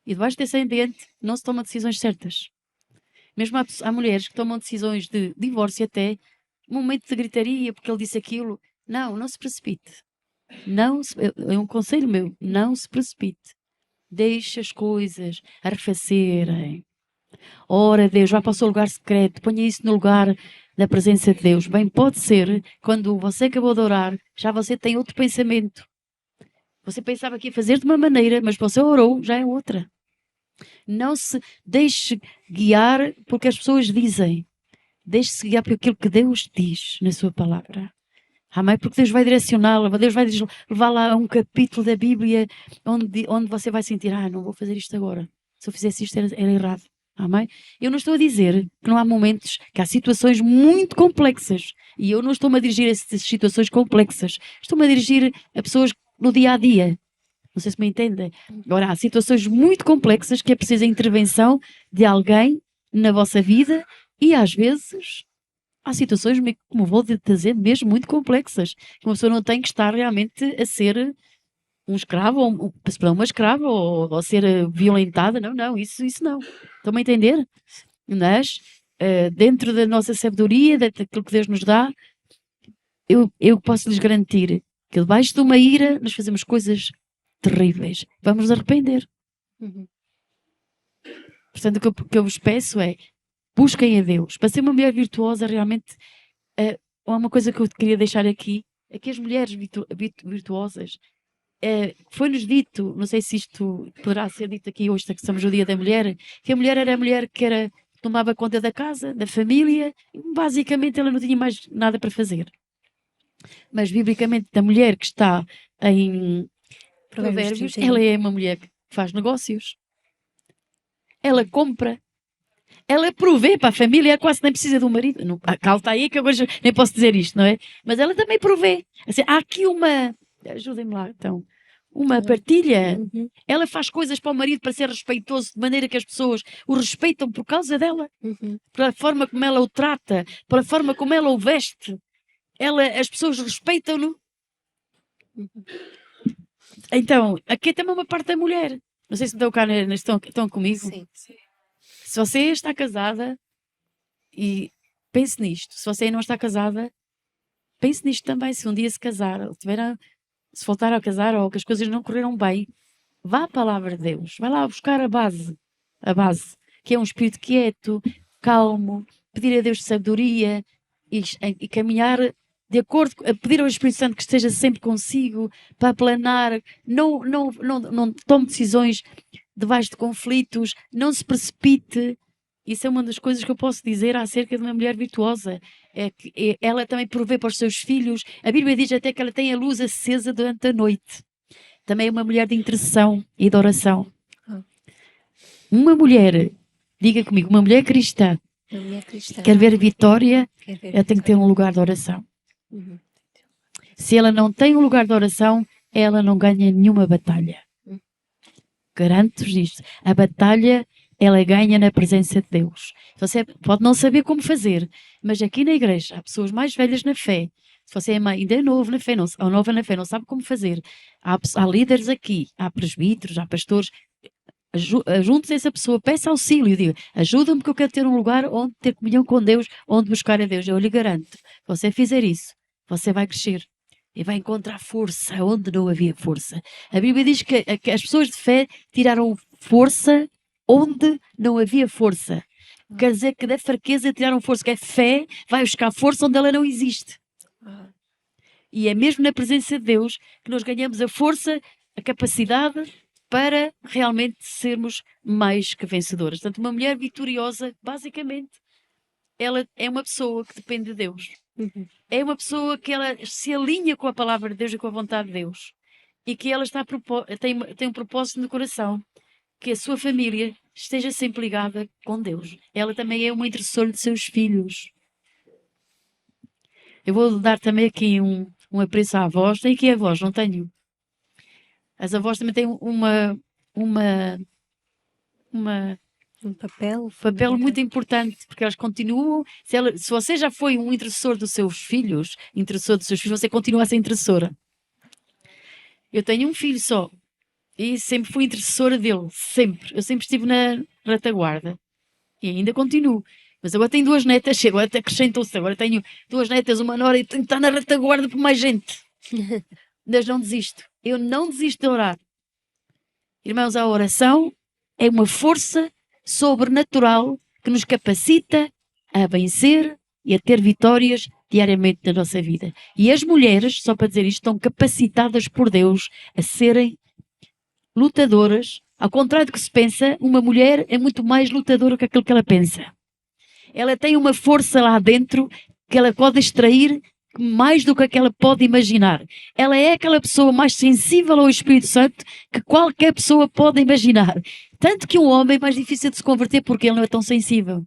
E debaixo desse ambiente não se tomam decisões certas. Mesmo há mulheres que tomam decisões de divórcio até um momento de gritaria, porque ele disse aquilo. Não se precipite. É um conselho meu, não se precipite. Deixe as coisas arrefecerem. Ora, Deus, vá para o seu lugar secreto, ponha isso no lugar da presença de Deus. Bem, pode ser, quando você acabou de orar, já você tem outro pensamento. Você pensava que ia fazer de uma maneira, mas você orou, já é outra. Não se deixe guiar porque as pessoas dizem. Deixe-se guiar por aquilo que Deus diz na sua palavra. Amém? Porque Deus vai direcioná-la, Deus vai levá-la a um capítulo da Bíblia onde você vai sentir, não vou fazer isto agora. Se eu fizesse isto era errado. Amém? Eu não estou a dizer que não há momentos, que há situações muito complexas. E eu não estou-me a dirigir a essas situações complexas. Estou-me a dirigir a pessoas no dia a dia. Não sei se me entendem. Agora, há situações muito complexas que é preciso a intervenção de alguém na vossa vida e às vezes há situações, como vou dizer, mesmo muito complexas. Que uma pessoa não tem que estar realmente a ser um escravo, ou uma escrava, ou ser violentada. Não, isso não. Estão-me a entender? Mas, dentro da nossa sabedoria, daquilo que Deus nos dá, eu posso lhes garantir que debaixo de uma ira nós fazemos coisas terríveis. Vamos nos arrepender. Uhum. Portanto, o que eu vos peço é busquem a Deus. Para ser uma mulher virtuosa, realmente, uma coisa que eu queria deixar aqui, é que as mulheres virtuosas, foi-nos dito, não sei se isto poderá ser dito aqui hoje, que estamos no Dia da Mulher, que a mulher era a mulher que tomava conta da casa, da família, e basicamente ela não tinha mais nada para fazer. Mas, biblicamente, a mulher que está em Provérbios, ela é uma mulher que faz negócios, ela compra, ela provê para a família, ela quase nem precisa do marido. Não, calma, está aí que eu hoje nem posso dizer isto, não é? Mas ela também provê. Assim, há aqui ajudem-me lá então, uma partilha. Ela faz coisas para o marido para ser respeitoso, de maneira que as pessoas o respeitam por causa dela, pela forma como ela o trata, pela forma como ela o veste. As pessoas respeitam-no. Então, aqui também uma parte da mulher. Não sei se estão cá, estão comigo. Sim. Se você está casada, e pense nisto. Se você não está casada, pense nisto também. Se um dia se casar, se voltar a casar, ou que as coisas não correram bem, vá à palavra de Deus. Vai lá buscar a base, que é um espírito quieto, calmo, pedir a Deus sabedoria e caminhar de acordo, pedir ao Espírito Santo que esteja sempre consigo para planar. Não tome decisões debaixo de conflitos, não se precipite. Isso é uma das coisas que eu posso dizer acerca de uma mulher virtuosa. É que ela também provê para os seus filhos. A Bíblia diz até que ela tem a luz acesa durante a noite. Também é uma mulher de intercessão e de oração. Uma mulher, diga comigo, uma mulher cristã, quer ver vitória, ela tem que ter um lugar de oração. Se ela não tem um lugar de oração, ela não ganha nenhuma batalha. Garanto-vos isto. A batalha, ela ganha na presença de Deus. Você pode não saber como fazer, mas aqui na igreja há pessoas mais velhas na fé. Se você ainda é novo na fé, ou nova na fé, não sabe como fazer, há líderes aqui, há presbíteros, há pastores. Junte-se a essa pessoa, peça auxílio, diga, ajuda-me que eu quero ter um lugar onde ter comunhão com Deus, onde buscar a Deus. Eu lhe garanto, se você fizer isso, você vai crescer e vai encontrar força onde não havia força. A Bíblia diz que as pessoas de fé tiraram força onde não havia força. Quer dizer que da fraqueza tiraram força, que a fé vai buscar força onde ela não existe. E é mesmo na presença de Deus que nós ganhamos a força, a capacidade para realmente sermos mais que vencedoras. Portanto, uma mulher vitoriosa, basicamente, ela é uma pessoa que depende de Deus. É uma pessoa que ela se alinha com a palavra de Deus e com a vontade de Deus. E que ela tem um propósito no coração, que a sua família esteja sempre ligada com Deus. Ela também é uma intercessora de seus filhos. Eu vou dar também aqui um apreço à avós. Tem aqui avós, não tenho. As avós também têm um papel muito importante, porque elas continuam. Se você já foi um intercessor dos seus filhos, você continua a ser intercessora. Eu tenho um filho só e sempre fui intercessora dele, sempre. Eu sempre estive na retaguarda e ainda continuo. Mas agora tenho 2 netas, agora até acrescentou-se. Agora tenho 2 netas, uma nora, e tenho que estar na retaguarda por mais gente. Mas não desisto. Eu não desisto de orar. Irmãos, a oração é uma força sobrenatural que nos capacita a vencer e a ter vitórias diariamente na nossa vida. E as mulheres, só para dizer isto, estão capacitadas por Deus a serem lutadoras. Ao contrário do que se pensa, uma mulher é muito mais lutadora que aquilo que ela pensa. Ela tem uma força lá dentro que ela pode extrair mais do que ela pode imaginar. Ela é aquela pessoa mais sensível ao Espírito Santo que qualquer pessoa pode imaginar. Tanto que um homem é mais difícil de se converter porque ele não é tão sensível.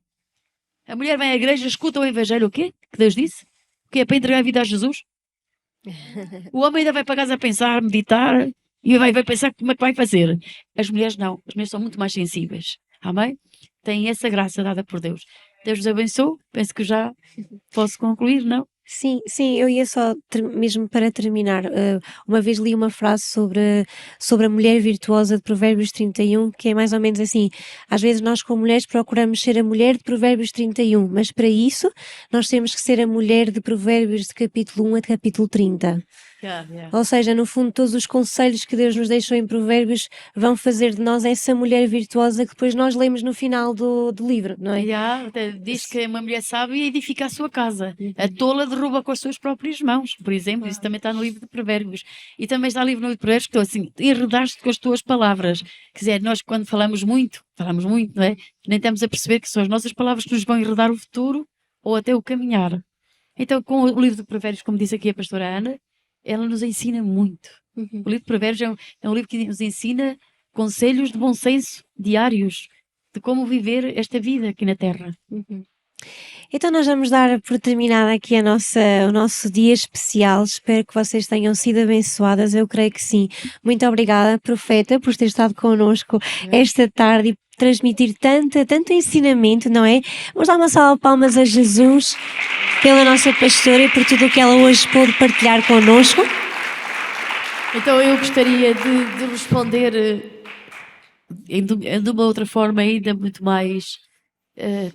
A mulher vem à igreja, escuta o evangelho, o quê? Que Deus disse? O quê? É para entregar a vida a Jesus? O homem ainda vai para casa a pensar, meditar e vai pensar como é que vai fazer. As mulheres não. As mulheres são muito mais sensíveis. Amém? Têm essa graça dada por Deus. Deus os abençoe. Penso que já posso concluir, não? Sim, eu ia só, mesmo para terminar, uma vez li uma frase sobre a mulher virtuosa de Provérbios 31, que é mais ou menos assim: às vezes nós como mulheres procuramos ser a mulher de Provérbios 31, mas para isso nós temos que ser a mulher de Provérbios de capítulo 1 a capítulo 30. Ou seja, no fundo, todos os conselhos que Deus nos deixou em Provérbios vão fazer de nós essa mulher virtuosa que depois nós lemos no final do livro, não é? Até diz que uma mulher sábia edifica a sua casa. A tola derruba com as suas próprias mãos, por exemplo. Isso também está no livro de Provérbios. E também está no livro de Provérbios que estou assim, enredaste com as tuas palavras. Quer dizer, nós quando falamos muito, não é? Nem estamos a perceber que são as nossas palavras que nos vão enredar o futuro ou até o caminhar. Então, com o livro de Provérbios, como disse aqui a pastora Ana, ela nos ensina muito. O livro de Provérbios é um livro que nos ensina conselhos de bom senso diários de como viver esta vida aqui na Terra. Então nós vamos dar por terminada aqui o nosso dia especial. Espero que vocês tenham sido abençoadas. Eu creio que sim. Muito obrigada, profeta, por ter estado connosco esta tarde e transmitir tanto ensinamento, não é? Vamos dar uma salva de palmas a Jesus pela nossa pastora e por tudo o que ela hoje pôde partilhar connosco. Então eu gostaria de responder de uma outra forma ainda muito mais,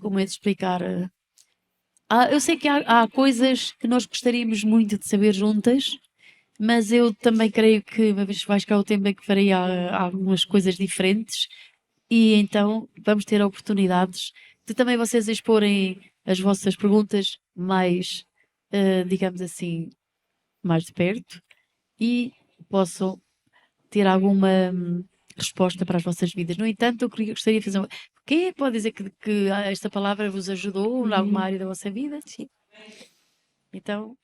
como é de explicar? Eu sei que há coisas que nós gostaríamos muito de saber juntas, mas eu também creio que uma vez que vai chegar o tempo em que farei algumas coisas diferentes e então vamos ter oportunidades de também vocês exporem as vossas perguntas mais, digamos assim, mais de perto e possam ter alguma resposta para as vossas vidas. No entanto, eu gostaria de fazer quem pode dizer que esta palavra vos ajudou em alguma área da vossa vida? Sim. Então,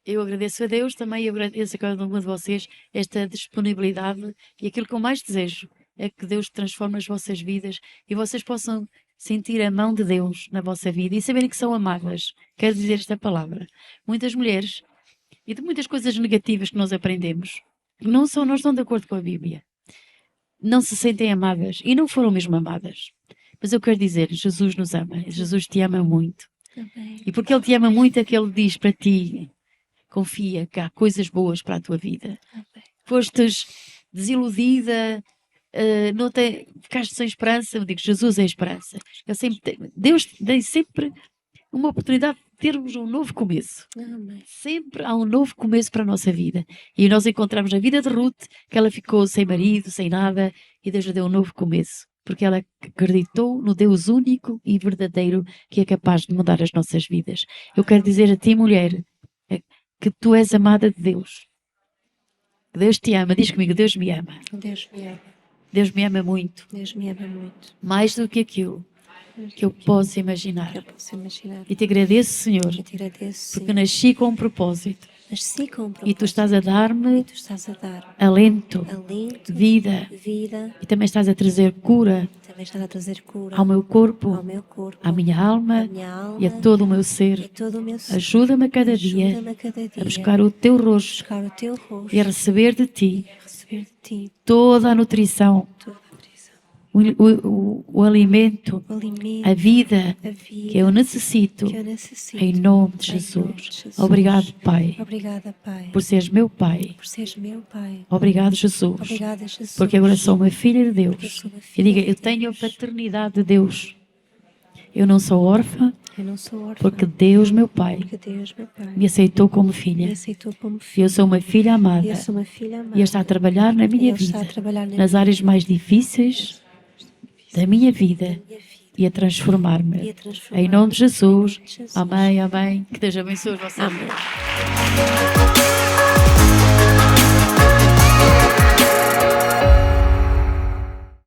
eu agradeço a Deus também e agradeço a cada uma de vocês esta disponibilidade e aquilo que eu mais desejo é que Deus transforme as vossas vidas e vocês possam sentir a mão de Deus na vossa vida e saberem que são amadas. Quero dizer esta palavra. Muitas mulheres e de muitas coisas negativas que nós aprendemos não estão de acordo com a Bíblia. Não se sentem amadas e não foram mesmo amadas. Mas eu quero dizer, Jesus nos ama, Jesus te ama muito. E porque Ele te ama muito é que Ele diz para ti, confia que há coisas boas para a tua vida. Fostes desiludida, ficaste sem esperança, eu digo, Jesus é a esperança. Deus tem sempre uma oportunidade de termos um novo começo. Sempre há um novo começo para a nossa vida. E nós encontramos a vida de Ruth, que ela ficou sem marido, sem nada, e Deus lhe deu um novo começo. Porque ela acreditou no Deus único e verdadeiro que é capaz de mudar as nossas vidas. Eu quero dizer a ti, mulher, que tu és amada de Deus. Deus te ama. Diz comigo, Deus me ama. Deus me ama. Deus me ama muito. Deus me ama muito. Mais do que aquilo que eu posso imaginar. E te agradeço, Senhor, porque nasci com um propósito. E tu estás a dar-me alento, vida, e também estás a trazer cura ao meu corpo, à minha alma e a todo o meu ser. Ajuda-me a cada dia a buscar o teu rosto e a receber de ti toda a nutrição, o alimento, a vida que eu necessito, em nome de Jesus. Obrigado, Pai, por seres meu Pai. Obrigado, Jesus, porque agora sou uma filha de Deus. E diga, eu tenho a paternidade de Deus. Eu não sou órfã, porque Deus, meu Pai, me aceitou como filha. Eu sou uma filha amada. E Ele está a trabalhar na minha vida, nas áreas mais difíceis da minha vida e a transformar-me. Em nome de Jesus. Amém, amém. Que Deus abençoe a vossa vida.